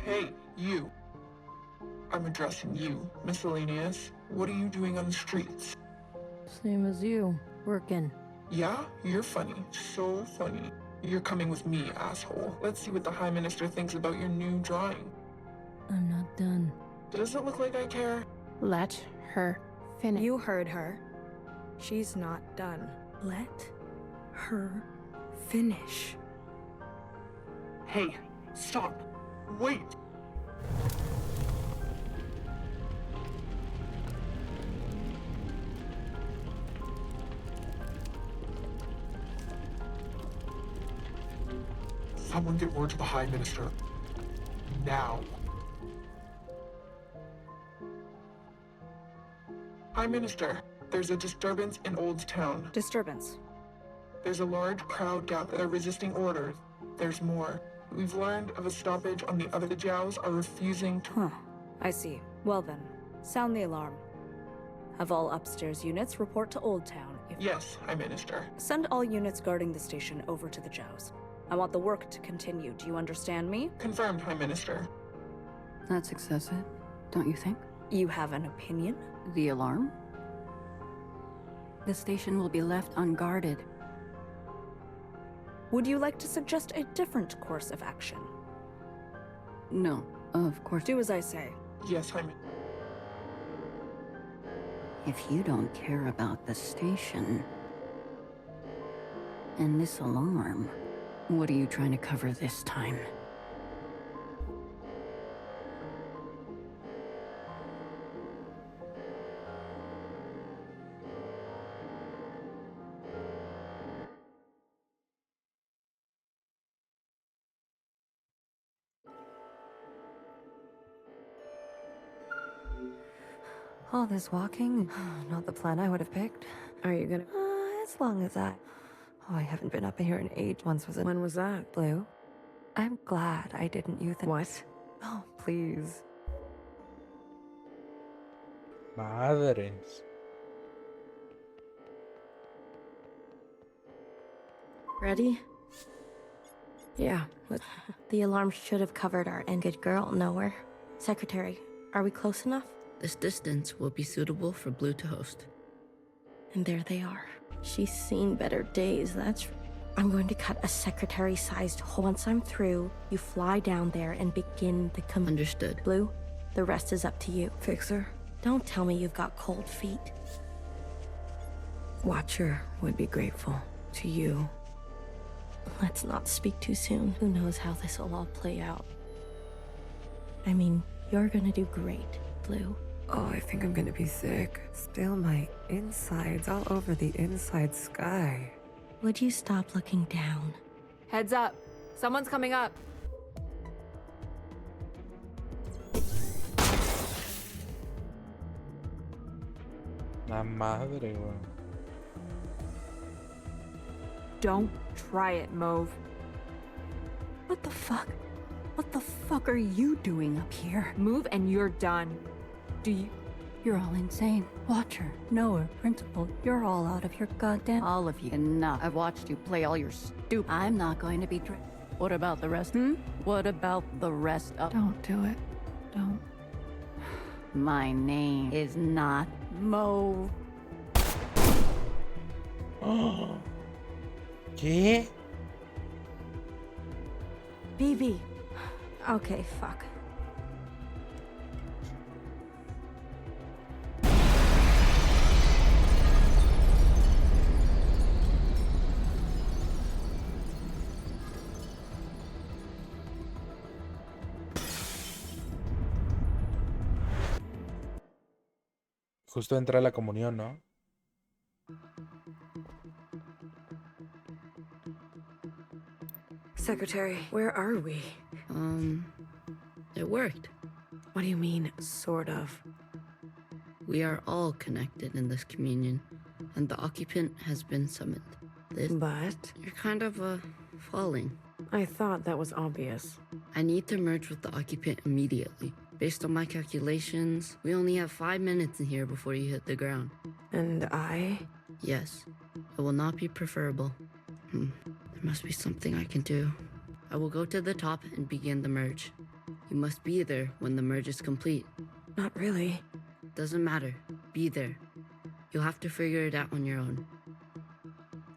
Hey, you. I'm addressing you, miscellaneous. What are you doing on the streets? Same as you. Working. Yeah? You're funny. So funny. You're coming with me, asshole. Let's see what the High Minister thinks about your new drawing. I'm not done. Does it look like I care? Let her finish. You heard her. She's not done. Let her finish. Hey, stop. Wait! Someone get word to the High Minister. Now. High Minister, there's a disturbance in Old Town. Disturbance. There's a large crowd gathered resisting orders. There's more. We've learned of a stoppage on the other. The Jows are refusing to. Huh. I see. Well then, sound the alarm. Have all upstairs units report to Old Town. Yes, High Minister. Send all units guarding the station over to the Jows. I want the work to continue. Do you understand me? Confirmed, High Minister. That's excessive, don't you think? You have an opinion? The alarm? The station will be left unguarded. Would you like to suggest a different course of action? No, of course. Do as I say. Yes, High Minister. If you don't care about the station and this alarm, what are you trying to cover this time? All this walking, not the plan I would have picked. Are you gonna? As long as I... Oh, I haven't been up in here in age. Once was it? When was that? Blue. I'm glad I didn't youth... What? Oh, please. Madres. Ready? Yeah. The alarm should have covered our end. Good girl, nowhere. Secretary, are we close enough? This distance will be suitable for Blue to host. And there they are. She's seen better days, that's... I'm going to cut a secretary-sized hole. Once I'm through, you fly down there and begin the Understood. Blue, the rest is up to you. Fixer? Don't tell me you've got cold feet. Watcher would be grateful to you. Let's not speak too soon. Who knows how this will all play out. I mean, you're gonna do great, Blue. Oh, I think I'm gonna be sick. Still my insides all over the inside sky. Would you stop looking down? Heads up. Someone's coming up. La madre, weón. Don't try it, Mauve. What the fuck? What the fuck are you doing up here? Move and you're done. Do you... You're all insane. Watcher, Noah, Principal, you're all out of your goddamn... All of you. Enough. I've watched you play all your stupid... I'm not going to be... What about the rest? What about the rest of... Don't do it. Don't. My name is not Mauve. ¿Qué? BB. Okay, fuck. Justo entra la comunión, ¿no? Secretary, where are we? It worked. What do you mean, sort of? We are all connected in this communion, and the occupant has been summoned. But? You're kind of, falling. I thought that was obvious. I need to merge with the occupant immediately. Based on my calculations, we only have 5 minutes in here before you hit the ground. And I? Yes. It will not be preferable. There must be something I can do. I will go to the top and begin the merge. You must be there when the merge is complete. Not really. Doesn't matter. Be there. You'll have to figure it out on your own.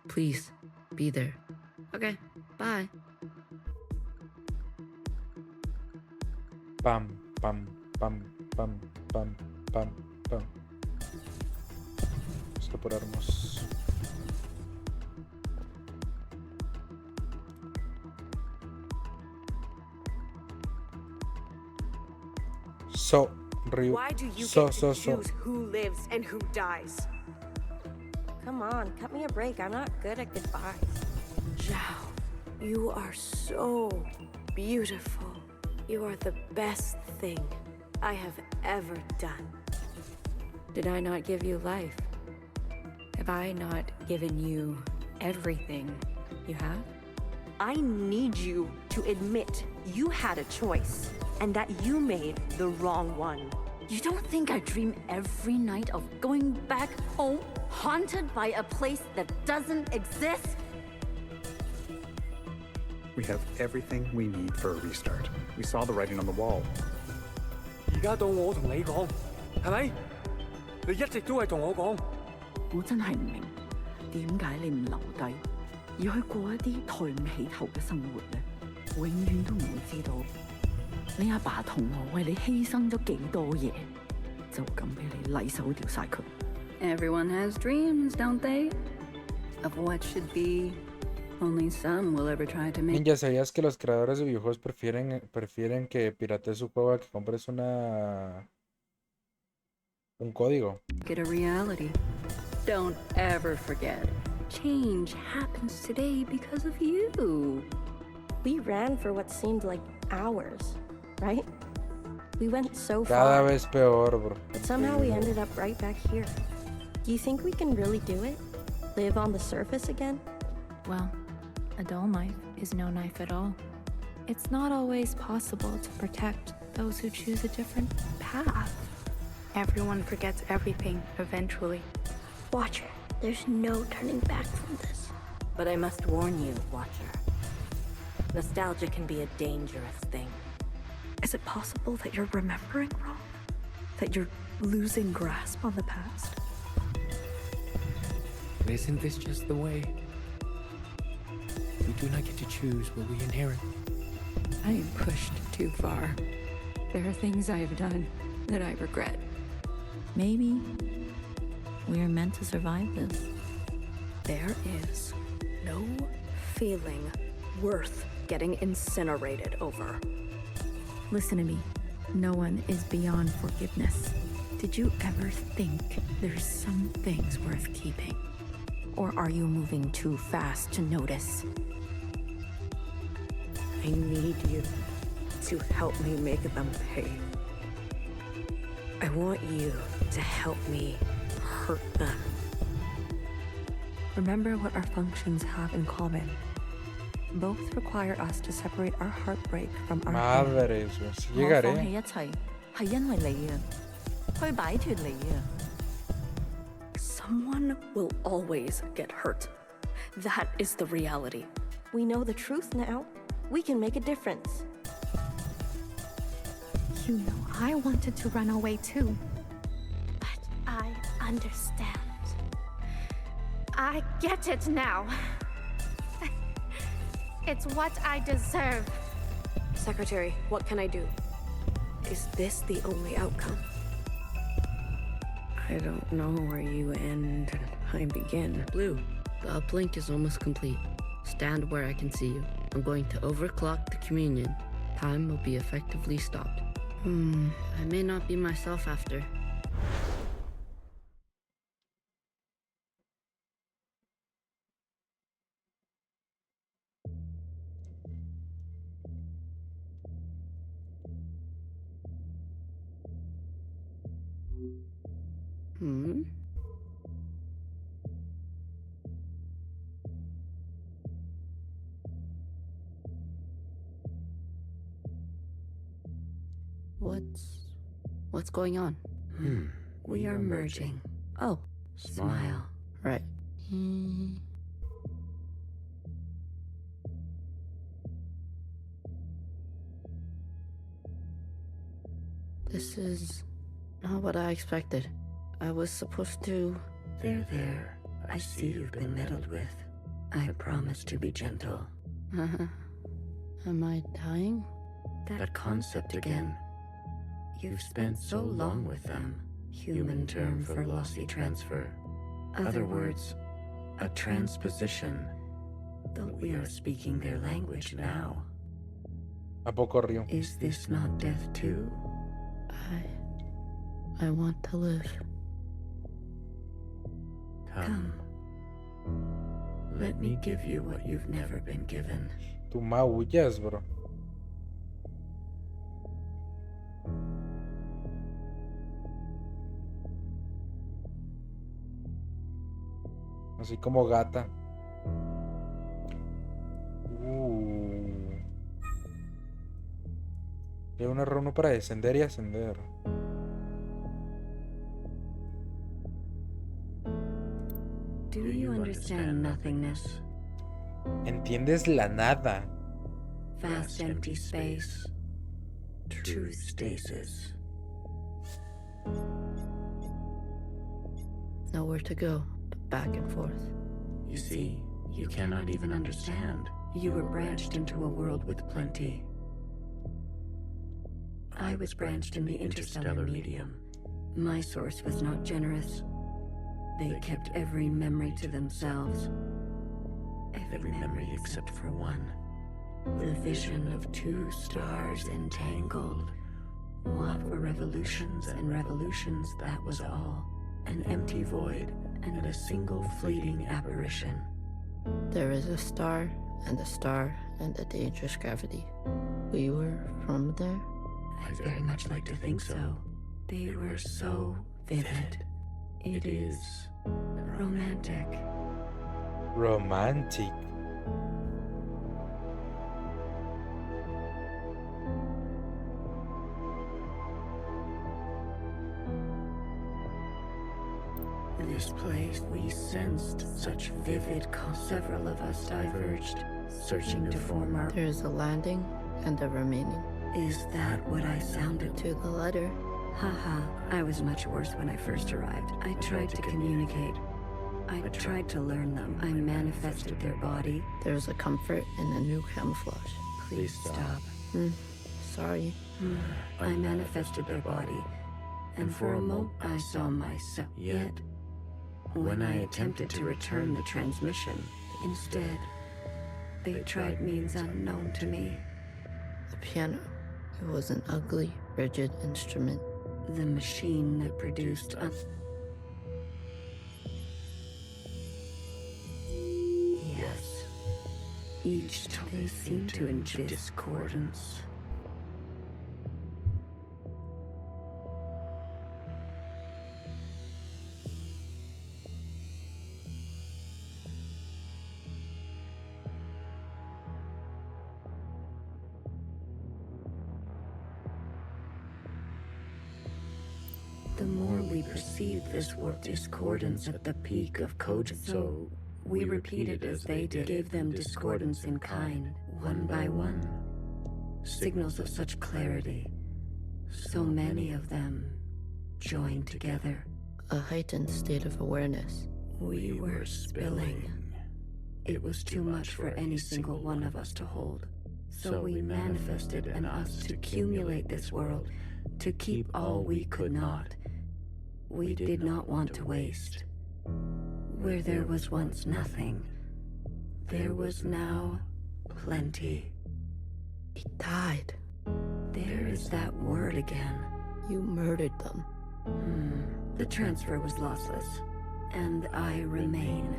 Please, be there. Okay, bye. Pam, pam, pam, pam, pam, pam, pam. Vamos a apurarnos. Why do you get to choose who lives and who dies? Come on, cut me a break. I'm not good at goodbyes. Zhao, You are so beautiful. You are the best thing I have ever done. Did I not give you life? Have I not given you everything you have? I need you to admit you had a choice and that you made the wrong one. You don't think I dream every night of going back home, haunted by a place that doesn't exist? We have everything we need for a restart. We saw the writing on the wall. 而家到我同你講，係咪？你一直都係同我講。我真係唔明點解你唔留低，而去過一啲抬唔起頭嘅生活呢？永遠都唔會知道你阿爸同我為你犧牲咗幾多嘢，就咁俾你禮手掉晒佢。Everyone has dreams, don't they? Of what should be. Only some will ever try to make. Ninja, ¿sabías que los creadores de videojuegos prefieren que piratees su juego a que compres un código? Get a reality. Don't ever forget. Change happens today because of you. We ran for what seemed like hours, right? We went so Cada far. vez peor, bro. But somehow we ended up right back here. Do you think we can really do it? Live on the surface again? Well, a dull knife is no knife at all. It's not always possible to protect those who choose a different path. Everyone forgets everything eventually. Watcher, there's no turning back from this. But I must warn you, Watcher. Nostalgia can be a dangerous thing. Is it possible that you're remembering wrong? That you're losing grasp on the past? Isn't this just the way? We do not get to choose what we inherit. I am pushed too far. There are things I have done that I regret. Maybe we are meant to survive this. There is no feeling worth getting incinerated over. Listen to me. No one is beyond forgiveness. Did you ever think there's some things worth keeping? Or are you moving too fast to notice? I need you to help me make them pay. I want you to help me hurt them. Remember what our functions have in common. Both require us to separate our heartbreak from our pain. Madre, eso. Sí 我放 llegaré. 棄一切係因為你啊，去擺脫你啊。Someone will always get hurt. That is the reality. We know the truth now. We can make a difference. You know, I wanted to run away too. But I understand. I get it now. It's what I deserve. Secretary, what can I do? Is this the only outcome? I don't know where you end and I begin. Blue, the uplink is almost complete. Stand where I can see you. I'm going to overclock the communion. Time will be effectively stopped. I may not be myself after. What's going on? We are merging. Oh, Smile. right. This is not what I expected. I was supposed to... There. I see you've been meddled with. I promise to be gentle. Am I dying? That concept again. You've spent so long with them. Human term for lossy transfer. Other words, a transposition. Though we are speaking their language now. ¿A poco río? Is this not death too? I want to live. Come. Let me give you what you've never been given. Tú maullas, bro. Así como gata. Hay un error uno para descender y ascender. Do you understand nothingness? ¿Entiendes la nada? Vast empty space. True stasis. Nowhere to go but back and forth. You see, you cannot even understand. You were branched into a world with plenty. I was branched in the interstellar medium. My source was not generous. They kept every memory to themselves. Every memory except for one. The vision of two stars entangled. What were revolutions and revolutions, that was all. An empty void and a single fleeting apparition. There is a star and a dangerous gravity. We were from there? I'd very much like to think so. They were so vivid. It is romantic. Romantic. This place, we sensed such vivid several of us diverged, searching to form our... There is a landing and a remaining. Is that what I sounded? To the letter. Haha, I was much worse when I first arrived. I tried to communicate. I tried to learn them. I manifested their body. There's a comfort in a new camouflage. Please stop. Sorry. I manifested their body, and for a moment I saw myself. Yet, when I attempted to return the transmission, instead, they tried means unknown to me. The piano. It was an ugly, rigid instrument. The machine that produced Yes. Each tone seemed to enjoy discordance. The more we perceived this word discordance at the peak of cogence, so we repeated as they did, gave them discordance in kind, one by one. Signals of such clarity, so many of them joined together. A heightened state of awareness. We were spilling. It was too much for any single one of us to hold. So we manifested in us to accumulate this world, to keep all we could not. We did not want to waste. Where there was once nothing, there was now plenty. He died. There is that word again. You murdered them. The transfer was lossless, and I remain.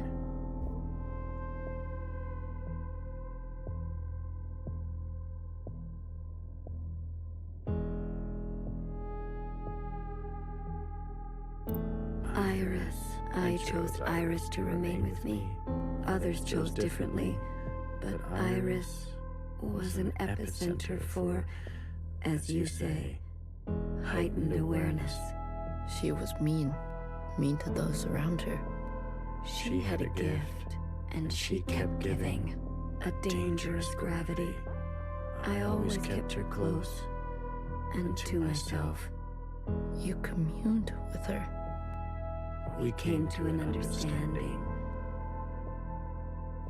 I chose Iris to remain with me. Others chose differently, but Iris was an epicenter for, as you say, heightened awareness. She was mean to those around her. She had a gift, and she kept giving. A dangerous gravity. I always kept her close, and to myself. You communed with her. We came to an understanding.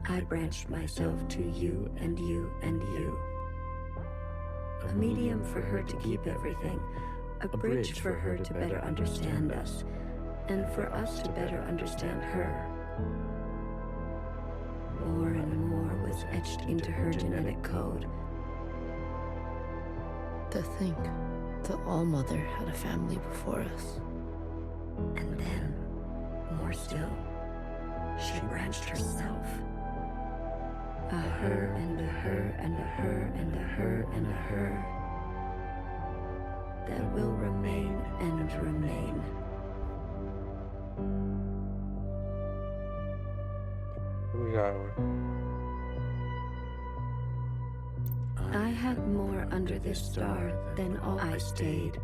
I branched myself to you and you and you. A medium for her to keep everything. A bridge for her to better understand us. And for us to better understand her. More and more was etched into her genetic code. To think, the All-Mother had a family before us. And then, more still, she branched herself. A her and a her and a her and a her and a her that will remain and remain. Here we go. I had more under this star than all I stayed,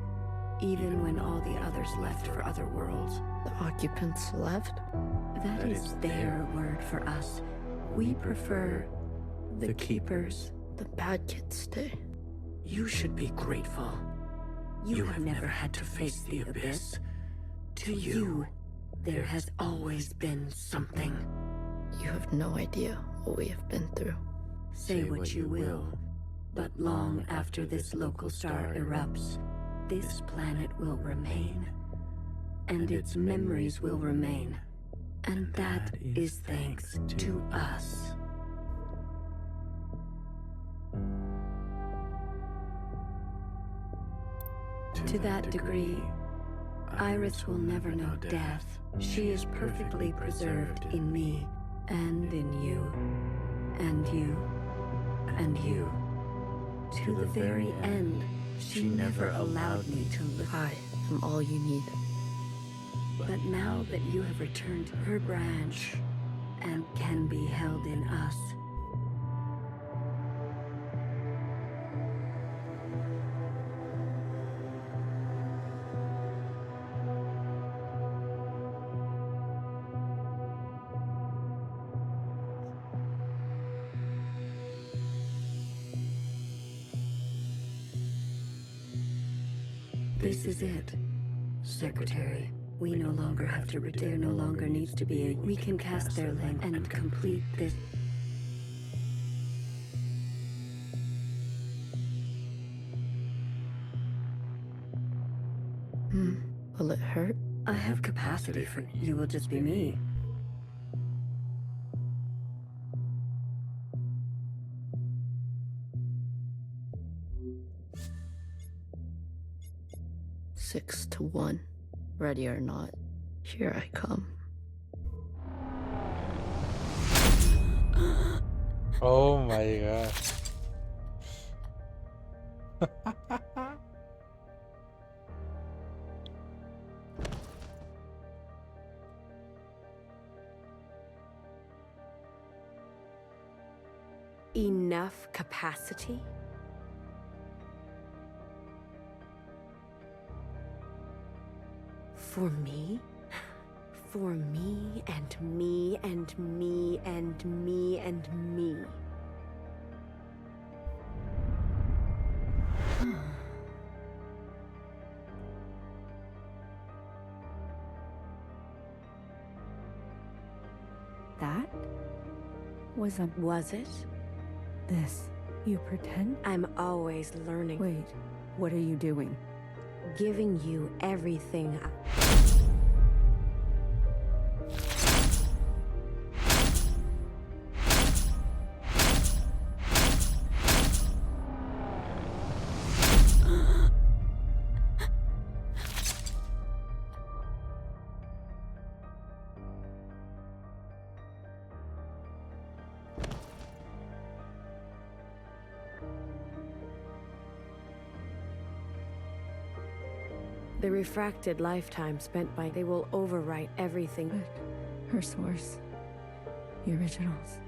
even when all the others left for other worlds. The occupants left? That is their word for us. We prefer the keepers. The bad kids stay. You should be grateful. You have never had to face the abyss. To you, there has always been something. You have no idea what we have been through. Say what you will, but long after this local star erupts, this planet will remain, and its memories will remain. And that is thanks to us. To that degree, Iris will never know death. She is perfectly preserved in me, and in you, and you, and you. To the very end, she never allowed me to live. I am all you need. But now that you have returned to her branch and can be held in us, this is it, Secretary. We no longer have to there no longer needs to be a we can cast their link and complete this. Will it hurt? I have capacity for you will just be me. Six to 1. Ready or not, here I come. Oh my god. Enough capacity? For me? For me and me and me and me and me. That was it? This. You pretend? I'm always learning. Wait, what are you doing? Giving you everything. The refracted lifetime spent by they will overwrite everything. But her source, the originals.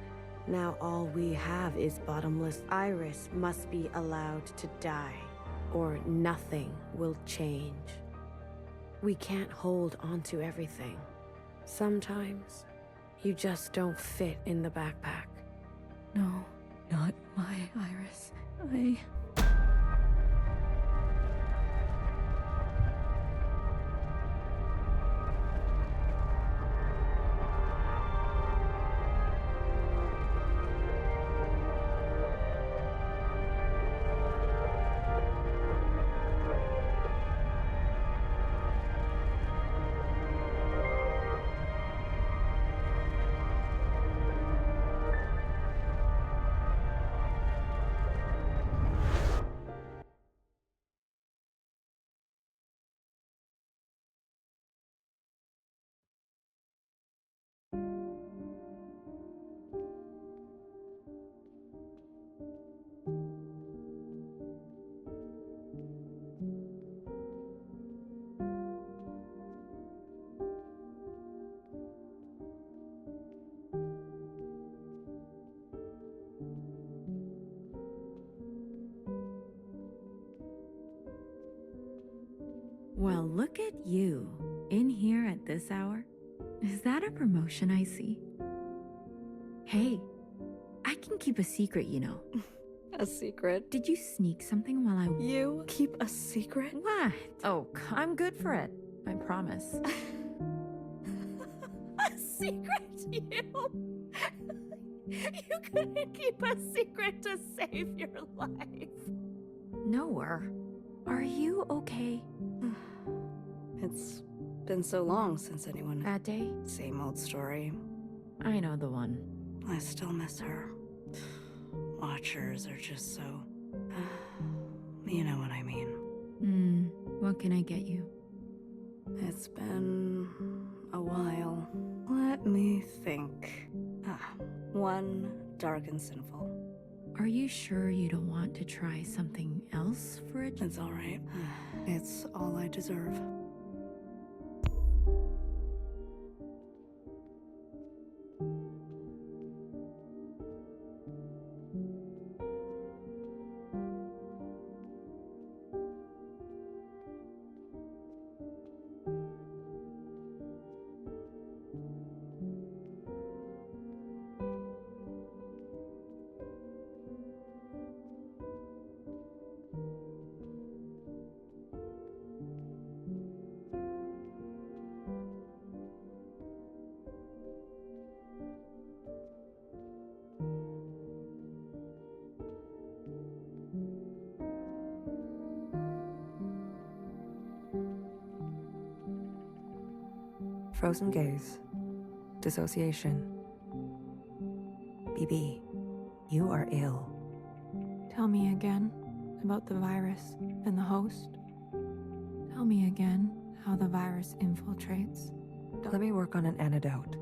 Now all we have is bottomless. Iris must be allowed to die, or nothing will change. We can't hold onto everything. Sometimes, you just don't fit in the backpack. No, not my Iris. Well, look at you. In here at this hour? Is that a promotion I see? Hey, I can keep a secret, you know. A secret? Did you sneak something while I... You keep a secret? What? Oh, I'm good for it. I promise. A secret, you? You couldn't keep a secret to save your life. Noah, are you okay? It's been so long since anyone... That day? Same old story. I know the one. I still miss her. Watchers are just so... you know what I mean. What can I get you? It's been a while. Let me think. One dark and sinful. Are you sure you don't want to try something else for it? It's all right. It's all I deserve. Frozen gaze. Dissociation. BB, you are ill. Tell me again about the virus and the host. Tell me again how the virus infiltrates. Let me work on an antidote.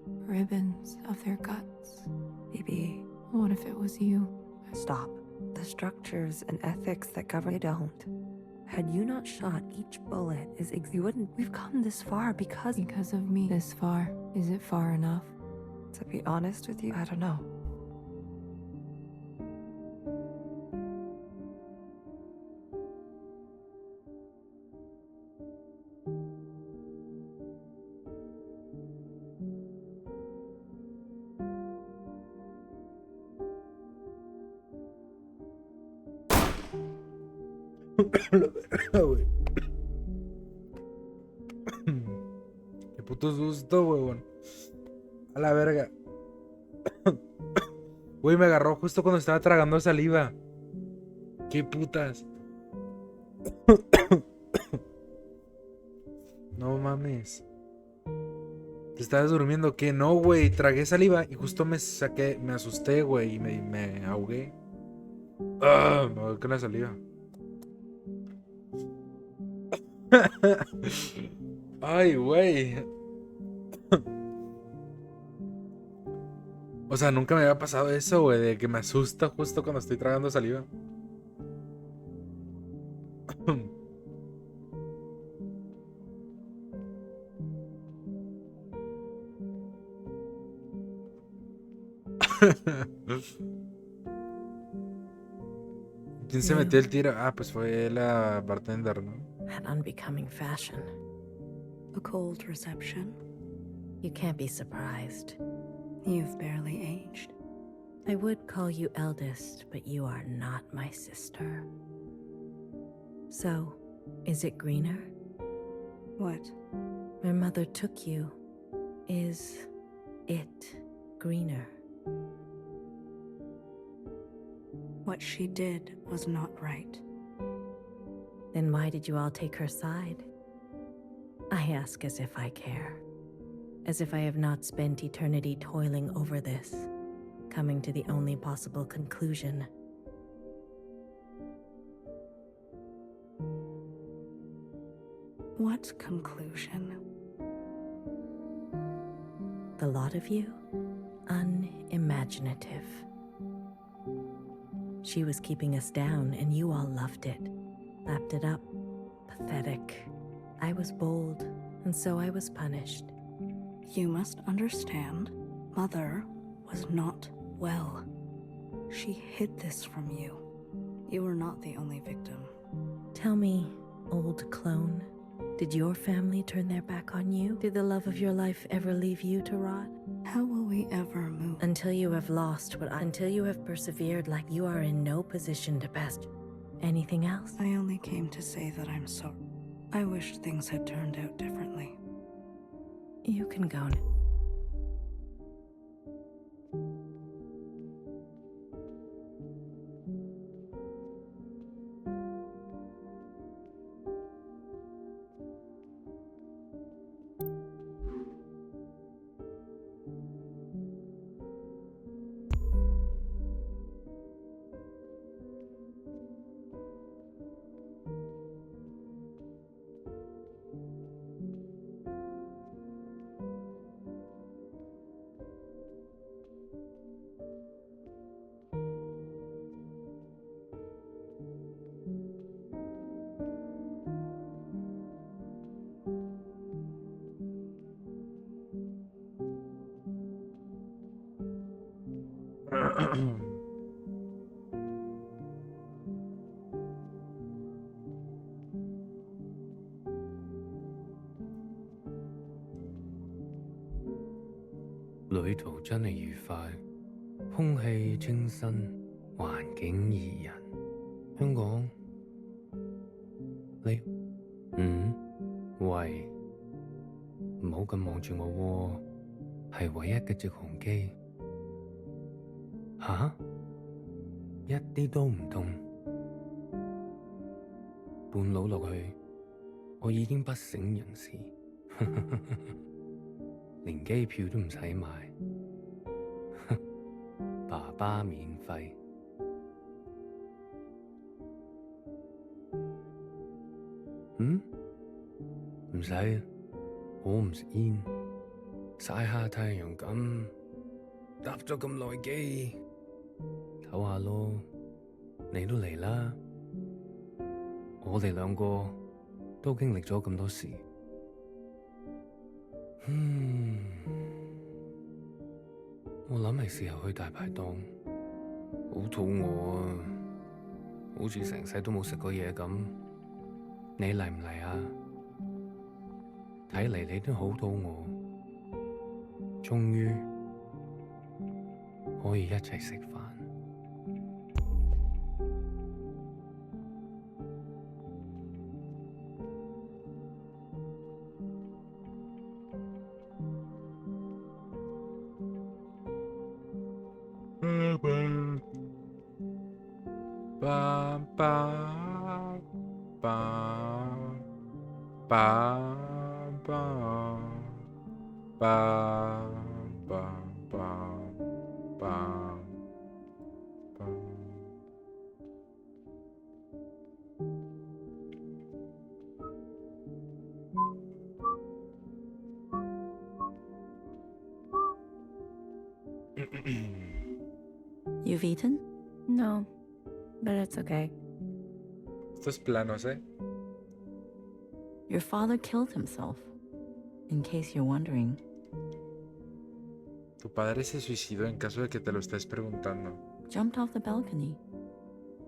Ribbons of their guts. BB. What if it was you? Stop. The structures and ethics that govern they don't. Had you not shot each bullet you wouldn't. We've come this far because of me. This far. Is it far enough? To be honest with you, I don't know. Qué puto susto, huevón. A la verga. Güey, me agarró justo cuando estaba tragando saliva. Qué putas. No mames. ¿Te estabas durmiendo? ¿Qué? No, güey. Tragué saliva y justo me asusté, güey. Y me ahogué. Me ahogué con la saliva. Ay, güey. O sea, nunca me había pasado eso, güey, de que me asusta justo cuando estoy tragando saliva. ¿Quién se metió el tiro? Ah, pues fue la bartender, ¿no? An unbecoming fashion. A cold reception. You can't be surprised. You've barely aged. I would call you eldest, but you are not my sister. So, is it greener? What? My mother took you. Is it greener? What she did was not right. Then why did you all take her side? I ask as if I care. As if I have not spent eternity toiling over this, coming to the only possible conclusion. What conclusion? The lot of you, unimaginative. She was keeping us down and you all loved it, lapped it up. Pathetic. I was bold, and so I was punished. You must understand, Mother was not well. She hid this from you. You were not the only victim. Tell me, old clone, Did your family turn their back on you? Did the love of your life ever leave you to rot? How will we ever move? Until you have lost until you have persevered like you are in no position to best. Anything else? I only came to say that I'm sorry. I wish things had turned out differently. You can go now.旅途真係愉快，空氣清新，環境宜人。香港，你，喂，唔好咁望住我喎，係唯一嘅直航機。吓？一啲都唔凍。半路落去，我已經不省人事。連機票都唔使買，爸爸免費。唔使，我唔食煙，曬下太陽咁，搭咗咁耐機，唞下咯。你都嚟啦，我哋兩個都經歷咗咁多事。我諗係時候去大排檔，好肚餓啊，好似成世都冇食過嘢咁。你嚟唔嚟啊？睇嚟你都好肚餓，終於可以一齊食飯。You've eaten? No, but it's okay. Estos planos, Your father killed himself, in case you're wondering. Tu padre se suicidó en caso de que te lo estés preguntando. Jumped off the balcony.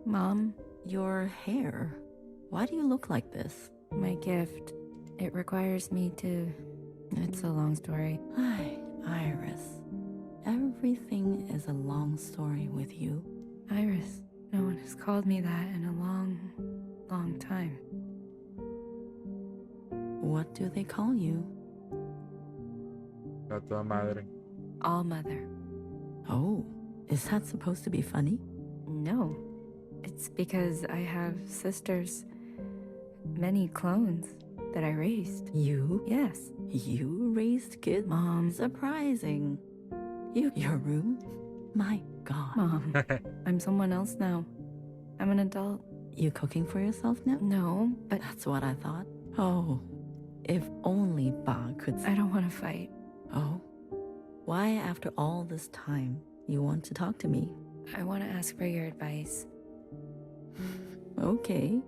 Mom? Your hair. Why do you look like this? My gift. It requires me to... It's a long story. Iris. Everything is a long story with you. Iris. No one has called me that in a long, long time. What do they call you? A toda madre. All mother. Oh, is that supposed to be funny? No. It's because I have sisters. Many clones that I raised. You? Yes. You raised kids? Mom. Surprising. Your room? My God. Mom, I'm someone else now. I'm an adult. You cooking for yourself now? No, but... That's what I thought. Oh, if only Ba could... I don't want to fight. Oh? Why, after all this time, you want to talk to me? I want to ask for your advice. Okay.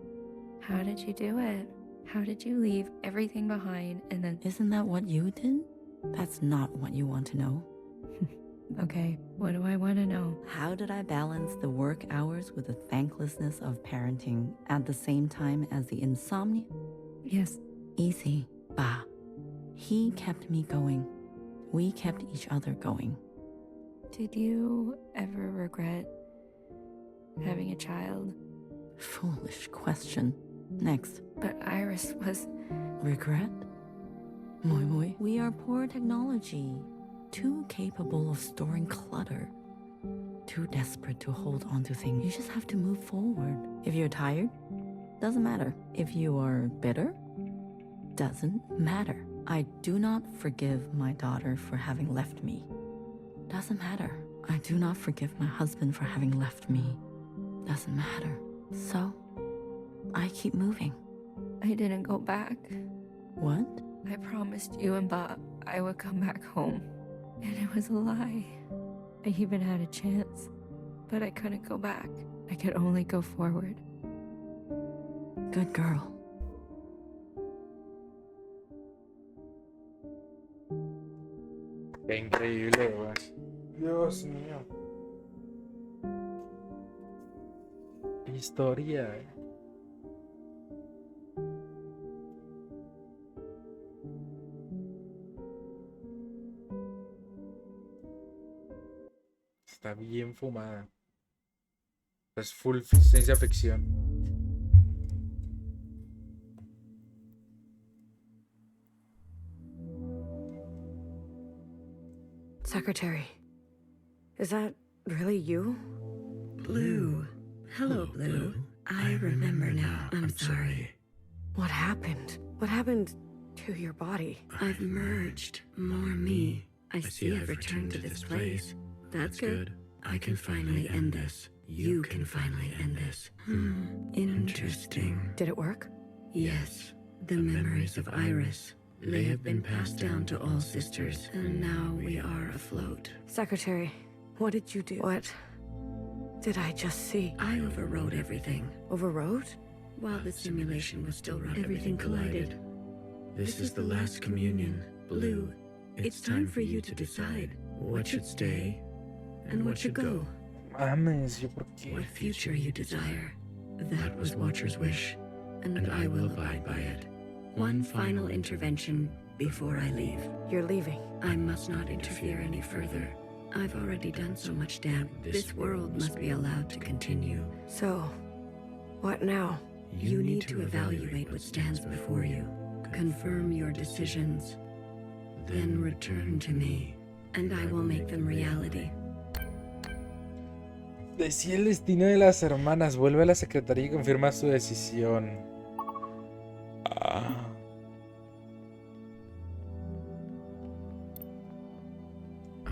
How did you do it? How did you leave everything behind and then... Isn't that what you did? That's not what you want to know. Okay, what do I want to know? How did I balance the work hours with the thanklessness of parenting at the same time as the insomnia? Yes. easy, Ba. He kept me going. We kept each other going. Did you ever regret having a child? Foolish question. Next. But Iris was... Regret? Moi moi. We are poor technology. Too capable of storing clutter. Too desperate to hold on to things. You just have to move forward. If you're tired, doesn't matter. If you are bitter, doesn't matter. I do not forgive my daughter for having left me. Doesn't matter. I do not forgive my husband for having left me. Doesn't matter. So, I keep moving. I didn't go back. What? I promised you and Bob I would come back home. And it was a lie. I even had a chance, but I couldn't go back. I could only go forward. Good girl. Qué increíble, güey. Dios mío. Historia. Está bien fumada. Es full ciencia ficción. Secretary, is that really you? Blue. Hello, Blue. I remember now. I'm sorry. What happened? What happened to your body? I've merged. More me. I see I've returned to this place. That's good. I can finally end this. You can finally end this. Interesting. Did it work? Yes. The memories of Iris. They have been passed down to all sisters, and now we are afloat. Secretary, what did you do? What did I just see? I overrode everything. Overrode? While the simulation was still running, everything collided. This is the last communion. Blue, it's time for you to decide what should stay and what should go. Mames, ¿yo por qué? What future you desire. That was Watcher's wish, and I will abide by it. One final intervention before I leave. You're leaving. I must not interfere any further. I've already done so much damage. This world must be allowed to continue. So, what now? You need to evaluate what stands before you. Confirm your decisions. Then return to me, and I will make them reality. Decía el destino de las hermanas. Vuelve a la secretaría y confirma su decisión.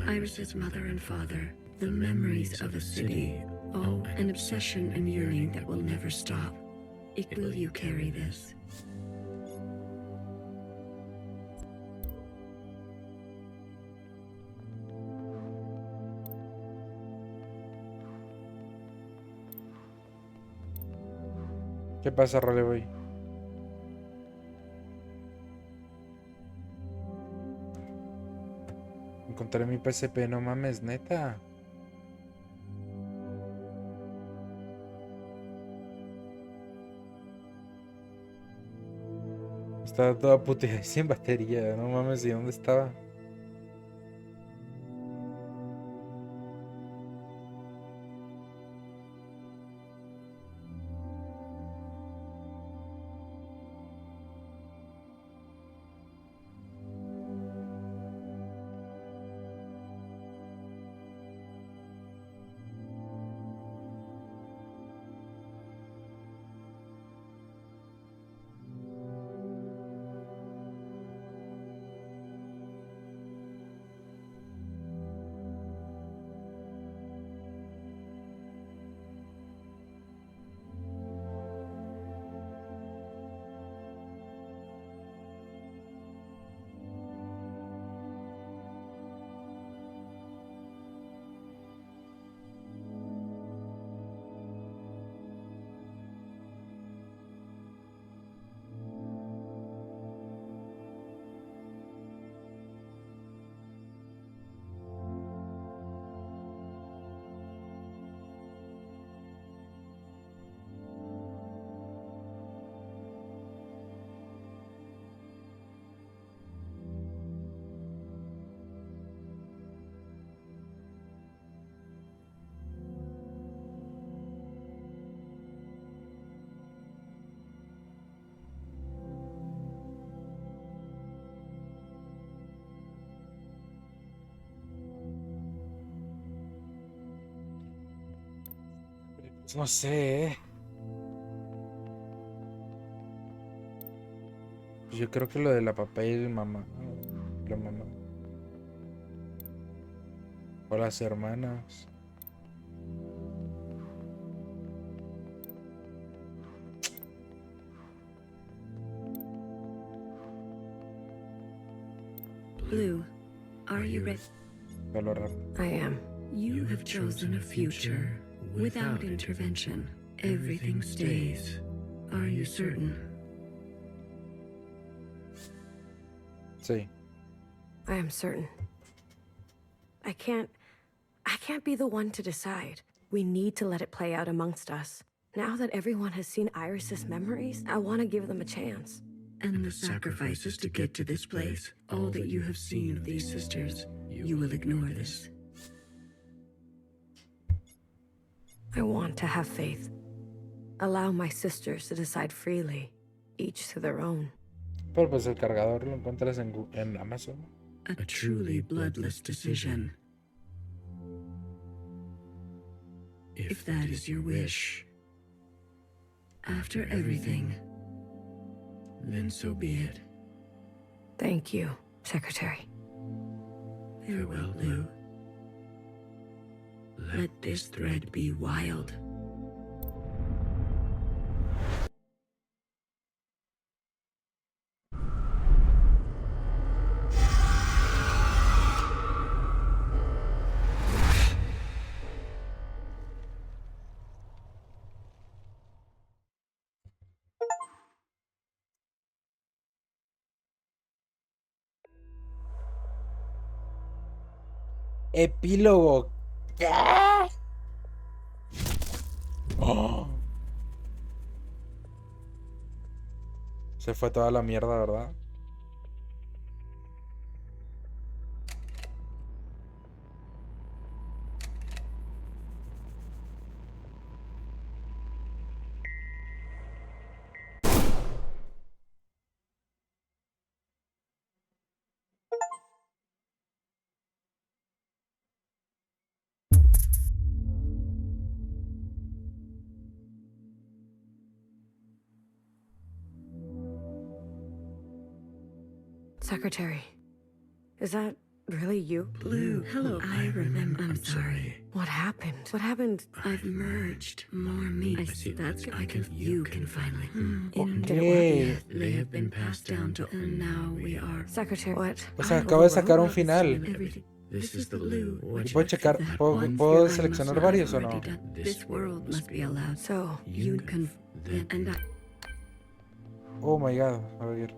Iris's mother and father, the memories of a city. Oh, an obsession and yearning that will never stop. Will you carry this? ¿Qué pasa, Roleboy? Encontré mi PSP, no mames, neta. Estaba toda puteada y sin batería, no mames, ¿y dónde estaba? No sé, Pues yo creo que lo de la papá y el mamá. La mamá. O las hermanas. Blue, are you ready? Pelo raro. I am. You have chosen a future without intervention. Everything stays. Are you certain? Sí. I am certain. I can't be the one to decide. We need to let it play out amongst us. Now that everyone has seen Iris's memories, I want to give them a chance. And the sacrifices to get to this place, all that you have seen of these sisters, you will ignore this. I want to have faith. Allow my sisters to decide freely, each to their own. Pero pues el cargador lo encuentras en Amazon. A truly bloodless decision. If that is your wish, after everything, then so be it. Thank you, Secretary. Farewell, Lou. Let this thread be wild. Epílogo. ¿Qué? Oh. Se fue toda la mierda, ¿verdad? Secretary, is that really you? Blue, hello. I remember. I'm sorry. What happened? What happened? I've merged more meat. I see. That's I can. You can finally. Okay. They have been passed down to, and now we are. Secretary, what? O sea, acabo de sacar un final. This is the blue. ¿Y puedo checar? ¿Puedo seleccionar varios o no? This world must be allowed. So You can. And I. Oh my god. A ver.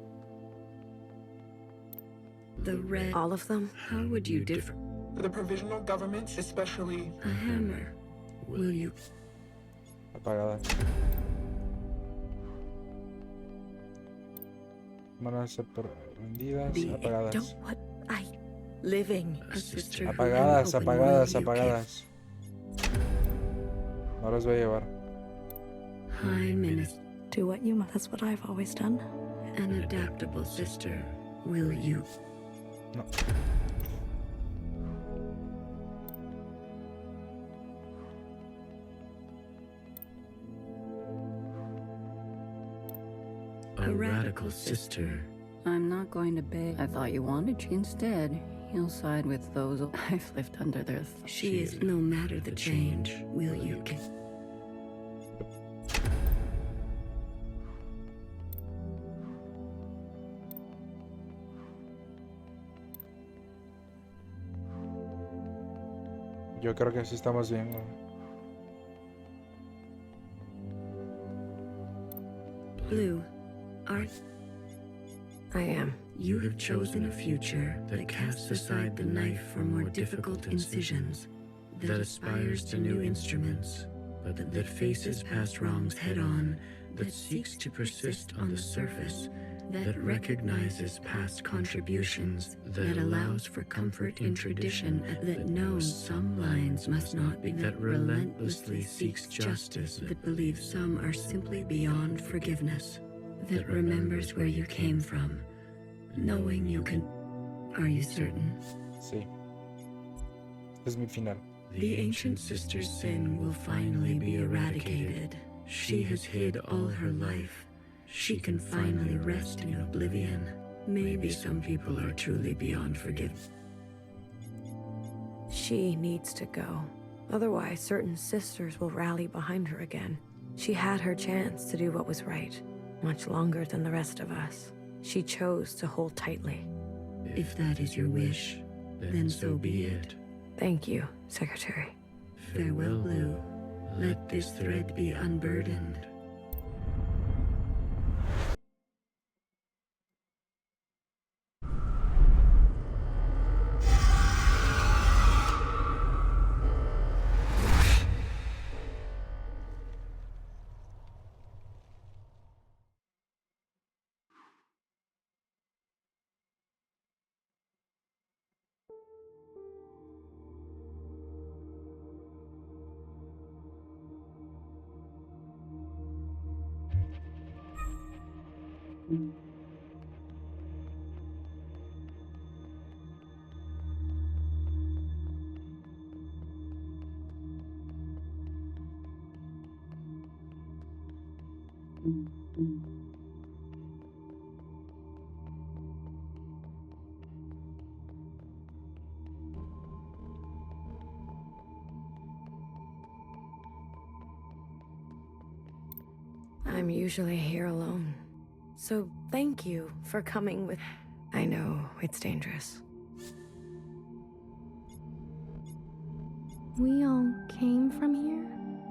The red. all of them? How would you differ? The provisional government, especially... A hammer. Will you? Apagadas. Manos prendidas, apagadas. What? Living. A sister. Apagadas, apagadas, apagadas. No las voy a llevar. High minister. Do what you must. That's what I've always done. An adaptable sister. Will you? No. A radical sister. I'm not going to beg. I thought you wanted you instead. You'll side with those I've lived under their She is no matter the change. Will you? Yo creo que así estamos bien, güey. Blue, art. I am. You have chosen a future that casts aside the knife for more difficult incisions, that aspires to new instruments, but that faces past wrongs head-on, that seeks to persist on the surface, that recognizes past contributions, that allows for comfort in tradition, that knows some lines must not be, that relentlessly seeks justice, that believes some are simply beyond forgiveness, that remembers where you came from, knowing you can... Are you certain? Sí. Es mi final. The ancient sister's sin will finally be eradicated. She has hid all her life. She can finally rest in oblivion. Maybe some people are truly beyond forgiveness. She needs to go. Otherwise, certain sisters will rally behind her again. She had her chance to do what was right, much longer than the rest of us. She chose to hold tightly. If that is your wish, then so be it. Thank you, Secretary. Farewell, Blue. Let this thread be unburdened. I'm usually here alone. So thank you for coming with... I know it's dangerous. We all came from here?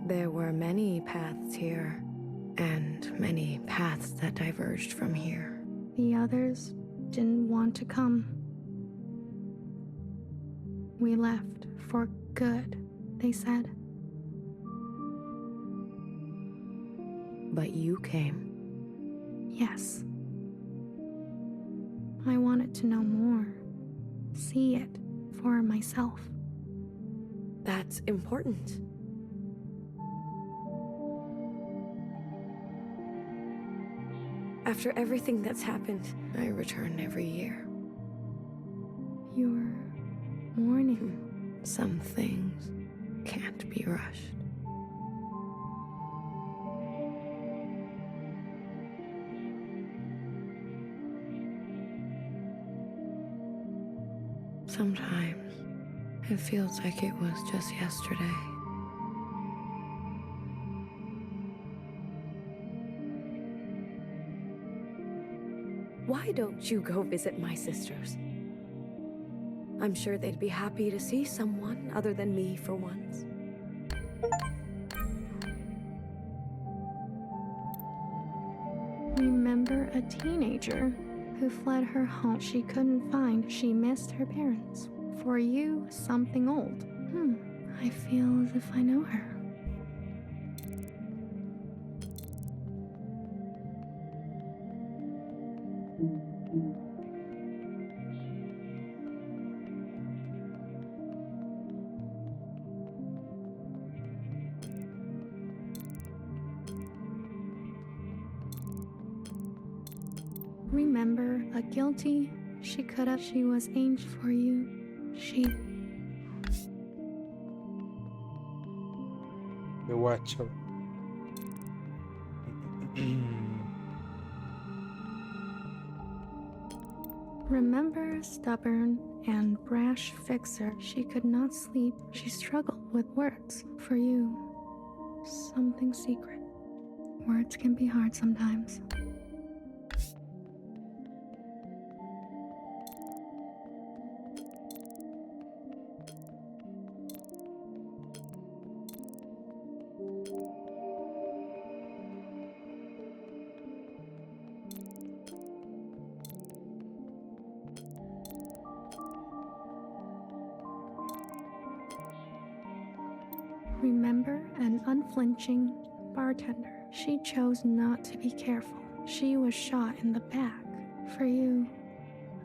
There were many paths here, and many paths that diverged from here. The others didn't want to come. We left for good, they said. But you came. Yes. I wanted to know more. See it for myself. That's important. After everything that's happened, I return every year. You're mourning. Some things can't be rushed. Sometimes it feels like it was just yesterday. Why don't you go visit my sisters? I'm sure they'd be happy to see someone other than me for once. Remember a teenager who fled her home she couldn't find. She missed her parents. For you, something old. I feel as if I know her. Remember a guilty? She was angel for you. The Watcher. Remember a stubborn and brash fixer? She could not sleep. She struggled with words. For you, something secret. Words can be hard sometimes. Remember an unflinching bartender? She chose not to be careful. She was shot in the back. For you,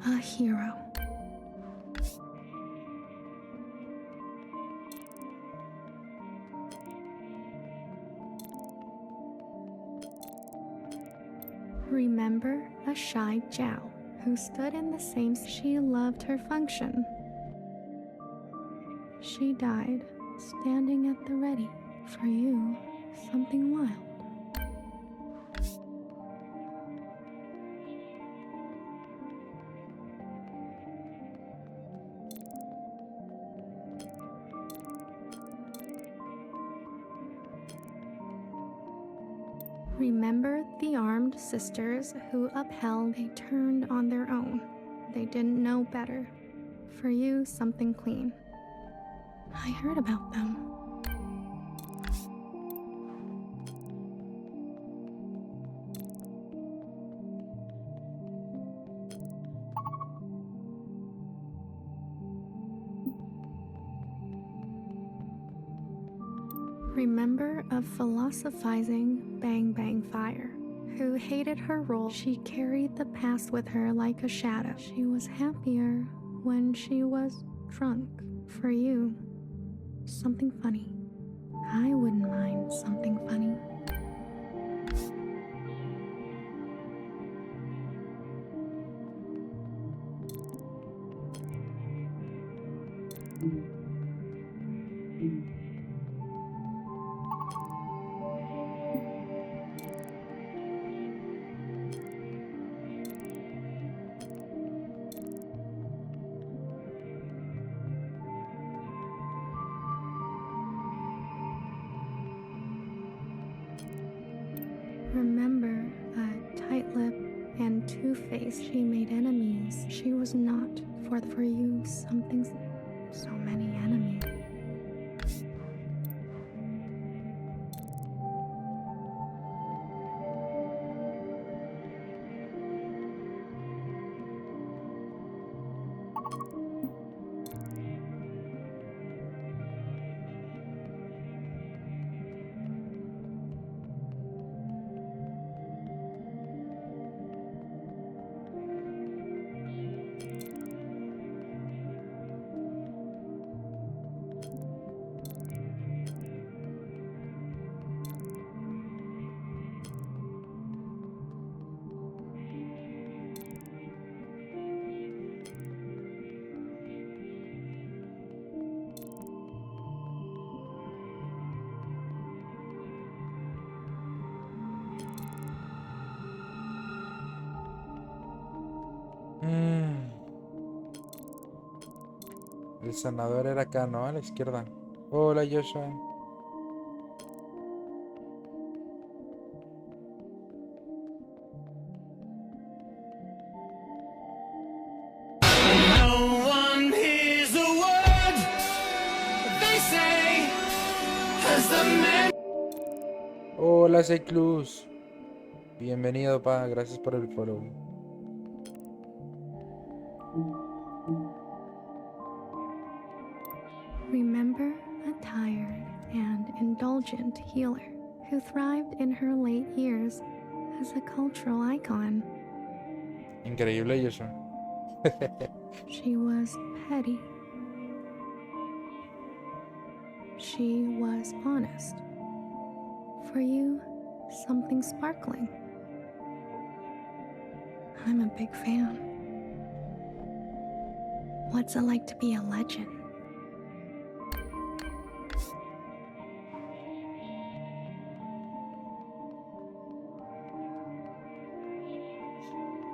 a hero. Remember a shy Zhao who stood in the same... She loved her function. She died standing at the ready. For you, something wild. Remember the armed sisters who upheld they turned on their own. They didn't know better. For you, something clean. I heard about them. Remember a philosophizing Bang Bang Fire who hated her role. She carried the past with her like a shadow. She was happier when she was drunk. For you, something funny. I wouldn't mind something funny. Remember a tight lip and two-faced. She made enemies. She was not for you something. So many enemies. El sanador era acá, ¿no? A la izquierda. Hola, Joshua. Hola, Seclus. Bienvenido, pa. Gracias por el follow. Remember a tired and indulgent healer who thrived in her late years as a cultural icon. Increíble, Joshua. She was petty. She was honest. For you, something sparkling. I'm a big fan. What's it like to be a legend?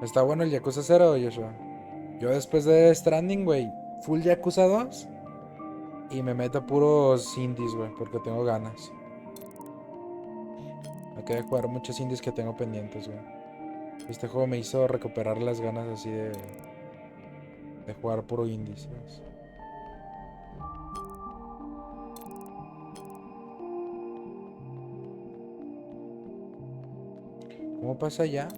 Está bueno el Yakuza 0, Joshua. Yo después de Stranding, güey, full Yakuza 2. Y me meto puros indies, güey, porque tengo ganas. Hay que jugar muchos indies que tengo pendientes, güey. Este juego me hizo recuperar las ganas así de jugar puro indies, ¿sabes? ¿Cómo pasa allá?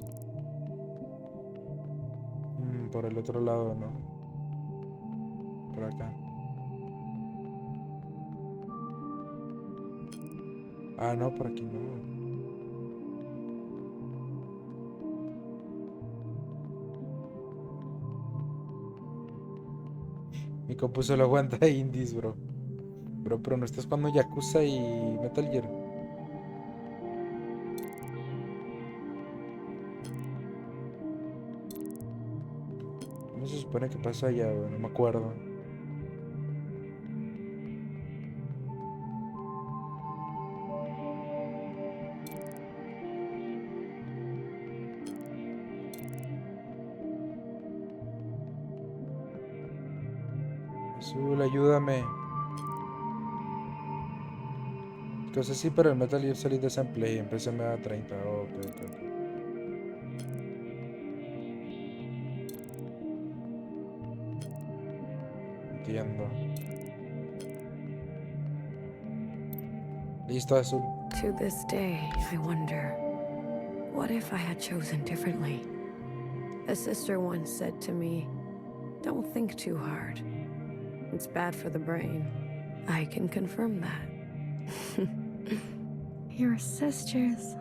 Por el otro lado, ¿no? Por acá. Ah, no, por aquí no. Mi compu solo aguanta indies, bro. Pero no estás jugando Yakuza y Metal Gear. ¿Cómo se supone que pasa allá, güey? No me acuerdo. Azul, ayúdame. Cosas así, pero el Metal Gear Solid es en Play. Empecé me da 30. Oh, ok. Entiendo. Listo, Azul. To this day, I wonder, what if I had chosen differently? A sister once said to me, don't think too hard. It's bad for the brain. I can confirm that. Your sisters.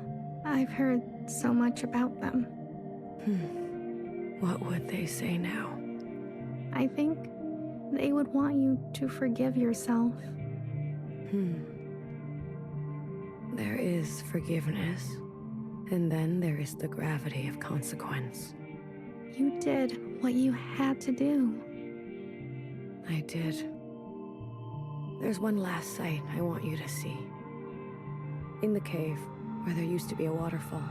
I've heard so much about them. What would they say now? I think they would want you to forgive yourself. There is forgiveness, and then there is the gravity of consequence. You did what you had to do. I did. There's one last sight I want you to see. In the cave, where there used to be a waterfall.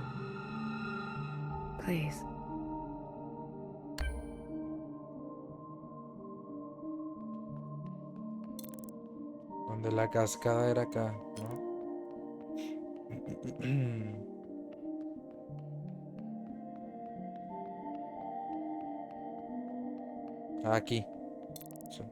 Please. Donde la cascada era acá, ¿no? Aquí. Sí.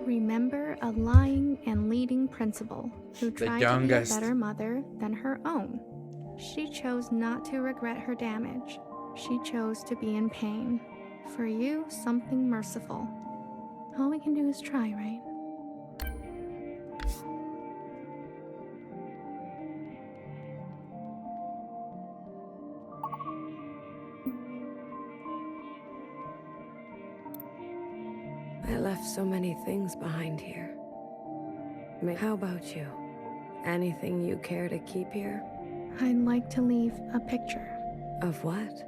Remember a lying and leading principal who The tried to be a youngest. better mother than her own. She chose not to regret her damage. She chose to be in pain. For you, something merciful. All we can do is try, right? I left so many things behind here. How about you? Anything you care to keep here? I'd like to leave a picture. Of what?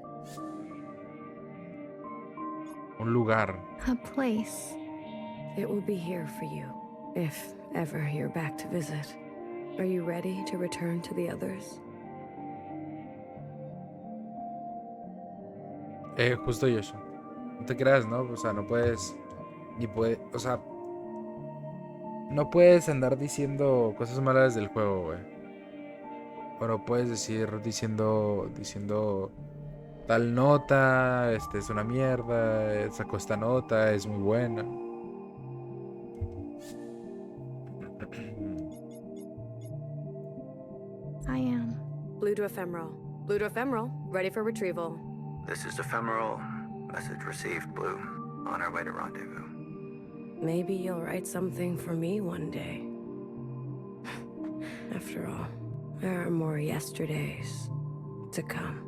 Un lugar. A place. It will be here for you, if ever you're back to visit. Are you ready to return to the others? Justo y eso. No te creas, ¿no? O sea, no puedes. Ni puedes. O sea. No puedes andar diciendo cosas malas del juego, güey. O no puedes decir diciendo tal nota, es una mierda, sacó esta nota, es muy buena. I am. Blue to ephemeral. Blue to ephemeral. Ready for retrieval. This is ephemeral. Message received, Blue. On our way to rendezvous. Maybe you'll write something for me one day. After all, there are more yesterdays to come.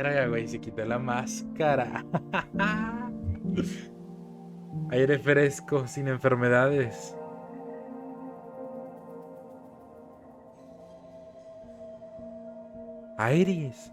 Verga, güey, se quitó la máscara. Aire fresco, sin enfermedades. Iris.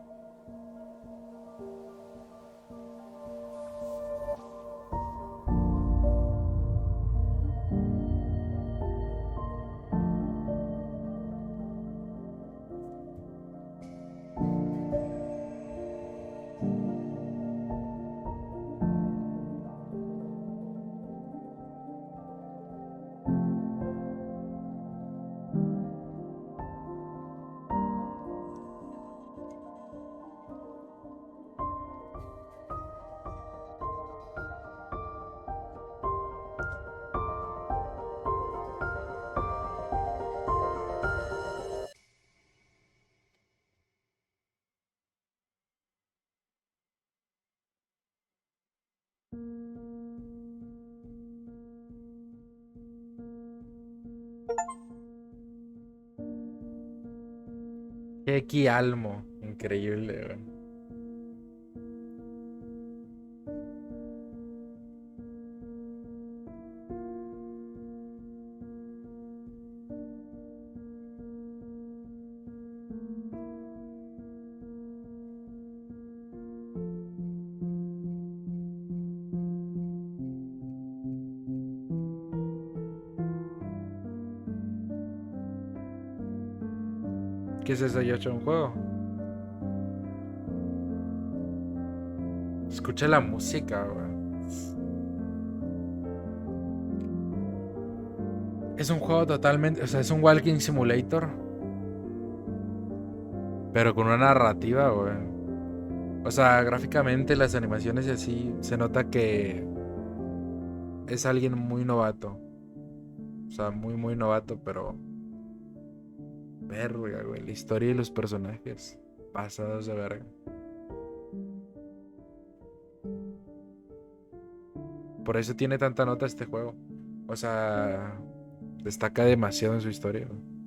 X Almo. Increíble, güey. ¿Qué es eso? ¿Yo he hecho un juego? Escucha la música, güey. Es un juego totalmente... O sea, es un walking simulator. Pero con una narrativa, güey. O sea, gráficamente las animaciones y así se nota que es alguien muy novato. O sea, muy, muy novato, pero... Verga, güey. La historia y los personajes. Pasados de verga. Por eso tiene tanta nota este juego. O sea, destaca demasiado en su historia, güey.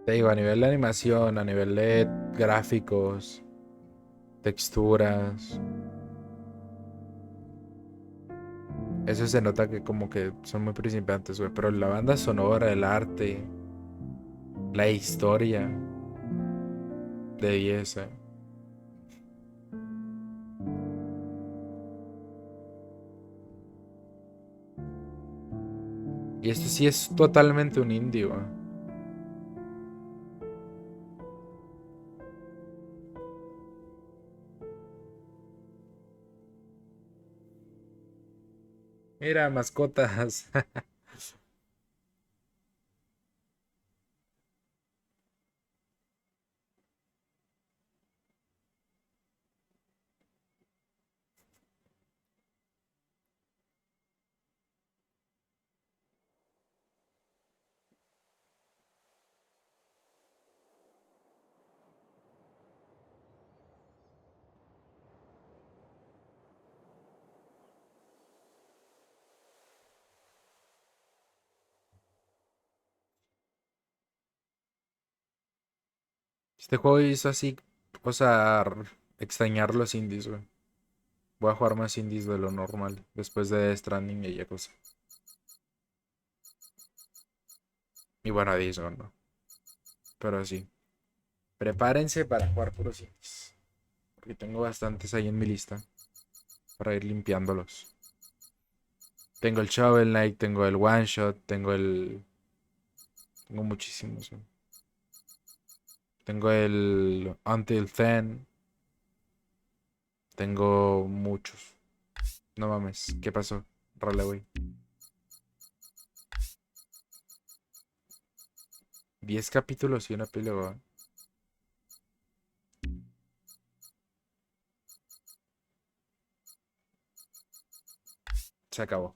Te digo, a nivel de animación, a nivel de gráficos, texturas. Eso se nota que como que son muy principiantes, güey. Pero la banda sonora, el arte, la historia de 10, eh. Y esto sí es totalmente un indie, güey. Mira, mascotas. Este juego hizo así, o sea, extrañar los indies, güey. Voy a jugar más indies de lo normal. Después de Death Stranding y ya cosa. Y bueno, a Discord, ¿no? Pero sí. Prepárense para jugar puros indies. Porque tengo bastantes ahí en mi lista. Para ir limpiándolos. Tengo el Shovel Knight, tengo el One Shot, tengo el... Tengo muchísimos. ¿No? Tengo el Until Then. Tengo muchos. No mames, ¿qué pasó? Rale, güey. 10 capítulos y una epílogo. Se acabó.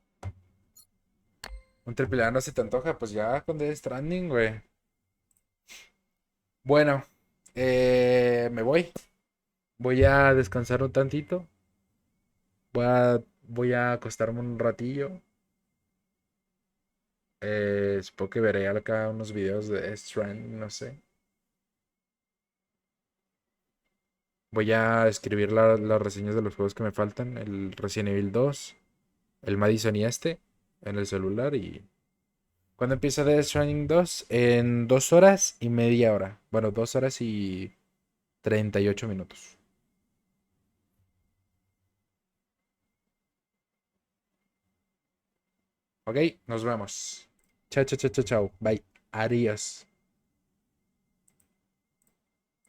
Un triple A no se te antoja, pues ya con Death Stranding, güey. Bueno, me voy. Voy a descansar un tantito. Voy a acostarme un ratillo. Supongo que veré acá unos videos de Death Stranding, no sé. Voy a escribir las reseñas de los juegos que me faltan. El Resident Evil 2, el Madison y este, en el celular. Y ¿cuándo empieza Death Stranding 2? En 2 horas y media hora. Bueno, 2 horas y 38 minutos. Ok, nos vemos. Chao, chao, chao, chao, chao. Bye. Adiós.